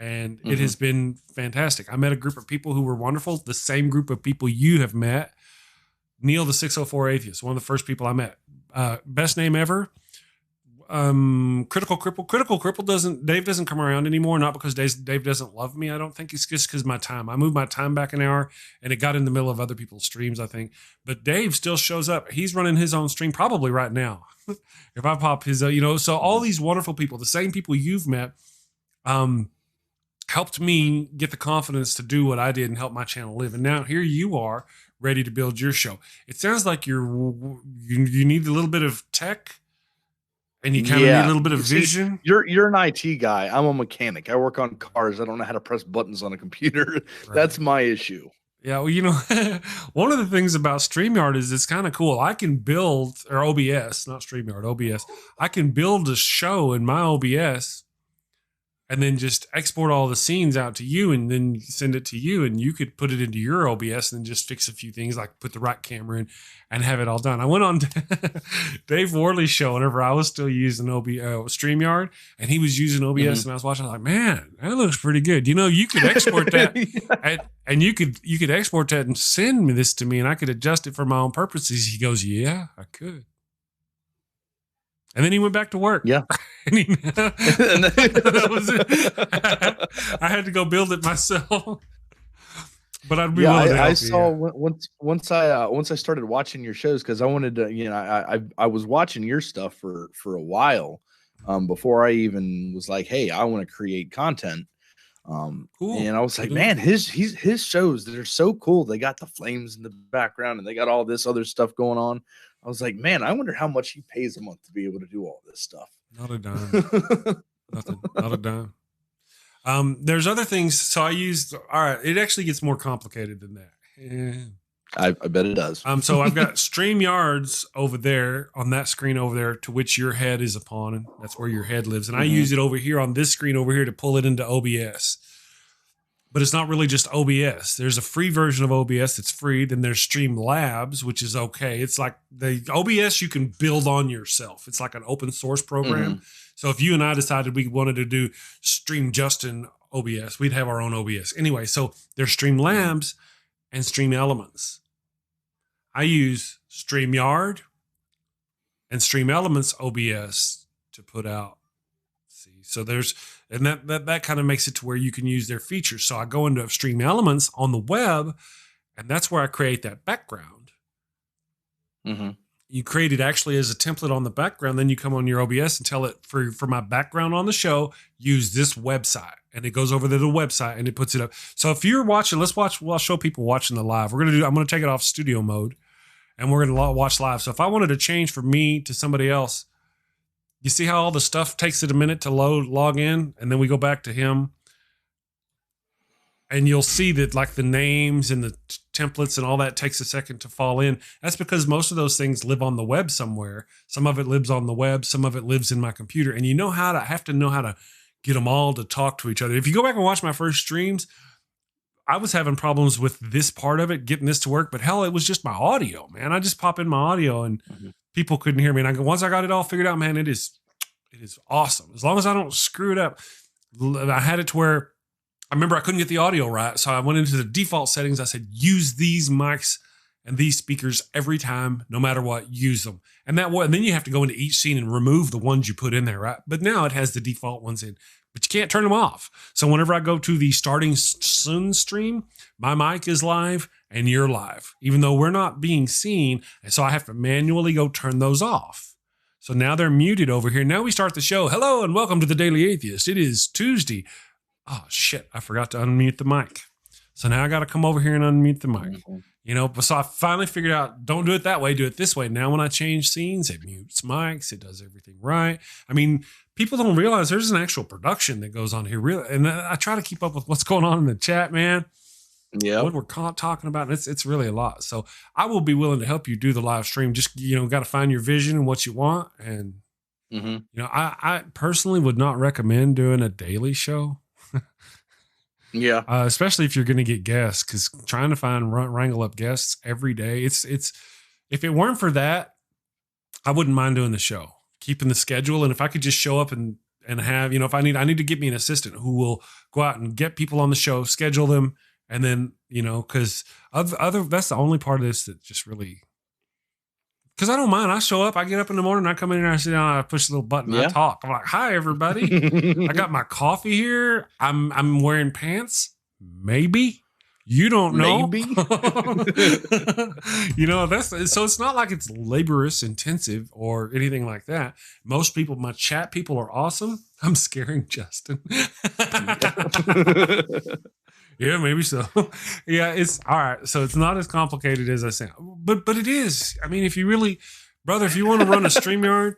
And it has been fantastic. I met a group of people who were wonderful. The same group of people you have met. Neil, the 604 Atheist, one of the first people I met. Best name ever. Critical Cripple. Dave doesn't come around anymore. Not because Dave doesn't love me. I don't think it's just because of my time. I moved my time back an hour and it got in the middle of other people's streams, I think. But Dave still shows up. He's running his own stream probably right now. If I pop his, so all these wonderful people, the same people you've met, helped me get the confidence to do what I did and help my channel live. And now here you are ready to build your show. It sounds like you need a little bit of tech. And you kind of need a little bit of vision. You're an IT guy. I'm a mechanic. I work on cars. I don't know how to press buttons on a computer. Right. That's my issue. Yeah, well, one of the things about StreamYard is it's kind of cool. I can build, or OBS, not StreamYard, OBS. I can build a show in my OBS and then just export all the scenes out to you and then send it to you and you could put it into your OBS and then just fix a few things like put the right camera in and have it all done. I went on Dave Worley's show whenever I was still using StreamYard and he was using OBS and I was watching, I was like, man, that looks pretty good. You could export that and you could export that and send me this to me and I could adjust it for my own purposes. He goes, yeah, I could. And then he went back to work. Yeah. That was it. I had to go build it myself. But I'd be willing to help I saw once I started watching your shows because I wanted to, I was watching your stuff for a while before I even was like, hey, I want to create content. Cool. And I was like, man, his shows, they're so cool. They got the flames in the background and they got all this other stuff going on. I was like, man, I wonder how much he pays a month to be able to do all this stuff. Not a dime. Nothing. Not a dime. There's other things. So I used, all right, it actually gets more complicated than that. Yeah. I bet it does. So I've got StreamYards over there on that screen over there to which your head is upon, and that's where your head lives. And I use it over here on this screen over here to pull it into OBS. but it's not really just OBS. There's a free version of OBS that's free. Then there's Streamlabs, which is okay. It's like the OBS you can build on yourself. It's like an open source program. So if you and I decided we wanted to do Stream Justin OBS, we'd have our own OBS. Anyway, so there's Streamlabs and Stream Elements. I use StreamYard and Stream Elements OBS to put out. See, so there's, and that kind of makes it to where you can use their features. So I go into Stream Elements on the web, and that's where I create that background. You create it actually as a template on the background. Then you come on your OBS and tell it for my background on the show, use this website. And it goes over to the website and it puts it up. So if you're watching, I'll show people watching the live. I'm going to take it off studio mode and we're going to watch live. So if I wanted to change from me to somebody else, you see how all the stuff takes it a minute to log in, and then we go back to him. And you'll see that like the names and the templates and all that takes a second to fall in. That's because most of those things live on the web somewhere. Some of it lives on the web. Some of it lives in my computer. And I have to know how to get them all to talk to each other. If you go back and watch my first streams, I was having problems with this part of it, getting this to work. But hell, it was just my audio, man. I just pop in my audio and people couldn't hear me. And once I got it all figured out, man, it is awesome. As long as I don't screw it up. I had it to where I remember I couldn't get the audio right. So I went into the default settings. I said, use these mics and these speakers every time, no matter what, use them. And then you have to go into each scene and remove the ones you put in there, right? But now it has the default ones in, but you can't turn them off. So whenever I go to the starting soon stream, my mic is live and you're live, even though we're not being seen. And so I have to manually go turn those off. So now they're muted over here. Now we start the show. Hello and welcome to the Daily Atheist. It is Tuesday. Oh, shit, I forgot to unmute the mic. So now I got to come over here and unmute the mic. So I finally figured out, don't do it that way, do it this way. Now when I change scenes, it mutes mics, it does everything right. I mean, people don't realize there's an actual production that goes on here. Really, and I try to keep up with what's going on in the chat, man. Yeah. What we're talking about, and it's really a lot. So I will be willing to help you do the live stream. Just, got to find your vision and what you want. And, I personally would not recommend doing a daily show. Yeah. Especially if you're going to get guests, because trying to wrangle up guests every day, it's if it weren't for that, I wouldn't mind doing the show, keeping the schedule. And if I could just show up and have, if I need to get me an assistant who will go out and get people on the show, schedule them. And then, because that's the only part of this that just really, because I don't mind. I show up, I get up in the morning, I come in here, I sit down, I push the little button, I talk. I'm like, hi, everybody. I got my coffee here. I'm wearing pants. Maybe. You don't know. Maybe. So it's not like it's laborious, intensive, or anything like that. Most people, my chat people are awesome. I'm scaring Justin. Yeah, maybe so. Yeah, it's all right. So it's not as complicated as I sound, but it is. I mean, if you really, brother, if you want to run a StreamYard,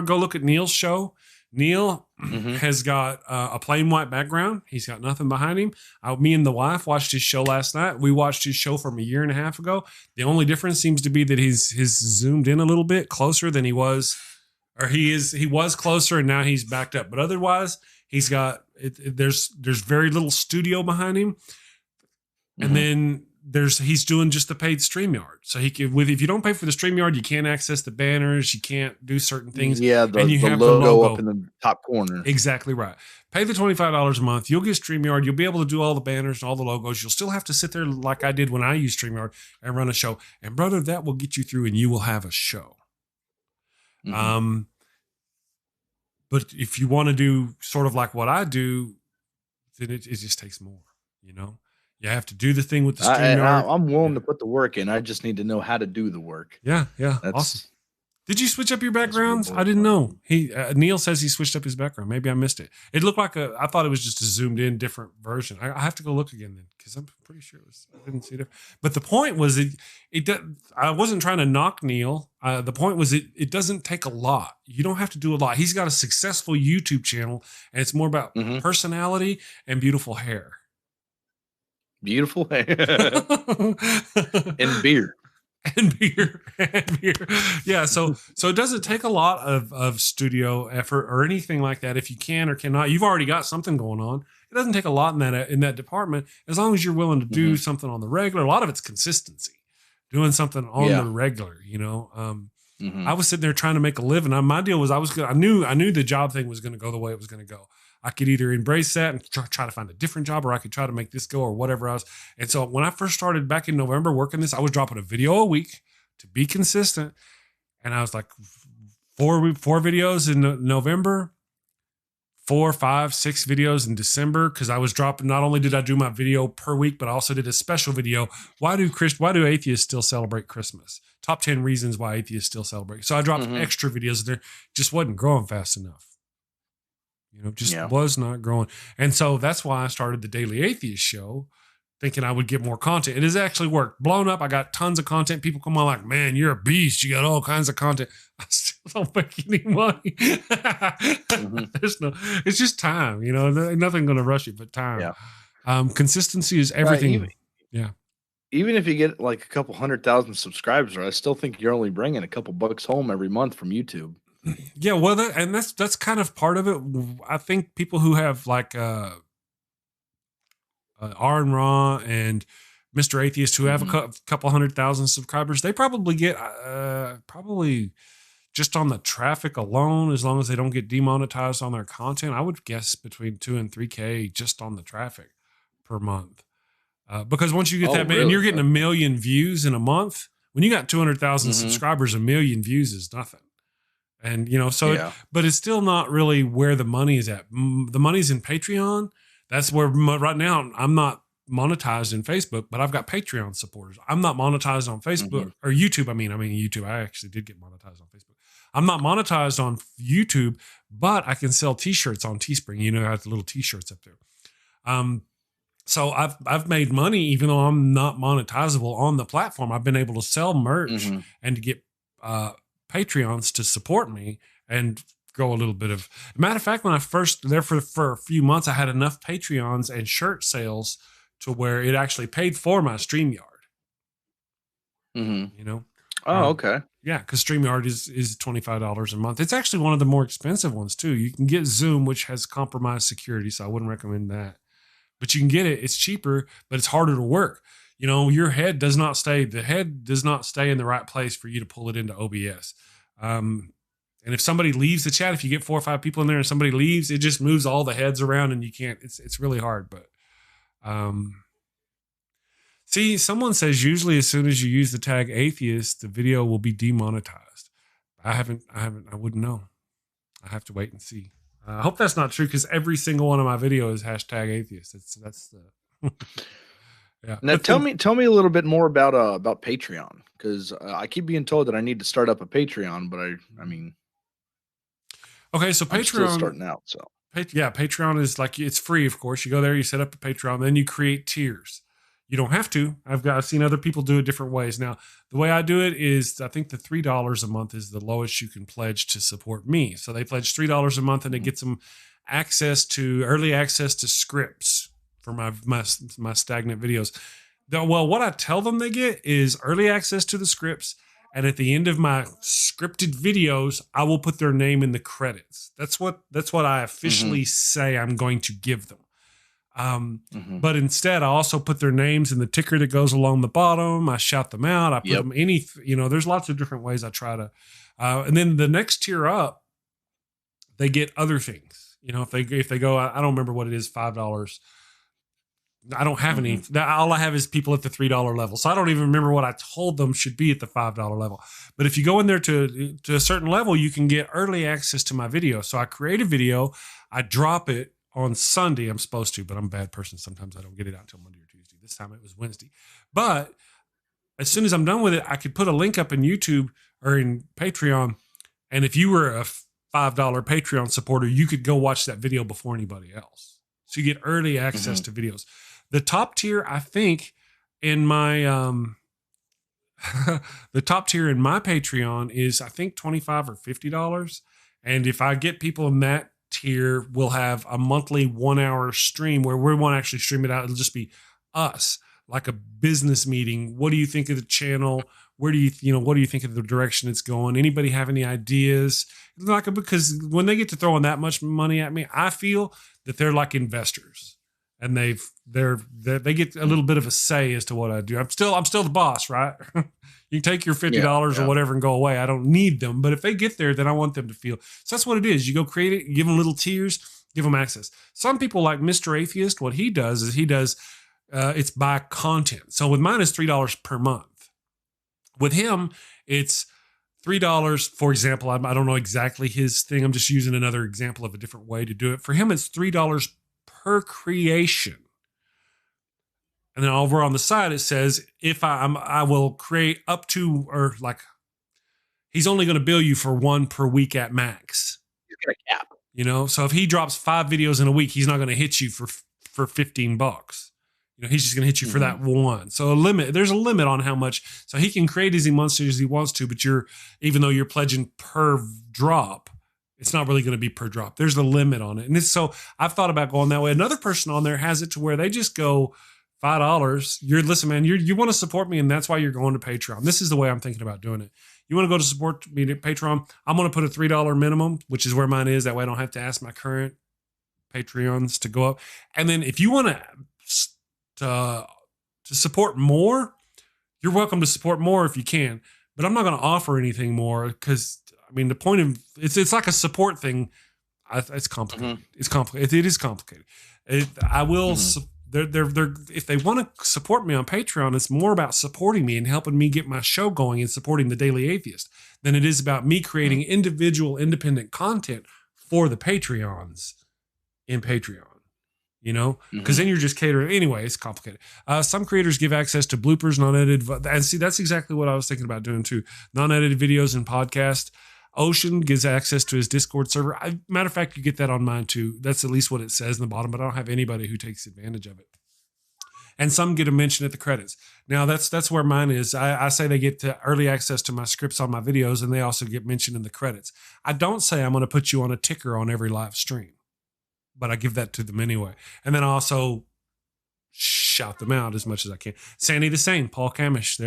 go look at Neil's show. Neil has got a plain white background. He's got nothing behind him. Me and the wife watched his show last night. We watched his show from a year and a half ago. The only difference seems to be that he's zoomed in a little bit closer than he was, or he was closer and now he's backed up. But otherwise, he's got there's very little studio behind him, and then he's doing just the paid StreamYard. So he can, if you don't pay for the StreamYard, you can't access the banners, you can't do certain things. Yeah, and you have the logo up in the top corner. Exactly right. Pay the $25 a month. You'll get StreamYard. You'll be able to do all the banners and all the logos. You'll still have to sit there like I did when I used StreamYard and run a show. And brother, that will get you through, and you will have a show. But if you want to do sort of like what I do, then it just takes more, You have to do the thing with the StreamYard. I'm willing to put the work in. I just need to know how to do the work. Yeah. Awesome. Did you switch up your backgrounds? I didn't know. Neil says he switched up his background. Maybe I missed it. It looked like I thought it was just a zoomed in different version. I have to go look again then, because I'm pretty sure I didn't see it. But the point was I wasn't trying to knock Neil. The point was it doesn't take a lot. You don't have to do a lot. He's got a successful YouTube channel, and it's more about personality and beautiful hair. Beautiful hair. And beer. And beer. And beer. Yeah. So it doesn't take a lot of studio effort or anything like that. If you can or cannot, you've already got something going on. It doesn't take a lot in that department, as long as you're willing to do something on the regular. A lot of it's consistency, doing something on the regular, you know. I was sitting there trying to make a living. My deal was I knew the job thing was going to go the way it was going to go. I could either embrace that and try to find a different job, or I could try to make this go, or whatever else. And so when I first started back in November working this, I was dropping a video a week to be consistent. And I was like, four videos in November, 4, 5, 6 videos in December, because I was dropping. Not only did I do my video per week, but I also did a special video. Why do atheists still celebrate Christmas? Top 10 reasons why atheists still celebrate. So I dropped extra videos there. Just wasn't growing fast enough. You know, just was not growing. And so that's why I started the Daily Atheist Show, thinking I would get more content. It has actually worked. Blown up. I got tons of content. People come on like, man, you're a beast. You got all kinds of content. I still don't make any money. It's just time, you know, nothing going to rush it but time. Yeah. Consistency is everything. Even if you get like a couple 100,000 subscribers, I still think you're only bringing a couple bucks home every month from YouTube. Yeah, well, that's kind of part of it. I think people who have like R and Raw and Mr. Atheist who have a couple 100,000 subscribers, they probably get probably just on the traffic alone, as long as they don't get demonetized on their content, I would guess between 2 and 3K just on the traffic per month. Because once you get that, and you're getting 1 million views in a month, when you got 200,000 subscribers, 1 million views is nothing. And, you know, but it's still not really where the money is at. The money's in Patreon. That's where right now I'm not monetized in Facebook, but I've got Patreon supporters. I'm not monetized on Facebook or YouTube. I mean, YouTube. I actually did get monetized on Facebook. I'm not monetized on YouTube, but I can sell t-shirts on Teespring. You know, I have the little t-shirts up there. So I've made money, even though I'm not monetizable on the platform. I've been able to sell merch and to get, Patreons to support me and go a little bit of. Matter of fact, when I first there for a few months, I had enough Patreons and shirt sales to where it actually paid for my StreamYard. You know? Oh, okay. Yeah, because StreamYard is $25 a month. It's actually one of the more expensive ones too. You can get Zoom, which has compromised security, so I wouldn't recommend that. But you can get it. It's cheaper, but it's harder to work. You know, your head does not stay. The head does not stay in the right place for you to pull it into OBS. And if somebody leaves the chat, if you get 4 or 5 people in there and somebody leaves, it just moves all the heads around and you can't. It's really hard. But see, someone says usually as soon as you use the tag atheist, the video will be demonetized. I wouldn't know. I have to wait and see. I hope that's not true, because every single one of my videos is hashtag atheist. That's the. Yeah. Now tell me a little bit more about Patreon, because I keep being told that I need to start up a Patreon, but I mean, okay, so I'm Patreon still starting out. So Patreon is like, it's free, of course. You go there, you set up a Patreon, then you create tiers. You don't have to. I've seen other people do it different ways. Now, the way I do it is, I think the $3 a month is the lowest you can pledge to support me. So they pledge $3 a month, and it gets them early access to scripts for my stagnant videos. Well, what I tell them they get is early access to the scripts, and at the end of my scripted videos, I will put their name in the credits. That's what I officially say I'm going to give them. But instead, I also put their names in the ticker that goes along the bottom. I shout them out. I put them there's lots of different ways I try to. And then the next tier up, they get other things. You know, if they go, I don't remember what it is, $5. I don't have any. All I have is people at the $3 level. So I don't even remember what I told them should be at the $5 level. But if you go in there to a certain level, you can get early access to my video. So I create a video, I drop it on Sunday. I'm supposed to, but I'm a bad person. Sometimes I don't get it out until Monday or Tuesday. This time it was Wednesday. But as soon as I'm done with it, I could put a link up in YouTube or in Patreon. And if you were a $5 Patreon supporter, you could go watch that video before anybody else. So you get early access to videos. The top tier, I think, in my the top tier in my Patreon is, I think, $25 or $50. And if I get people in that tier, we'll have a monthly 1-hour stream where we won't actually stream it out. It'll just be us, like a business meeting. What do you think of the channel? Where do what do you think of the direction it's going? Anybody have any ideas? Because when they get to throwing that much money at me, I feel that they're like investors, and they get a little bit of a say as to what I do. I'm still the boss, right? You can take your $50 or whatever and go away. I don't need them, but if they get there, then I want them to feel. So that's what it is. You go create it, give them little tiers, give them access. Some people like Mr. Atheist. What he does is it's by content. So with mine, it's $3 per month. With him, it's $3. For example, I don't know exactly his thing. I'm just using another example of a different way to do it. For him, it's $3 per creation. And then over on the side, it says, if I will create up to, or like, he's only going to bill you for one per week at max. You're going to cap. So if he drops 5 videos in a week, he's not going to hit you for $15. He's just going to hit you for that one. So there's a limit on how much. So he can create as he wants to, but even though you're pledging per drop, it's not really going to be per drop. There's a limit on it. And so I've thought about going that way. Another person on there has it to where they just go $5. Listen, man, you want to support me, and that's why you're going to Patreon. This is the way I'm thinking about doing it. You want to go to support me at Patreon? I'm going to put a $3 minimum, which is where mine is. That way I don't have to ask my current Patreons to go up. And then if you want to support more, you're welcome to support more if you can. But I'm not going to offer anything more because, the point of it's like a support thing. It's complicated. It's complicated. It is complicated. I will. They're if they want to support me on Patreon, it's more about supporting me and helping me get my show going and supporting the Daily Atheist than it is about me creating individual independent content for the Patreons in Patreon. Because then you're just catering. Anyway, it's complicated. Some creators give access to bloopers, non-edited. And see, that's exactly what I was thinking about doing too. Non-edited videos and podcast. Ocean gives access to his Discord server. Matter of fact, you get that on mine too. That's at least what it says in the bottom, but I don't have anybody who takes advantage of it. And some get a mention at the credits. Now that's where mine is. I say they get early access to my scripts on my videos, and they also get mentioned in the credits. I don't say I'm going to put you on a ticker on every live stream, but I give that to them anyway. And then I also shout them out as much as I can. Sandy the Sane, Paul Camish.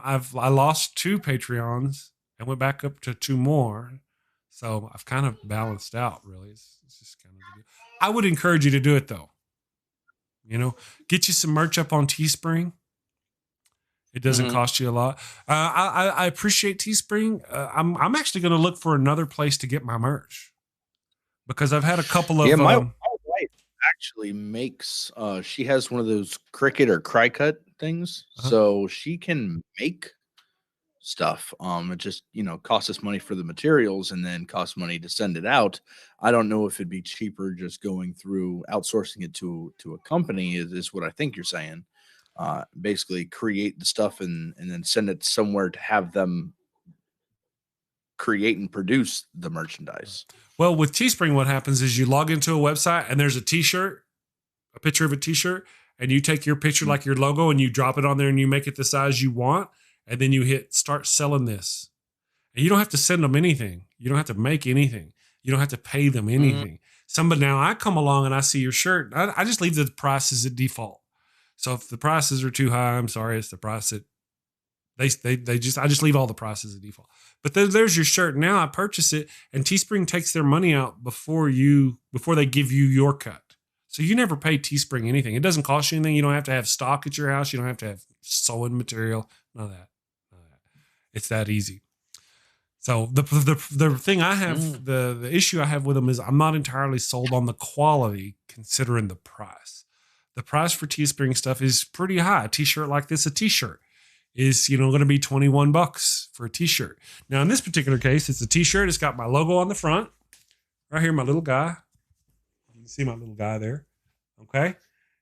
I lost 2 Patreons. I went back up to 2 more. So I've kind of balanced out, really. It's just kind of the deal. I would encourage you to do it, though. Get you some merch up on Teespring. It doesn't cost you a lot. I appreciate Teespring. I'm actually going to look for another place to get my merch because I've had a couple of... Yeah, my wife actually makes... she has one of those Cricut or Cricut things. So she can make stuff. It just costs us money for the materials and then costs money to send it out. I don't know if it'd be cheaper just going through outsourcing it to a company is what I think you're saying. Basically create the stuff and then send it somewhere to have them create and produce the merchandise. Well, with Teespring, what happens is you log into a website and there's a t-shirt, a picture of a t-shirt, and you take your picture like your logo and you drop it on there and you make it the size you want. And then you hit start selling this. And you don't have to send them anything. You don't have to make anything. You don't have to pay them anything. Now I come along and I see your shirt. I just leave the prices at default. So if the prices are too high, I'm sorry, it's the price that I just leave all the prices at default. But there's your shirt. Now I purchase it and Teespring takes their money out before they give you your cut. So you never pay Teespring anything. It doesn't cost you anything. You don't have to have stock at your house. You don't have to have sewing material. None of that. It's that easy. So the thing I have, the issue I have with them is I'm not entirely sold on the quality considering the price. The price for Teespring stuff is pretty high. A t-shirt like this, a t-shirt is, going to be $21 for a t-shirt. Now in this particular case, it's a t-shirt. It's got my logo on the front. Right here, my little guy. You can see my little guy there. Okay.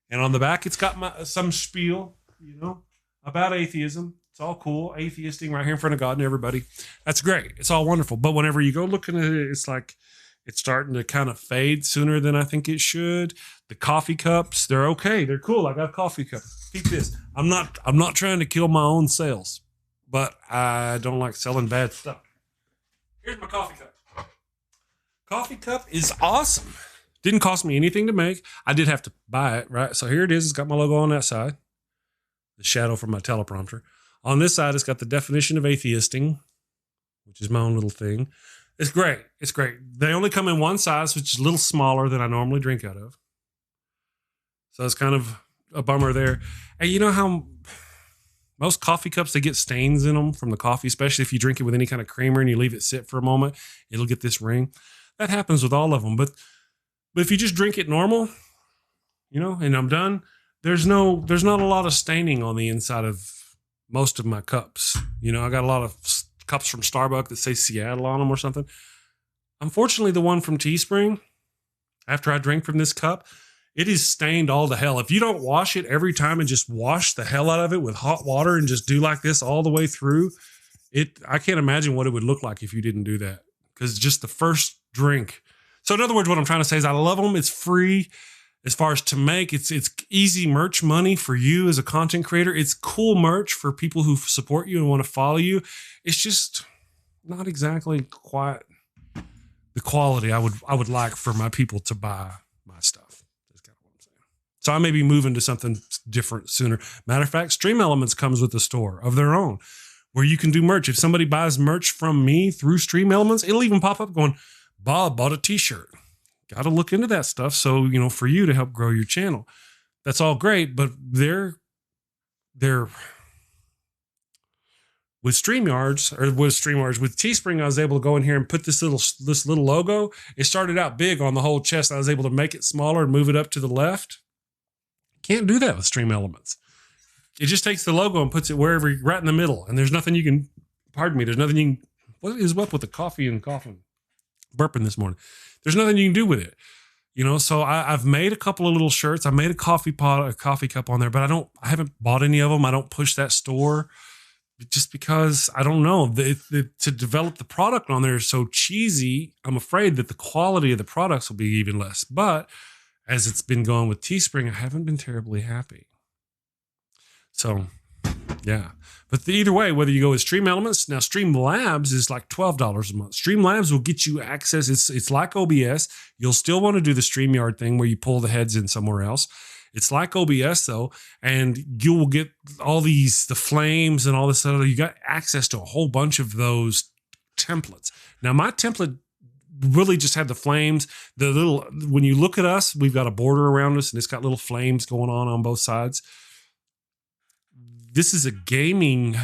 And on the back, it's got some spiel, about atheism. It's all cool. Atheisting right here in front of God and everybody. That's great. It's all wonderful. But whenever you go looking at it, it's like it's starting to kind of fade sooner than I think it should. The coffee cups, they're okay. They're cool. I got a coffee cup. Keep this. I'm not trying to kill my own sales, but I don't like selling bad stuff. Here's my coffee cup. Coffee cup is awesome. Didn't cost me anything to make. I did have to buy it, right? So here it is. It's got my logo on that side. The shadow from my teleprompter. On this side, it's got the definition of atheisting, which is my own little thing. It's great. It's great. They only come in one size, which is a little smaller than I normally drink out of. So it's kind of a bummer there. And you know how most coffee cups, they get stains in them from the coffee, especially if you drink it with any kind of creamer and you leave it sit for a moment, it'll get this ring. That happens with all of them. But if you just drink it normal, and I'm done, there's not a lot of staining on the inside of most of my cups. I got a lot of cups from Starbucks that say Seattle on them or something. Unfortunately, the one from Teespring, after I drink from this cup, it is stained all to hell. If you don't wash it every time and just wash the hell out of it with hot water and just do like this all the way through, I can't imagine what it would look like if you didn't do that. Because just the first drink. So in other words, what I'm trying to say is I love them. It's free. As far as to make, it's easy merch money for you as a content creator. It's cool merch for people who support you and want to follow you. It's just not exactly quite the quality I would like for my people to buy my stuff. That's kind of what I'm saying. So I may be moving to something different sooner. Matter of fact, Stream Elements comes with a store of their own where you can do merch. If somebody buys merch from me through Stream Elements, it'll even pop up going, Bob bought a t-shirt. Got to look into that stuff. So, for you to help grow your channel, that's all great. But they're with with Teespring, I was able to go in here and put this little logo. It started out big on the whole chest. I was able to make it smaller and move it up to the left. Can't do that with Stream Elements. It just takes the logo and puts it right in the middle. And there's nothing you can, what is up with the coffee and coughing? Burping this morning. There's nothing you can do with it. So I've made a couple of little shirts. I made a coffee cup on there, but I haven't bought any of them. I don't push that store just because I don't know. To develop the product on there is so cheesy. I'm afraid that the quality of the products will be even less. But as it's been going with Teespring, I haven't been terribly happy. So, yeah. But either way, whether you go with Stream Elements, now Stream Labs is like $12 a month. Stream Labs will get you access. It's like OBS. You'll still want to do the StreamYard thing where you pull the heads in somewhere else. It's like OBS though, and you will get all the flames and all this other. You got access to a whole bunch of those templates. Now my template really just had the flames. When you look at us, we've got a border around us, and it's got little flames going on both sides. This is a gaming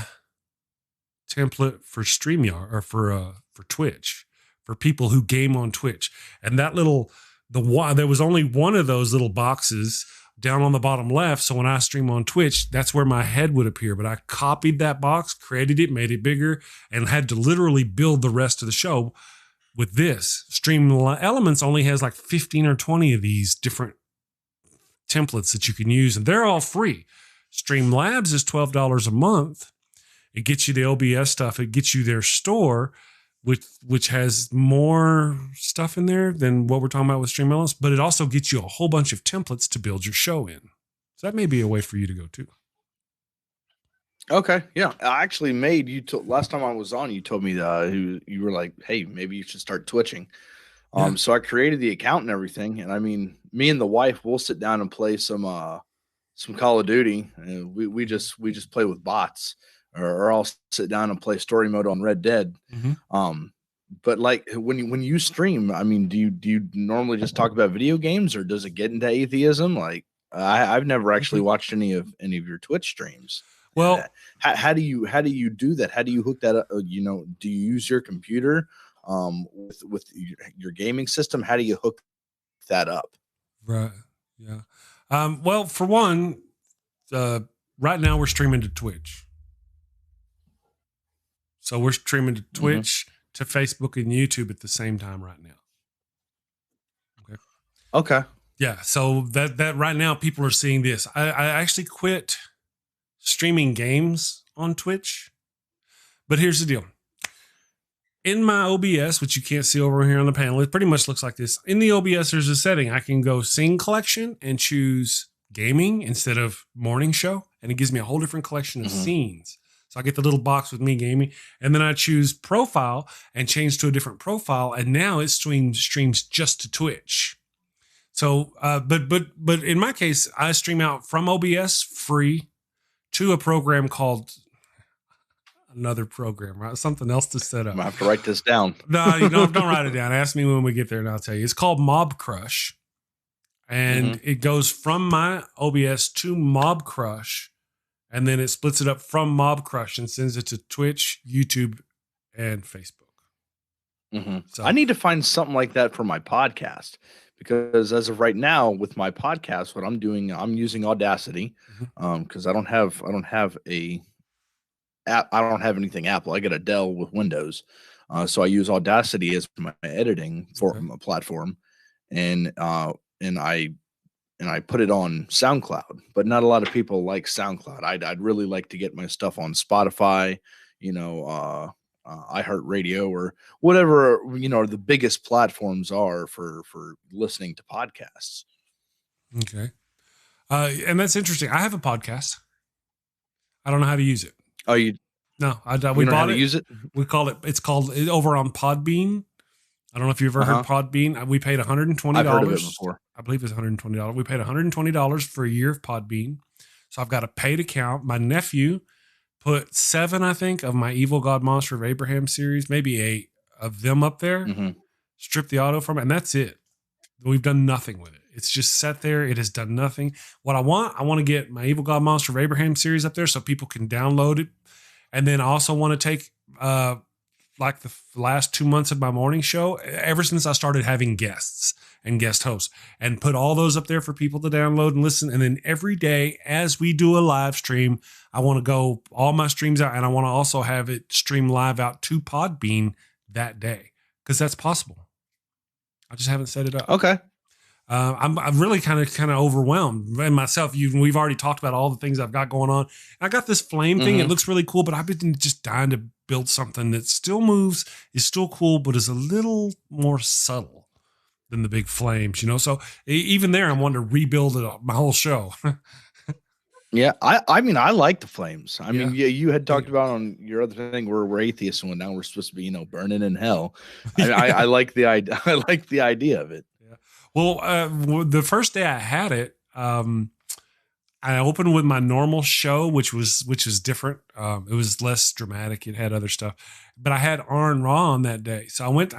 template for StreamYard or for Twitch, for people who game on Twitch. And there was only one of those little boxes down on the bottom left. So when I stream on Twitch, that's where my head would appear. But I copied that box, created it, made it bigger, and had to literally build the rest of the show with this. Stream Elements only has like 15 or 20 of these different templates that you can use, and they're all free. Stream Labs is $12 a month. It gets you the OBS stuff. It gets you their store, which has more stuff in there than what we're talking about with Stream Elements, but it also gets you a whole bunch of templates to build your show in. So that may be a way for you to go too. Okay, yeah. I actually made last time I was on, you told me that you were like, hey, maybe you should start twitching. So I created the account and everything, and I mean, me and the wife will sit down and play some Call of Duty. We just play with bots, or I'll sit down and play story mode on Red Dead. Mm-hmm. But like when you stream, I mean, do you normally just talk about video games, or does it get into atheism? Like I've never actually watched any of your Twitch streams. Well, how do you do that? How do you hook that up? Do you use your computer with your gaming system? How do you hook that up? Right. Yeah. Well, for one, right now we're streaming to Twitch. So we're streaming to Twitch, to Facebook and YouTube at the same time right now. Okay. Yeah. So that right now people are seeing this. I actually quit streaming games on Twitch, but here's the deal. In my OBS, which you can't see over here on the panel, it pretty much looks like this. In the OBS, there's a setting. I can go scene collection and choose gaming instead of morning show. And it gives me a whole different collection of scenes. So I get the little box with me gaming. And then I choose profile and change to a different profile. And now it streams just to Twitch. So, but in my case, I stream out from OBS free to a program called, another program, right? Something else to set I'm up. gonna have to write this down. No, you don't write it down. Ask me when we get there and I'll tell you. It's called Mob Crush. And it goes from my OBS to Mob Crush. And then it splits it up from Mob Crush and sends it to Twitch, YouTube, and Facebook. So I need to find something like that for my podcast, because as of right now with my podcast, what I'm doing, I'm using Audacity, because I don't have a app. I don't have anything Apple. I got a Dell with Windows. So I use Audacity as my editing for a platform. And I put it on SoundCloud, but not a lot of people like SoundCloud. I'd really like to get my stuff on Spotify, iHeartRadio, or whatever, the biggest platforms are for listening to podcasts. Okay. And that's interesting. I have a podcast. I don't know how to use it. Oh, you? No, We bought how it. to use it. It's called over on Podbean. I don't know if you've ever heard Podbean. We paid $120. I've heard of it before. I believe it's $120. We paid $120 for a year of Podbean. So I've got a paid account. My nephew put 7, I think, of my Evil God Monster of Abraham series, maybe 8 of them up there, stripped the audio from it, and that's it. We've done nothing with it. It's just sat there. It has done nothing. What I want to get my Evil God Monster of Abraham series up there so people can download it. And then I also want to take, like the last 2 months of my morning show, ever since I started having guests and guest hosts, and put all those up there for people to download and listen. And then every day as we do a live stream, I want to go all my streams out, and I want to also have it stream live out to Podbean that day, because that's possible. I just haven't set it up. Okay. I'm really kind of overwhelmed. And myself, we've already talked about all the things I've got going on. I got this flame thing. It looks really cool, but I've been just dying to build something that still moves, is still cool, but is a little more subtle than the big flames, So even there, I'm wanting to rebuild my whole show. Yeah, I mean, I like the flames. I mean, you had talked about on your other thing where we're atheists, and now we're supposed to be, burning in hell. I like the idea. I like the idea of it. Yeah. Well, the first day I had it, I opened with my normal show, which was different. It was less dramatic. It had other stuff, but I had Aaron Ra on that day. So I went,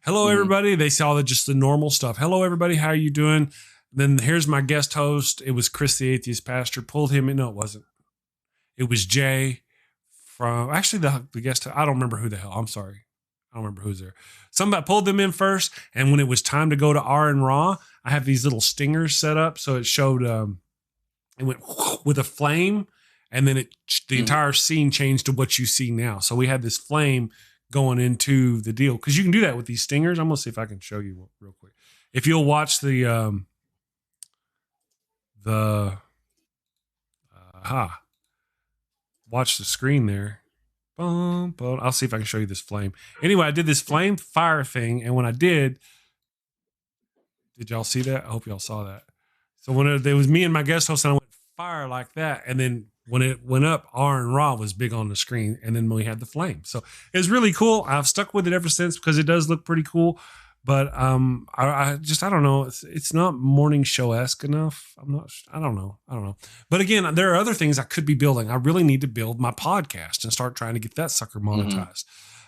hello, everybody. They saw just the normal stuff. Hello, everybody. How are you doing? Then here's my guest host. It was Chris, the atheist pastor. Pulled him in. No, it wasn't. It was Jay from, actually the guest. I don't remember who the hell. I'm sorry. I don't remember who's there. Somebody pulled them in first. And when it was time to go to Aaron Ra, I have these little stingers set up. So it showed, it went with a flame, and then the entire scene changed to what you see now. So we had this flame going into the deal, because you can do that with these stingers. I'm gonna see if I can show you real quick. If you'll watch watch the screen there. I'll see if I can show you this flame. Anyway, I did this flame fire thing, and when I did y'all see that? I hope y'all saw that. So when it was me and my guest host, and I went fire like that, and then when it went up, Aaron Ra was big on the screen, and then we had the flame. So it was really cool. I've stuck with it ever since, because it does look pretty cool. But I don't know. It's not morning show-esque enough. I don't know. But again, there are other things I could be building. I really need to build my podcast and start trying to get that sucker monetized.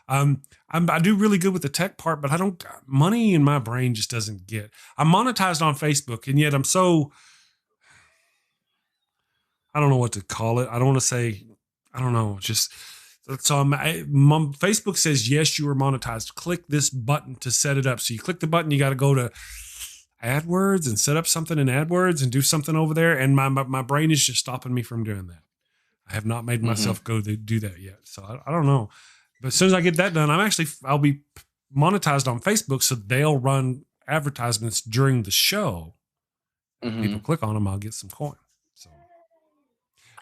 I do really good with the tech part, but money in my brain just doesn't get. I'm monetized on Facebook, and yet I'm so, I don't know what to call it. I don't want to say, I don't know. Just, so Facebook says, yes, you are monetized. Click this button to set it up. So you click the button, you got to go to AdWords and set up something in AdWords and do something over there. And my brain is just stopping me from doing that. I have not made myself go to do that yet. So I don't know. But as soon as I get that done, I'll be monetized on Facebook, so they'll run advertisements during the show. People click on them, I'll get some coin. So,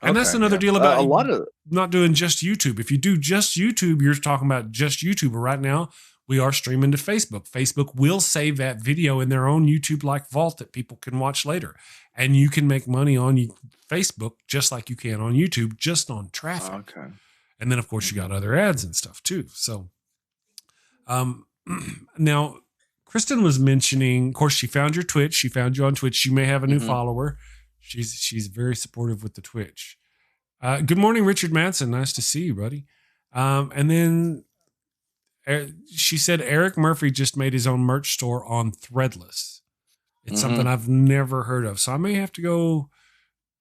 and that's another deal about a lot of not doing just YouTube. If you do just YouTube, you're talking about just YouTube. But right now, we are streaming to Facebook. Facebook will save that video in their own YouTube-like vault that people can watch later, and you can make money on Facebook just like you can on YouTube, just on traffic. Okay. And then, of course, you got other ads and stuff too. So, now, Kristen was mentioning, of course, she found your Twitch. She found you on Twitch. You may have a new follower. She's very supportive with the Twitch. Good morning, Richard Madsen. Nice to see you, buddy. And then she said Eric Murphy just made his own merch store on Threadless. It's something I've never heard of. So I may have to go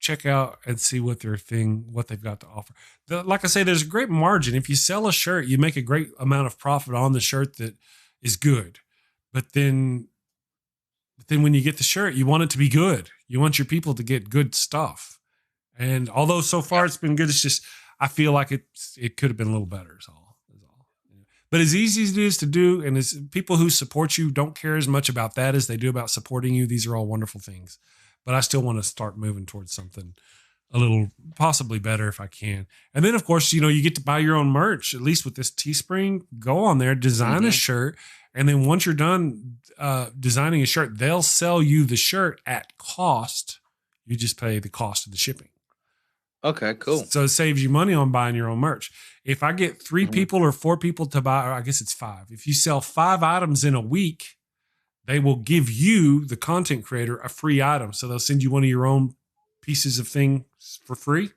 check out and see what they've got to offer. Like I say, there's a great margin. If you sell a shirt, you make a great amount of profit on the shirt that is good. But then when you get the shirt, you want it to be good. You want your people to get good stuff. And although so far it's been good, it's just, I feel like it could have been a little better. Is all. But as easy as it is to do, and as people who support you don't care as much about that as they do about supporting you, these are all wonderful things. But I still want to start moving towards something a little possibly better if I can. And then, of course, you get to buy your own merch, at least with this Teespring. Go on there, design a shirt. And then once you're done designing a shirt, they'll sell you the shirt at cost. You just pay the cost of the shipping. Okay, cool. So it saves you money on buying your own merch. If I get 3 people or 4 people to buy, or I guess it's 5. If you sell 5 items in a week, they will give you, the content creator, a free item. So they'll send you one of your own pieces of things for free.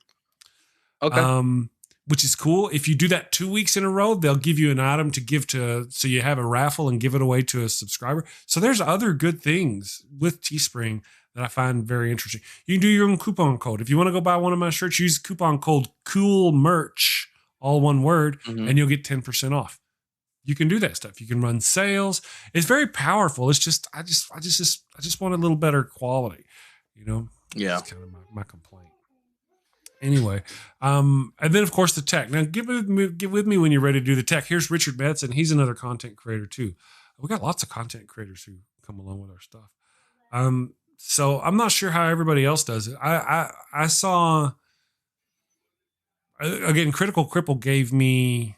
Okay. Which is cool. If you do that 2 weeks in a row, they'll give you an item to give so you have a raffle and give it away to a subscriber. So there's other good things with Teespring that I find very interesting. You can do your own coupon code. If you want to go buy one of my shirts, use coupon code COOLMERCH, all one word, and you'll get 10% off. You can do that stuff. You can run sales. It's very powerful. It's just, I just want a little better quality, Yeah. That's kind of my complaint. Anyway, and then of course the tech. Now get with me when you're ready to do the tech. Here's Richard Betson. He's another content creator too. We got lots of content creators who come along with our stuff. So I'm not sure how everybody else does it. I saw, again, Critical Cripple gave me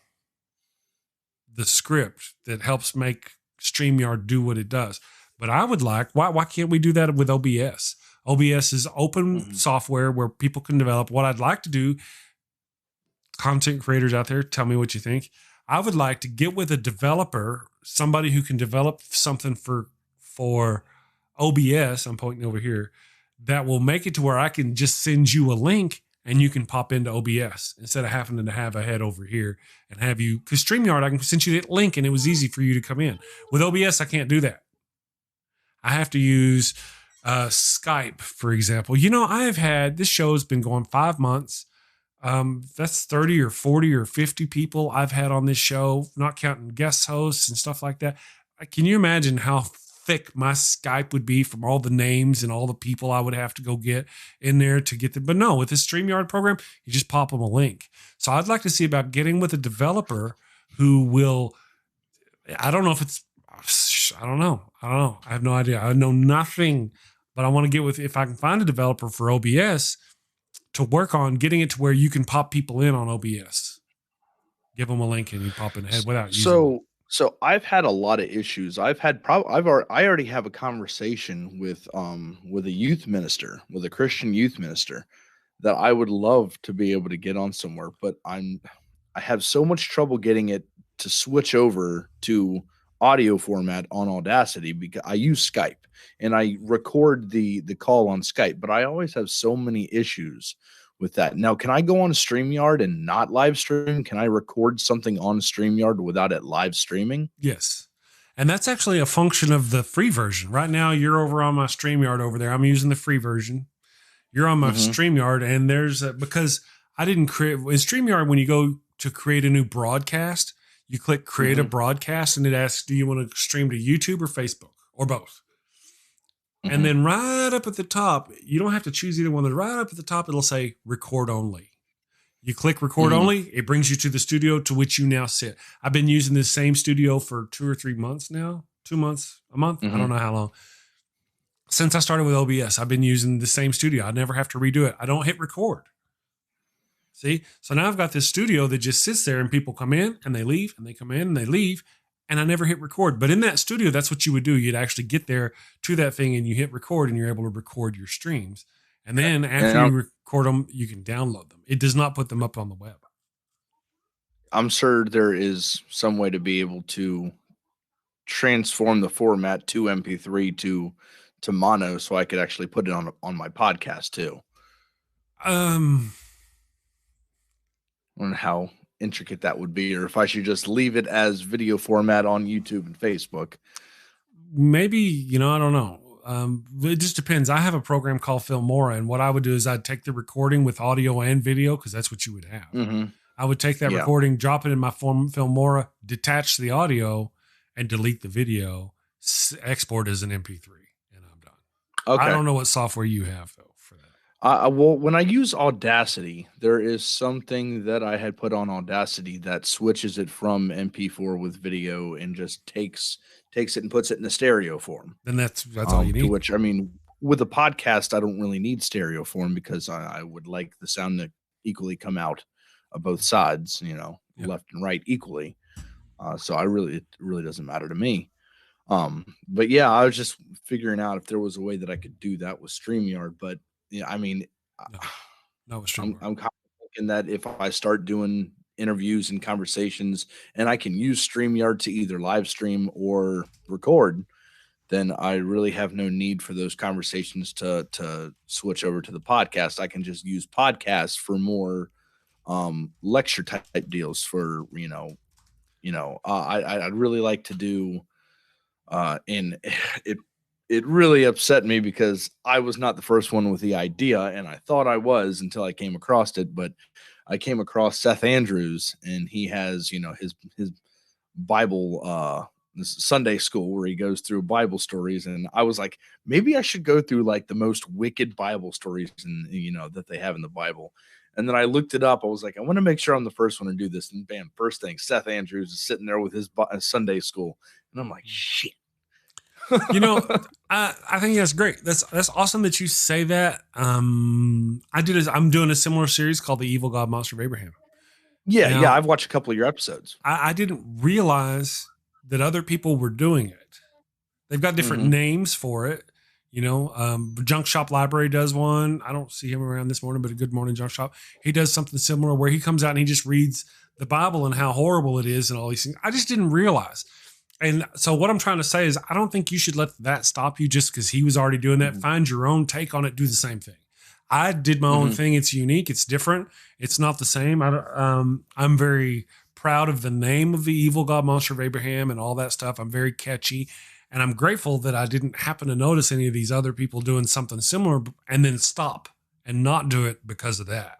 the script that helps make StreamYard do what it does. But I would why can't we do that with OBS? OBS is open software where people can develop. What I'd like to do, content creators out there, tell me what you think. I would like to get with a developer, somebody who can develop something for OBS, I'm pointing over here, that will make it to where I can just send you a link and you can pop into OBS instead of having to have a head over here and have you, because StreamYard, I can send you that link and it was easy for you to come in. With OBS, I can't do that. I have to use Skype, for example. This show's been going 5 months. That's 30 or 40 or 50 people I've had on this show, not counting guest hosts and stuff like that. Can you imagine how thick my Skype would be from all the names and all the people I would have to go get in there to get them? But no, with this StreamYard program, you just pop them a link. So I'd like to see about getting with a developer who will, I don't know. I have no idea. I know nothing, but I want to get with, if I can find a developer for OBS to work on getting it to where you can pop people in on OBS. Give them a link and you pop in ahead without using it. So I've had a lot of issues. I already have a conversation with a youth minister, with a Christian youth minister, that I would love to be able to get on somewhere, but I have so much trouble getting it to switch over to audio format on Audacity because I use Skype and I record the call on Skype, but I always have so many issues with that. Now, can I go on StreamYard and not live stream? Can I record something on StreamYard without it live streaming? Yes. And that's actually a function of the free version. Right now, you're over on my StreamYard over there. I'm using the free version. You're on my StreamYard, and there's because I didn't create in StreamYard, when you go to create a new broadcast, you click create a broadcast and it asks, do you want to stream to YouTube or Facebook or both? And then right up at the top, you don't have to choose either one. Right up at the top, it'll say record only. You click record only. It brings you to the studio to which you now sit. I've been using this same studio for 2 or 3 months now. 2 months, a month. I don't know how long. Since I started with OBS, I've been using the same studio. I never have to redo it. I don't hit record. See? So now I've got this studio that just sits there and people come in and they leave and they come in and they leave and I never hit record. But in that studio, that's what you would do. You'd actually get there to that thing and you hit record and you're able to record your streams. And then after you record them, you can download them. It does not put them up on the web. I'm sure there is some way to be able to transform the format to MP3 to mono so I could actually put it on my podcast too. I don't know how intricate that would be, or if I should just leave it as video format on YouTube and Facebook. Maybe, I don't know. It just depends. I have a program called Filmora, and what I would do is I'd take the recording with audio and video, because that's what you would have. Mm-hmm. I would take that recording, drop it in my Filmora, detach the audio, and delete the video, export as an MP3, and I'm done. Okay. I don't know what software you have, though, for that. Well, when I use Audacity, there is something that I had put on Audacity that switches it from MP4 with video and just takes it and puts it in a stereo form. Then that's all you need. Which, I mean, with a podcast, I don't really need stereo form, because I would like the sound to equally come out of both sides, left and right equally. So it really doesn't matter to me. But yeah, I was just figuring out if there was a way that I could do that with StreamYard. But yeah, I mean, no, I'm kind of thinking that if I start doing interviews and conversations, and I can use StreamYard to either live stream or record, then I really have no need for those conversations to switch over to the podcast. I can just use podcasts for more lecture type deals for, I'd really like to do, and it really upset me because I was not the first one with the idea, and I thought I was until I came across it. But I came across Seth Andrews, and he has, his Bible, Sunday school where he goes through Bible stories. And I was like, maybe I should go through like the most wicked Bible stories that they have in the Bible. And then I looked it up. I was like, I want to make sure I'm the first one to do this. And bam, first thing, Seth Andrews is sitting there with his Sunday school. And I'm like, shit. I think that's great. That's awesome that you say that. I'm doing a similar series called The Evil God Monster of Abraham. Yeah. I've watched a couple of your episodes. I didn't realize that other people were doing it. They've got different names for it. Junk Shop Library does one. I don't see him around this morning, but a Good Morning Junk Shop. He does something similar where he comes out and he just reads the Bible and how horrible it is and all these things. I just didn't realize. And so what I'm trying to say is I don't think you should let that stop you just because he was already doing that. Find your own take on it. Do the same thing. I did my own thing. It's unique. It's different. It's not the same. I'm very proud of the name of The Evil God Monster of Abraham and all that stuff. I'm very catchy. And I'm grateful that I didn't happen to notice any of these other people doing something similar and then stop and not do it because of that.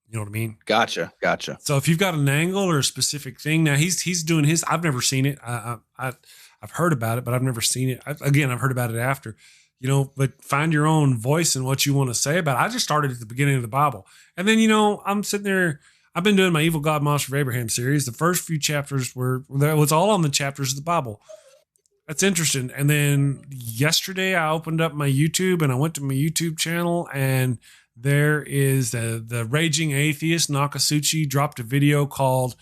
You know what I mean? Gotcha. So if you've got an angle or a specific thing, now he's doing his. I've never seen it. I've heard about it, but I've never seen it. I've heard about it after. But find your own voice and what you want to say about it. I just started at the beginning of the Bible, and then I'm sitting there. I've been doing my Evil God Monster of Abraham series. The first few chapters was all on the chapters of the Bible. That's interesting. And then yesterday I opened up my YouTube and I went to my YouTube channel, and there is the Raging Atheist Nakasuchi dropped a video called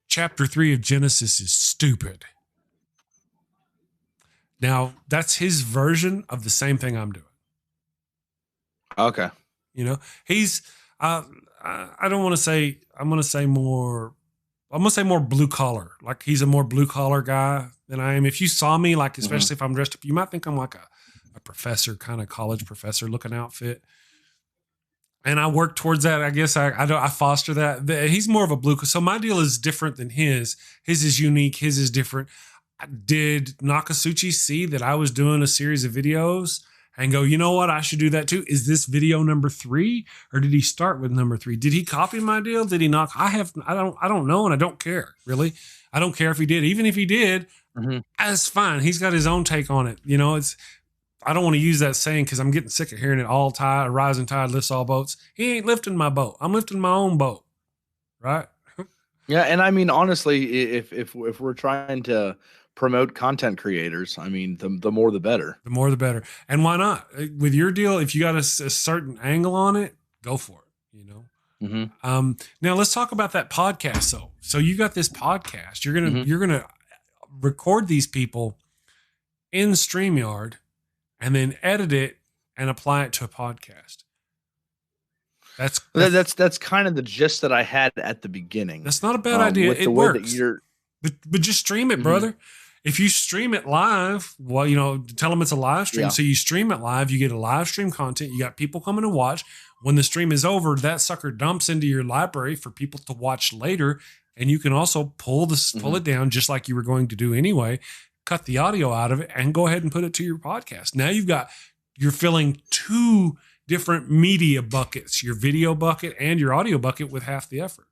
Chapter 3 of Genesis is Stupid. Now, that's his version of the same thing I'm doing. Okay. He's I don't want to say, I'm going to say more blue collar. Like he's a more blue collar guy than I am. If you saw me, like, especially if I'm dressed up, you might think I'm like a professor, kind of college professor looking outfit. And I work towards that. I guess I foster that. He's more of a blue. So my deal is different than his. His is unique. His is different. Did Nakasuchi see that I was doing a series of videos and go, you know what? I should do that too. Is this video number 3, or did he start with number 3? Did he copy my deal? Did he not? I don't know. And I don't care, really. I don't care if he did. Even if he did, that's fine. He's got his own take on it. I don't want to use that saying because I'm getting sick of hearing it. A rising tide lifts all boats. He ain't lifting my boat. I'm lifting my own boat. Right. Yeah. And I mean, honestly, if we're trying to promote content creators, I mean, the more the better. The more the better. And why not? With your deal, if you got a certain angle on it, go for it. Now let's talk about that podcast. So you got this podcast. You're gonna record these people in StreamYard and then edit it and apply it to a podcast. That's kind of the gist that I had at the beginning. That's not a bad idea. It works. But just stream it, brother. If you stream it live, well, tell them it's a live stream. Yeah. So you stream it live, you get a live stream content. You got people coming to watch. When the stream is over, that sucker dumps into your library for people to watch later. And you can also pull it down just like you were going to do anyway, cut the audio out of it and go ahead and put it to your podcast. Now you're filling two different media buckets, your video bucket and your audio bucket, with half the effort.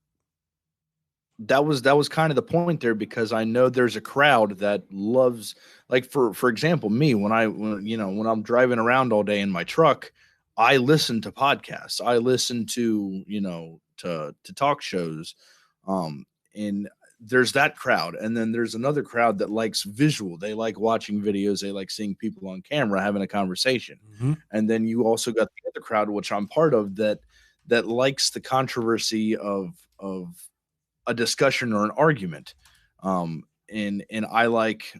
That was kind of the point there, because I know there's a crowd that loves, like, for example, me, when I'm driving around all day in my truck, I listen to podcasts. I listen to, to talk shows. And there's that crowd. And then there's another crowd that likes visual. They like watching videos. They like seeing people on camera having a conversation. Mm-hmm. And then you also got the other crowd, which I'm part of, that likes the controversy of a discussion or an argument. And I like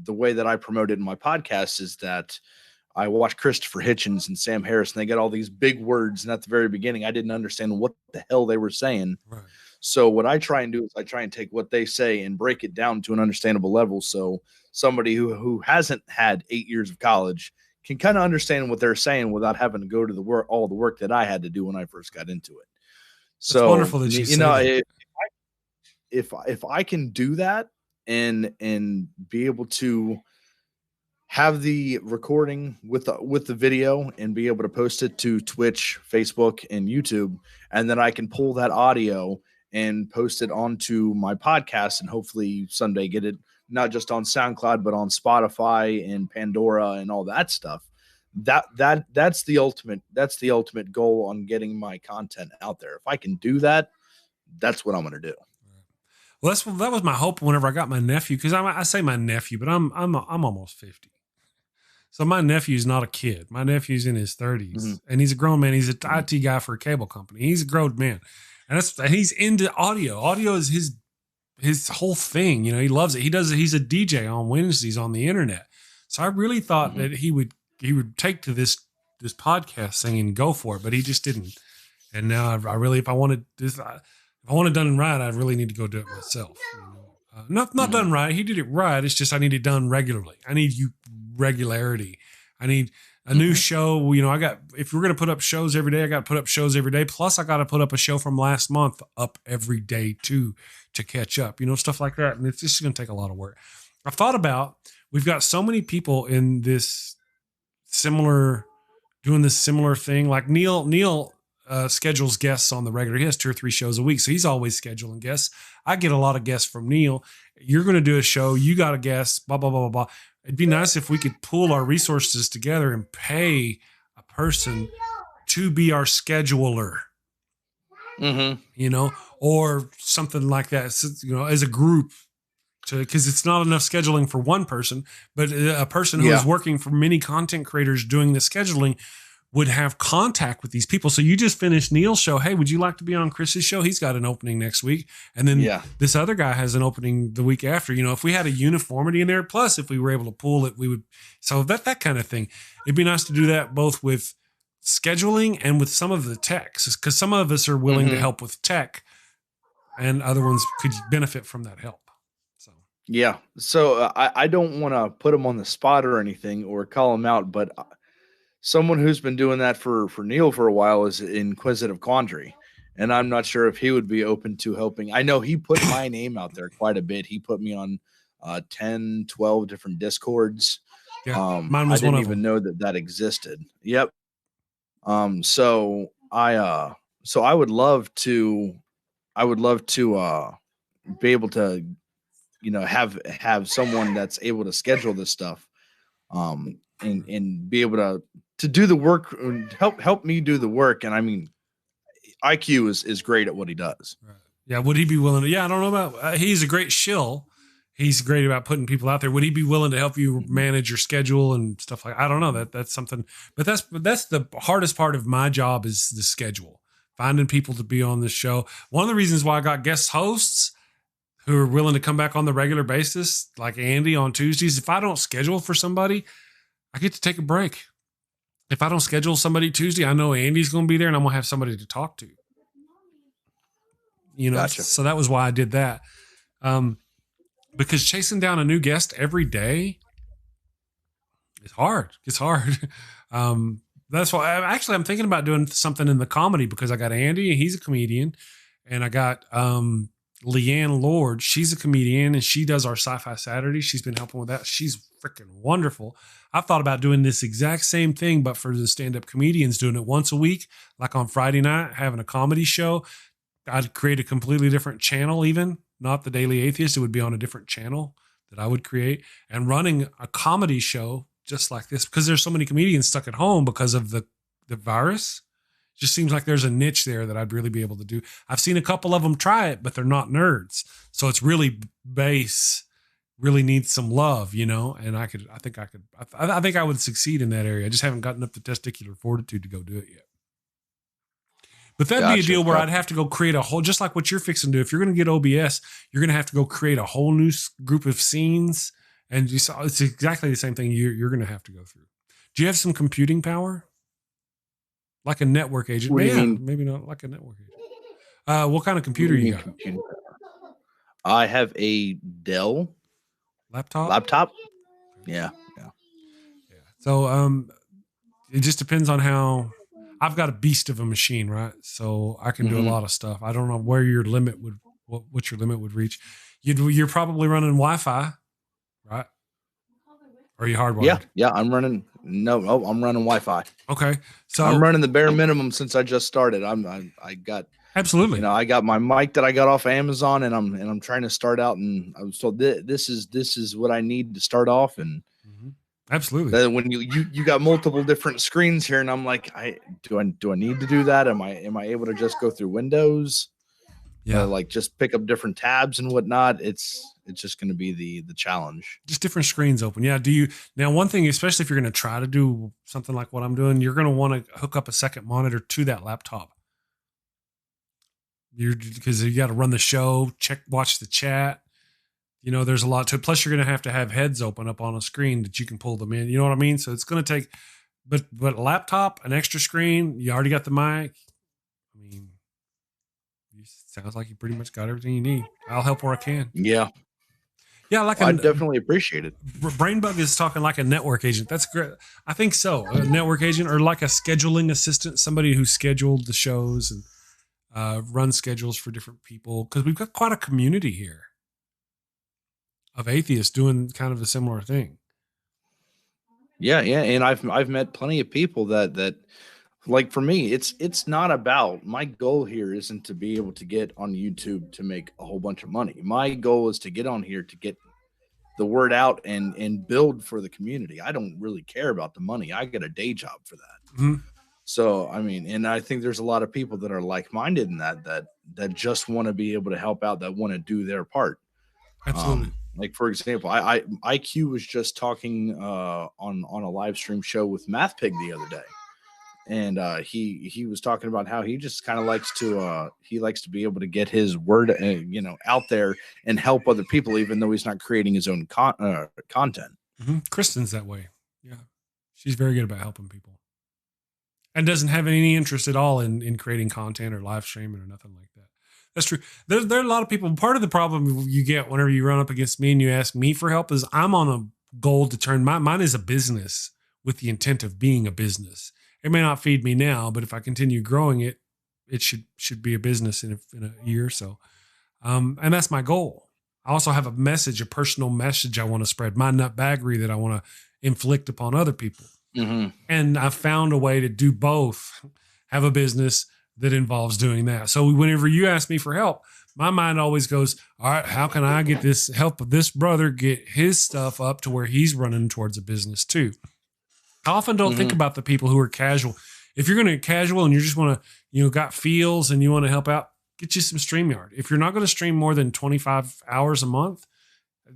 the way that I promote it in my podcast is that I watch Christopher Hitchens and Sam Harris, and they got all these big words. And at the very beginning, I didn't understand what the hell they were saying. Right. So what I try and do is I try and take what they say and break it down to an understandable level. So somebody who hasn't had 8 years of college can kind of understand what they're saying without having to go to all the work that I had to do when I first got into it. So it's wonderful that you say that. If I can do that and be able to have the recording with the video and be able to post it to Twitch, Facebook, and YouTube, and then I can pull that audio and post it onto my podcast, and hopefully someday get it not just on SoundCloud but on Spotify and Pandora and all that stuff. That's the ultimate goal on getting my content out there. If I can do that, that's what I'm going to do. Well, that was my hope whenever I got my nephew, because I say my nephew, but I'm almost 50. So my nephew's not a kid. My nephew's in his 30s, and he's a grown man. He's an IT guy for a cable company. He's a grown man, and he's into audio. Audio is his whole thing. He loves it. He's a DJ on Wednesdays on the internet. So I really thought that he would take to this podcast thing and go for it, but he just didn't. And now I really, if I wanted done right, I really need to go do it myself. Not done right. He did it right. It's just I need it done regularly. I need regularity. I need a new show. If we're going to put up shows every day, I got to put up shows every day. Plus I got to put up a show from last month up every day too, to catch up, stuff like that. And it's just going to take a lot of work. I've thought about, we've got so many people in this doing this similar thing. Like Neil schedules guests on the regular. He has 2 or 3 shows a week, so he's always scheduling guests. I get a lot of guests from Neil. You're going to do a show. You got a guest, blah, blah, blah, blah, blah. It'd be nice if we could pool our resources together and pay a person to be our scheduler, or something like that, as a group, because it's not enough scheduling for one person, but a person who is working for many content creators doing the scheduling would have contact with these people. So you just finished Neil's show. Hey, would you like to be on Chris's show? He's got an opening next week. And then this other guy has an opening the week after. If we had a uniformity in there, plus if we were able to pool it, we would. So that kind of thing. It'd be nice to do that both with scheduling and with some of the techs, because some of us are willing to help with tech and other ones could benefit from that help. So I don't want to put them on the spot or anything or call them out, but someone who's been doing that for Neil for a while is Inquisitive Quandary. And I'm not sure if he would be open to helping. I know he put my name out there quite a bit. He put me on 10, 12 different Discords. Yeah, mine was I didn't one of even them. know that existed. Yep. So I would love to be able to, have someone that's able to schedule this stuff. And be able to do the work and help me do the work. And I mean, IQ is great at what he does. Right. Yeah. Would he be willing to? Yeah, I don't know about. He's a great shill. He's great about putting people out there. Would he be willing to help you manage your schedule and stuff like? I don't know. That's something. But that's the hardest part of my job is the schedule. Finding people to be on the show. One of the reasons why I got guest hosts who are willing to come back on the regular basis, like Andy on Tuesdays. If I don't schedule for somebody, I get to take a break. If I don't schedule somebody Tuesday, I know Andy's going to be there and I'm going to have somebody to talk to. Gotcha. So that was why I did that. Because chasing down a new guest every day is hard. It's hard. That's why I'm thinking about doing something in the comedy, because I got Andy, he's a comedian, and I got Leanne Lord. She's a comedian and she does our Sci-Fi Saturday. She's been helping with that. She's freaking wonderful. I've thought about doing this exact same thing, but for the stand-up comedians, doing it once a week, like on Friday night, having a comedy show. I'd create a completely different channel, even not the Daily Atheist. It would be on a different channel that I would create, and running a comedy show just like this, because there's so many comedians stuck at home because of the virus. Just seems like there's a niche there that I'd really be able to do. I've seen a couple of them try it, but they're not nerds. So it's really base, really needs some love, you know, and I think I would succeed in that area. I just haven't gotten up the testicular fortitude to go do it yet. But that'd be a deal where I'd have to go create a whole, just like what you're fixing to do. If you're going to get OBS, you're going to have to go create a whole new group of scenes. And it's exactly the same thing you're going to have to go through. Do you have some computing power? Like a network agent? Maybe not like a network agent. What kind of computer you got? I have a Dell laptop. Yeah. So it just depends on how. I've got a beast of a machine, right? So I can do a lot of stuff. I don't know where your limit would, what your limit would reach. You're probably running Wi-Fi, right? Or are you hardwired? Yeah. I'm running. I'm running Wi-Fi. Okay, so I'm running the bare minimum since I just started. I got absolutely. I got my mic that I got off Amazon, and I'm trying to start out, and I was told this is what I need to start off, and absolutely. When you got multiple different screens here, and I'm like, do I need to do that? Am I able to just go through Windows? Yeah, like just pick up different tabs and whatnot. It's just going to be the challenge. Just different screens open. Yeah. Now one thing, especially if you're going to try to do something like what I'm doing, you're going to want to hook up a second monitor to that laptop. Because you got to run the show, watch the chat. You know, there's a lot to it. Plus, you're going to have heads open up on a screen that you can pull them in. You know what I mean? So it's going to take, but laptop, an extra screen, you already got the mic. I mean, sounds like you pretty much got everything you need. I'll help where I can. Yeah. Yeah, I definitely appreciate it. Brainbug is talking like a network agent. That's great. I think so. A network agent, or like a scheduling assistant, somebody who scheduled the shows and run schedules for different people. Because we've got quite a community here of atheists doing kind of a similar thing. Yeah, and I've met plenty of people that like, for me, it's not about, my goal here isn't to be able to get on YouTube to make a whole bunch of money. My goal is to get on here to get the word out and build for the community. I don't really care about the money. I get a day job for that. Mm-hmm. So, I mean, and I think there's a lot of people that are like-minded in that just want to be able to help out, that want to do their part. Absolutely. Like, for example, IQ was just talking on a live stream show with Math Pig the other day. And he was talking about how he just kind of likes to be able to get his word out there and help other people, even though he's not creating his own content. Mm-hmm. Kristen's that way. Yeah, she's very good about helping people, and doesn't have any interest at all in creating content or live streaming or nothing like that. That's true. There are a lot of people. Part of the problem you get whenever you run up against me and you ask me for help is I'm on a goal to turn mine is a business with the intent of being a business. It may not feed me now, but if I continue growing it, it should be a business in a year or so. And that's my goal. I also have a personal message I want to spread, my nutbaggery that I want to inflict upon other people. Mm-hmm. And I found a way to do both, have a business that involves doing that. So whenever you ask me for help, my mind always goes, all right, how can I get this brother get his stuff up to where he's running towards a business too? I often don't think about the people who are casual. If you're going to get casual and you just want to, got feels and you want to help out, get you some StreamYard. If you're not going to stream more than 25 hours a month,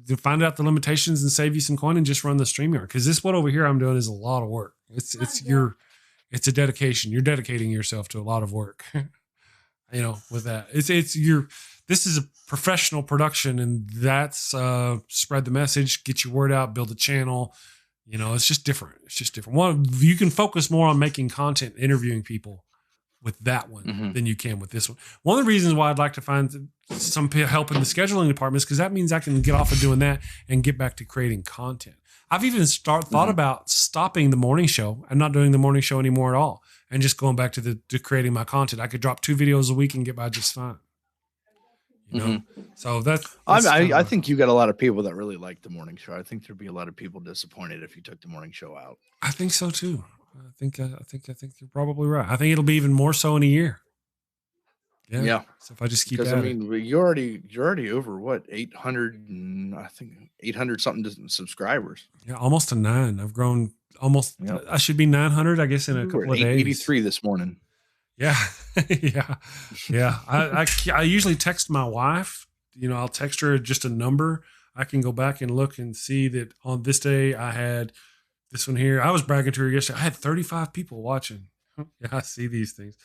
to find out the limitations and save you some coin and just run the StreamYard. Because this one over here I'm doing is a lot of work. It's a dedication. You're dedicating yourself to a lot of work. With that, this is a professional production, and that's spread the message, get your word out, build a channel. It's just different. One, you can focus more on making content, interviewing people with that one than you can with this one. One of the reasons why I'd like to find some help in the scheduling department is because that means I can get off of doing that and get back to creating content. I've even thought about stopping the morning show and not doing the morning show anymore at all, and just going back to creating my content. I could drop 2 videos a week and get by just fine. You know, so that's I think you got a lot of people that really like the morning show. I think there'd be a lot of people disappointed if you took the morning show out. I think so too. I think you're probably right. I think it'll be even more so in a year. Yeah. So if I just keep at you're already over what 800 and I think 800 something subscribers. Yeah, almost to 9. I've grown almost. Yep. I should be 900, I guess, in a couple of days. 83 this morning. Yeah, yeah. I usually text my wife. You know, I'll text her just a number. I can go back and look and see that on this day I had this one here. I was bragging to her yesterday. I had 35 people watching. Yeah, I see these things.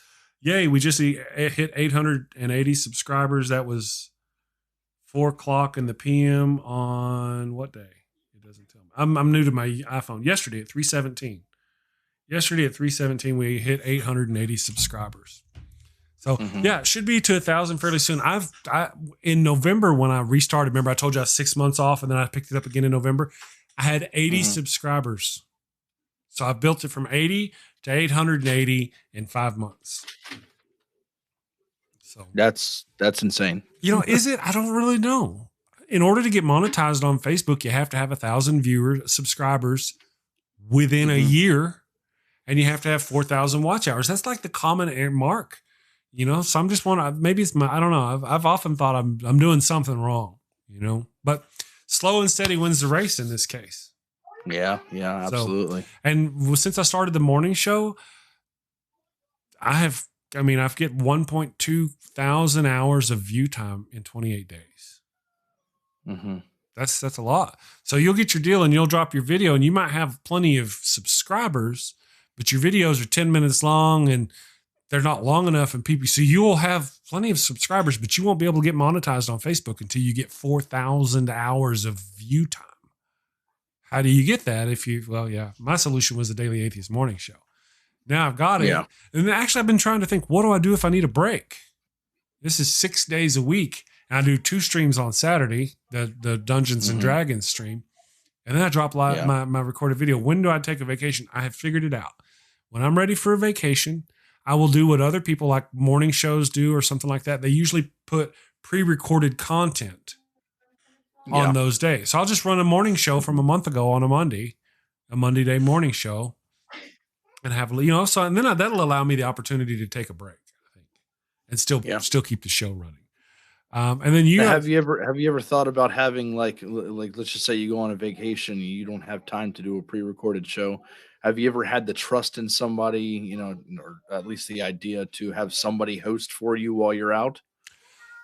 Yay, we just hit 880 subscribers. That was 4:00 in the PM on what day? It doesn't tell me. I'm new to my iPhone. Yesterday at 3:17. Yesterday at 3:17, we hit 880 subscribers. So yeah, it should be to 1,000 fairly soon. In November when I restarted, remember I told you I was 6 months off and then I picked it up again in November. I had 80 subscribers. So I built it from 80 to 880 in 5 months. So that's insane. You know, is it? I don't really know. In order to get monetized on Facebook, you have to have 1,000 subscribers within a year. And you have to have 4,000 watch hours. That's like the common mark, you know? So I'm just wondering, maybe it's I don't know. I've often thought I'm doing something wrong, you know, but slow and steady wins the race in this case. Yeah, absolutely. So, and since I started the morning show, I've get 1.2 thousand hours of view time in 28 days. That's a lot. So you'll get your deal and you'll drop your video and you might have plenty of subscribers, but your videos are 10 minutes long and they're not long enough. And so you will have plenty of subscribers, but you won't be able to get monetized on Facebook until you get 4,000 hours of view time. How do you get that? My solution was the Daily Atheist Morning Show. Now I've got it. Yeah. And actually I've been trying to think, what do I do if I need a break? This is 6 days a week. And I do 2 streams on Saturday, the Dungeons and Dragons stream. And then I drop my recorded video. When do I take a vacation? I have figured it out. When I'm ready for a vacation, I will do what other people like morning shows do or something like that. They usually put pre-recorded content on those days. So I'll just run a morning show from a month ago on a Monday day morning show and have, and then that'll allow me the opportunity to take a break, I think, and still keep the show running. And then have you ever thought about having like let's just say you go on a vacation and you don't have time to do a pre-recorded show. Have you ever had the trust in somebody, or at least the idea to have somebody host for you while you're out?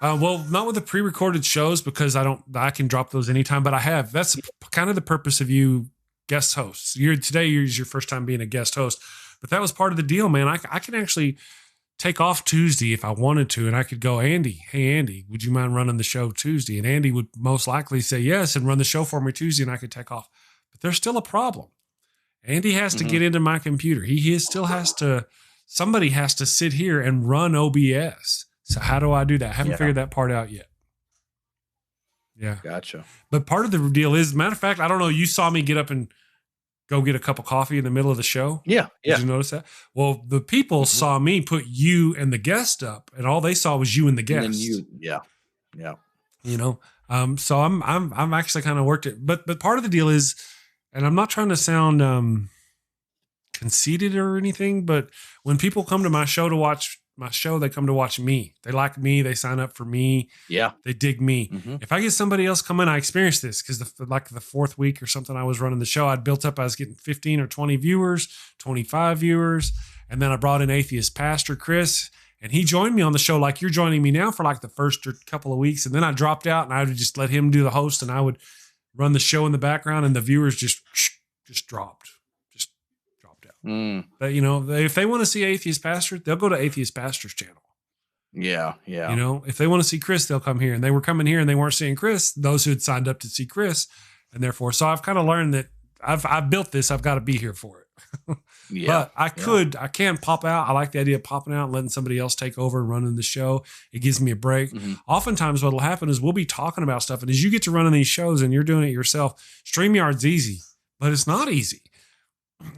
Well, not with the pre-recorded shows because I can drop those anytime, but I have. That's kind of the purpose of you guest hosts. Today is your first time being a guest host, but that was part of the deal, man. I can actually take off Tuesday if I wanted to, and I could go, Andy, would you mind running the show Tuesday? And Andy would most likely say yes and run the show for me Tuesday, and I could take off. But there's still a problem. Andy has to get into my computer. Somebody has to sit here and run OBS. So how do I do that? I haven't figured that part out yet. Yeah. Gotcha. But part of the deal is, matter of fact, I don't know, you saw me get up and go get a cup of coffee in the middle of the show. Yeah. Did you notice that? Well, the people saw me put you and the guest up, and all they saw was you and the guest. And yeah. So I'm actually kind of worked it, but part of the deal is, and I'm not trying to sound conceited or anything, but when people come to my show to watch my show, they come to watch me. They like me. They sign up for me. Yeah. They dig me. If I get somebody else come in, I experienced this because the fourth week or something I was running the show, I was getting 15 or 20 viewers, 25 viewers. And then I brought in atheist pastor Chris, and he joined me on the show like you're joining me now for like the first or couple of weeks. And then I dropped out and I would just let him do the host, and I would run the show in the background, and the viewers just dropped. But, if they want to see Atheist Pastor, they'll go to Atheist Pastor's channel. Yeah. If they want to see Chris, they'll come here. And they were coming here and they weren't seeing Chris, those who had signed up to see Chris. And therefore, so I've kind of learned that I've built this. I've got to be here for it. Yeah. But I can pop out. I like the idea of popping out and letting somebody else take over and running the show. It gives me a break. Oftentimes what will happen is we'll be talking about stuff. And as you get to running these shows and you're doing it yourself, StreamYard's easy, but it's not easy.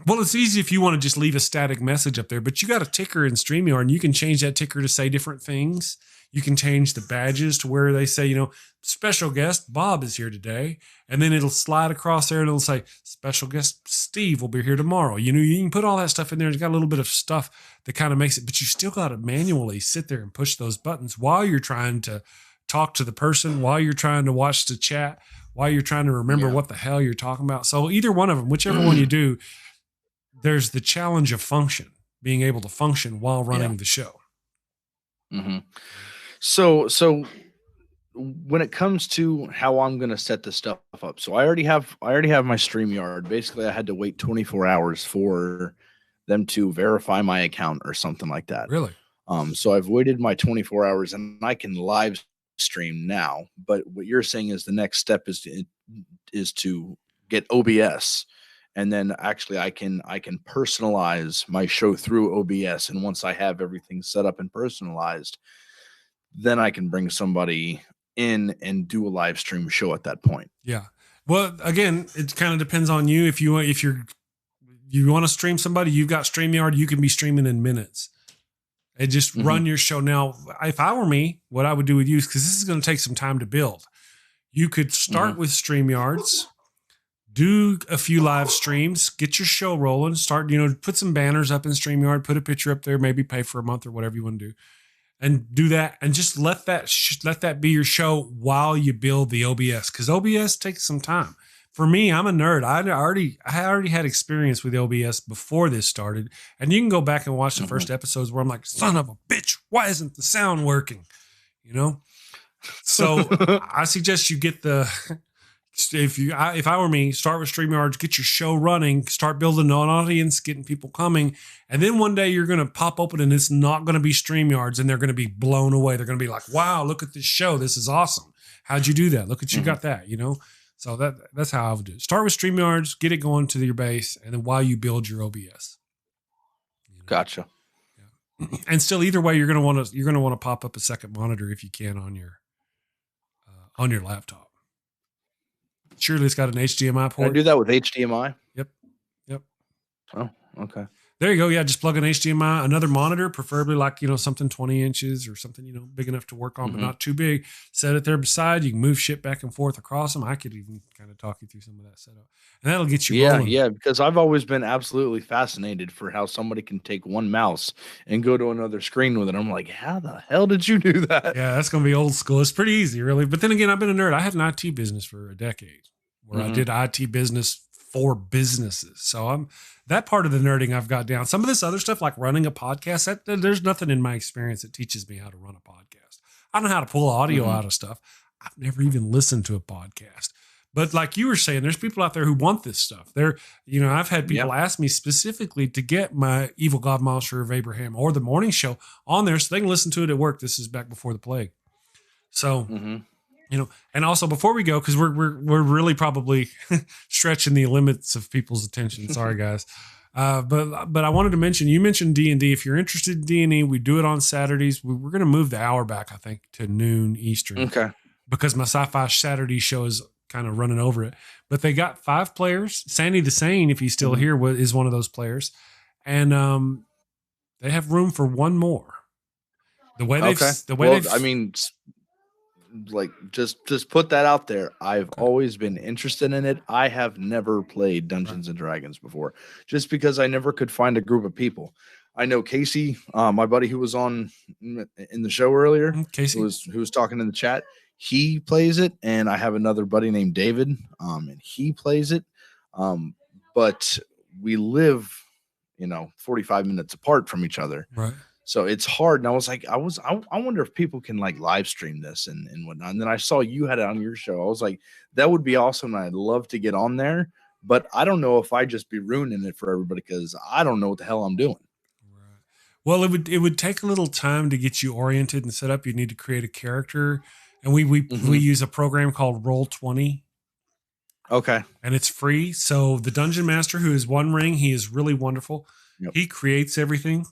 Well, it's easy if you want to just leave a static message up there, but you got a ticker in StreamYard and you can change that ticker to say different things. You can change the badges to where they say, special guest Bob is here today. And then it'll slide across there and it'll say special guest Steve will be here tomorrow. You can put all that stuff in there. It's got a little bit of stuff that kind of makes it, but you still got to manually sit there and push those buttons while you're trying to talk to the person, while you're trying to watch the chat, while you're trying to remember what the hell you're talking about. So either one of them, whichever one you do, there's the challenge of being able to function while running the show. So when it comes to how I'm going to set this stuff up, so I already have my StreamYard. Basically, I had to wait 24 hours for them to verify my account or something like that. Really? So I've waited my 24 hours and I can live stream now. But what you're saying is the next step is to get OBS. And then actually I can personalize my show through OBS. And once I have everything set up and personalized, then I can bring somebody in and do a live stream show at that point. Yeah. Well, again, it kind of depends on you. If you want to stream somebody, you've got StreamYard, you can be streaming in minutes and just run your show. Now, if I were me, what I would do with you, because this is going to take some time to build, you could start with StreamYards, do a few live streams, get your show rolling, start, put some banners up in StreamYard, put a picture up there, maybe pay for a month or whatever you want to do. And do that, and just let that be your show while you build the OBS, because OBS takes some time. For me, I'm a nerd. I already had experience with OBS before this started, and you can go back and watch the first episodes where I'm like, son of a bitch, why isn't the sound working? So I suggest you get if I were me, start with StreamYard, get your show running, start building an audience, getting people coming. And then one day you're going to pop open and it's not going to be StreamYards and they're going to be blown away. They're going to be like, wow, look at this show. This is awesome. How'd you do that? Look at you got that, So that's how I would do it. Start with StreamYards, get it going to your base. And then while you build your OBS. Gotcha. Yeah. And still either way, you're going to want to pop up a second monitor if you can on your laptop. Surely it's got an HDMI port. Can I do that with HDMI? Yep. Oh, okay. There you go. Yeah, just plug an HDMI, another monitor, preferably like, something 20 inches or something, big enough to work on, but not too big. Set it there beside. You can move shit back and forth across them. I could even kind of talk you through some of that setup. And that'll get you rolling. Yeah, because I've always been absolutely fascinated for how somebody can take one mouse and go to another screen with it. I'm like, how the hell did you do that? Yeah, that's going to be old school. It's pretty easy, really. But then again, I've been a nerd. I had an IT business for a decade where I did IT business for businesses. So that part of the nerding I've got down. Some of this other stuff, like running a podcast, there's nothing in my experience that teaches me how to run a podcast. I know how to pull audio out of stuff. I've never even listened to a podcast. But like you were saying, there's people out there who want this stuff. I've had people ask me specifically to get my Evil God Monster of Abraham or the morning show on there so they can listen to it at work. This is back before the plague. So, and also before we go, because we're really probably stretching the limits of people's attention. Sorry, guys. But I wanted to mention, you mentioned D&D. If you're interested in D&D, we do it on Saturdays. We're going to move the hour back, I think, to noon Eastern. Okay. Because my sci-fi Saturday show is kind of running over it. But they got 5 players. Sandy the Sane, if he's still here, is one of those players. And they have room for one more. Just put that out there. I've always been interested in it. I have never played Dungeons and Dragons before, just because I never could find a group of people. I know Casey, my buddy who was on in the show earlier, Casey, who was talking in the chat. He plays it, and I have another buddy named David, and he plays it. But we live, 45 minutes apart from each other. Right. So it's hard. And I was like, I wonder if people can like live stream this and whatnot. And then I saw you had it on your show. I was like, that would be awesome. And I'd love to get on there, but I don't know if I'd just be ruining it for everybody because I don't know what the hell I'm doing. Right. Well, it would take a little time to get you oriented and set up. You need to create a character. And we use a program called Roll20. Okay. And it's free. So the dungeon master, who is One Ring, he is really wonderful. Yep. He creates everything,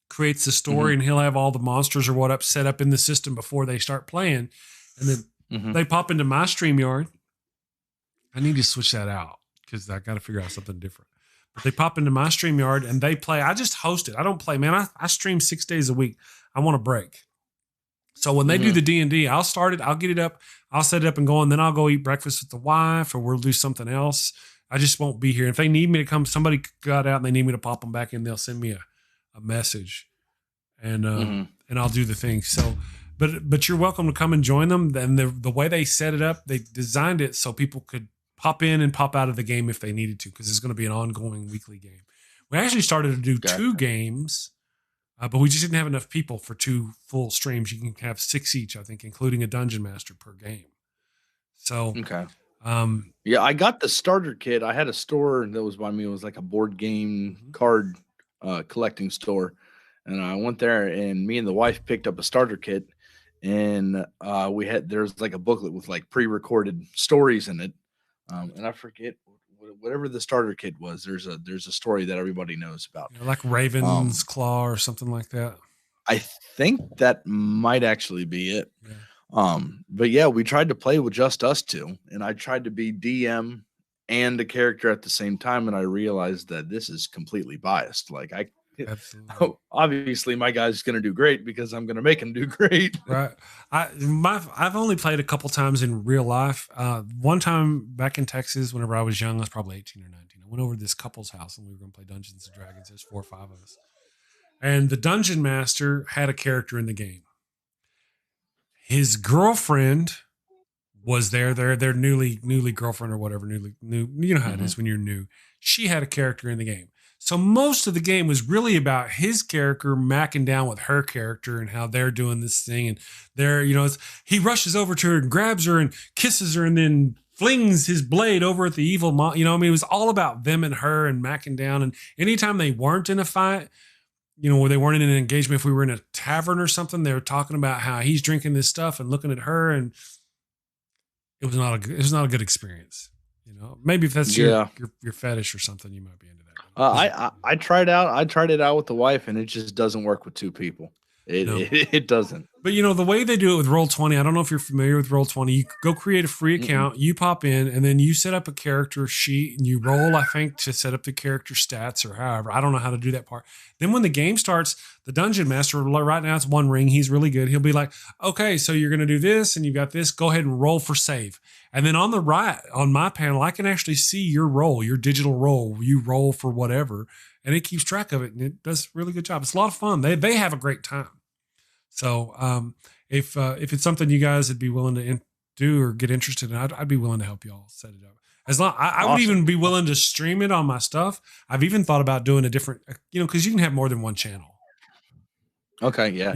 creates the story, Mhm. and he'll have all the monsters or what up set up in the system before they start playing. And then they pop into my StreamYard. I need to switch that out because I got to figure out something different. But they pop into my StreamYard and they play. I just host it. I don't play, man. I stream 6 days a week. I want a break. So when they do the D&D, I'll start it. I'll get it up. I'll set it up and go, and then I'll go eat breakfast with the wife, or we'll do something else. I just won't be here. If they need me to come, somebody got out and they need me to pop them back in, they'll send me a message, and I'll do the thing. So, but you're welcome to come and join them. And the way they set it up, they designed it so people could pop in and pop out of the game if they needed to, because it's going to be an ongoing weekly game. We actually started to do 2 games. But we just didn't have enough people for 2 full streams. You can have 6 each, I think, including a dungeon master per game. So, okay. Yeah, I got the starter kit. I had a store that was by me. It was like a board game card collecting store. And I went there, and me and the wife picked up a starter kit. And there's like a booklet with like pre-recorded stories in it. And I forget whatever the starter kit was. There's a story that everybody knows about, like Raven's Claw or something like that. I think that might actually be it. Yeah. But yeah, we tried to play with just us 2, and I tried to be DM and a character at the same time, and I realized that this is completely biased. Like obviously my guy's going to do great because I'm going to make him do great. Right. I've only played a couple times in real life. One time back in Texas, whenever I was young, I was probably 18 or 19. I went over to this couple's house and we were going to play Dungeons and Dragons. There's 4 or 5 of us. And the dungeon master had a character in the game. His girlfriend was there. Their newly girlfriend or whatever, new. You know how it is when you're new. She had a character in the game. So most of the game was really about his character macking down with her character and how they're doing this thing. And he rushes over to her and grabs her and kisses her and then flings his blade over at the evil mom. It was all about them and her and macking down. And anytime they weren't in a fight, where they weren't in an engagement, if we were in a tavern or something, they were talking about how he's drinking this stuff and looking at her, and it was not a good experience. Maybe if that's your fetish or something, you might be into that. I tried it out with the wife, and it just doesn't work with 2 people. It doesn't. But the way they do it with Roll20, I don't know if you're familiar with Roll20. You go create a free account, you pop in, and then you set up a character sheet, and you roll, I think, to set up the character stats or however. I don't know how to do that part. Then when the game starts, the dungeon master, right now it's One Ring. He's really good. He'll be like, okay, so you're going to do this, and you've got this. Go ahead and roll for save. And then on the right, on my panel, I can actually see your roll, your digital roll. You roll for whatever, and it keeps track of it, and it does a really good job. It's a lot of fun. They have a great time. So if it's something you guys would be willing to do or get interested in, I'd be willing to help y'all set it up. I would even be willing to stream it on my stuff. I've even thought about doing a different, because you can have more than one channel. Okay, yeah.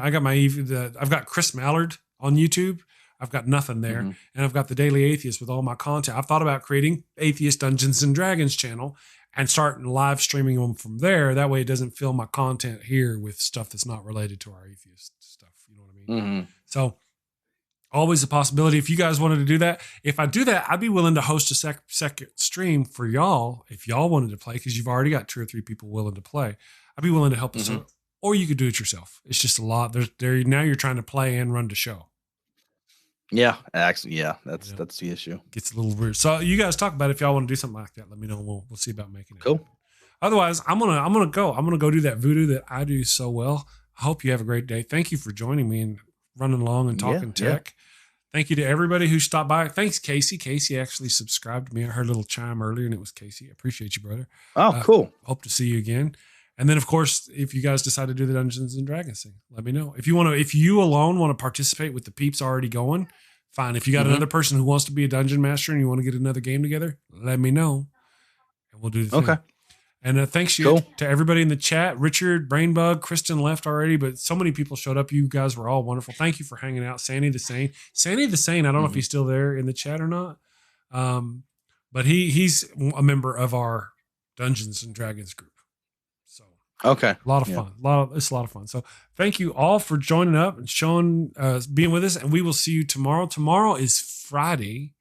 I got I've got Chris Mallard on YouTube. I've got nothing there, and I've got the Daily Atheist with all my content. I've thought about creating Atheist Dungeons and Dragons channel and starting live streaming them from there. That way it doesn't fill my content here with stuff that's not related to our atheist stuff. You know what I mean? So always a possibility. If you guys wanted to do that, if I do that, I'd be willing to host a second stream for y'all. If y'all wanted to play, because you've already got 2 or 3 people willing to play, I'd be willing to help us out. Or you could do it yourself. It's just a lot. Now you're trying to play and run the show. Yeah, actually, that's the issue. Gets a little weird. So you guys talk about it. If y'all want to do something like that, let me know. We'll see about making it. Cool. Happen. Otherwise, I'm gonna go do that voodoo that I do so well. I hope you have a great day. Thank you for joining me and running along and talking tech. Thank you to everybody who stopped by. Thanks, Casey. Casey actually subscribed to me. I heard a little chime earlier, and it was Casey. I appreciate you, brother. Oh, cool. Hope to see you again. And then, of course, if you guys decide to do the Dungeons and Dragons thing, let me know. If you alone want to participate with the peeps already going, fine. If you got another person who wants to be a dungeon master and you want to get another game together, let me know, and we'll do the thing. Okay. And thanks to everybody in the chat. Richard, Brainbug, Kristen left already, but so many people showed up. You guys were all wonderful. Thank you for hanging out. Sandy the Sane. I don't know if he's still there in the chat or not, but he's a member of our Dungeons and Dragons group. So okay, a lot of fun. It's a lot of fun. So thank you all for joining up and being with us. And we will see you tomorrow. Tomorrow is Friday.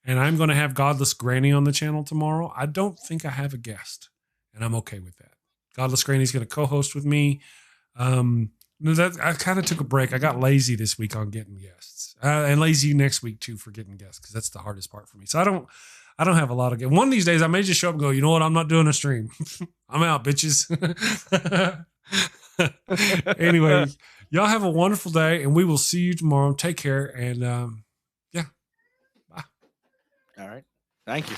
And I'm going to have Godless Granny on the channel tomorrow. I don't think I have a guest, and I'm okay with that. Godless Granny's going to co-host with me. I kind of took a break. I got lazy this week on getting guests, and lazy next week too for getting guests, because that's the hardest part for me. So I don't have a lot of guests. One of these days I may just show up and go, you know what? I'm not doing a stream. I'm out, bitches. Anyway, y'all have a wonderful day, and we will see you tomorrow. Take care, and yeah, bye. All right. Thank you.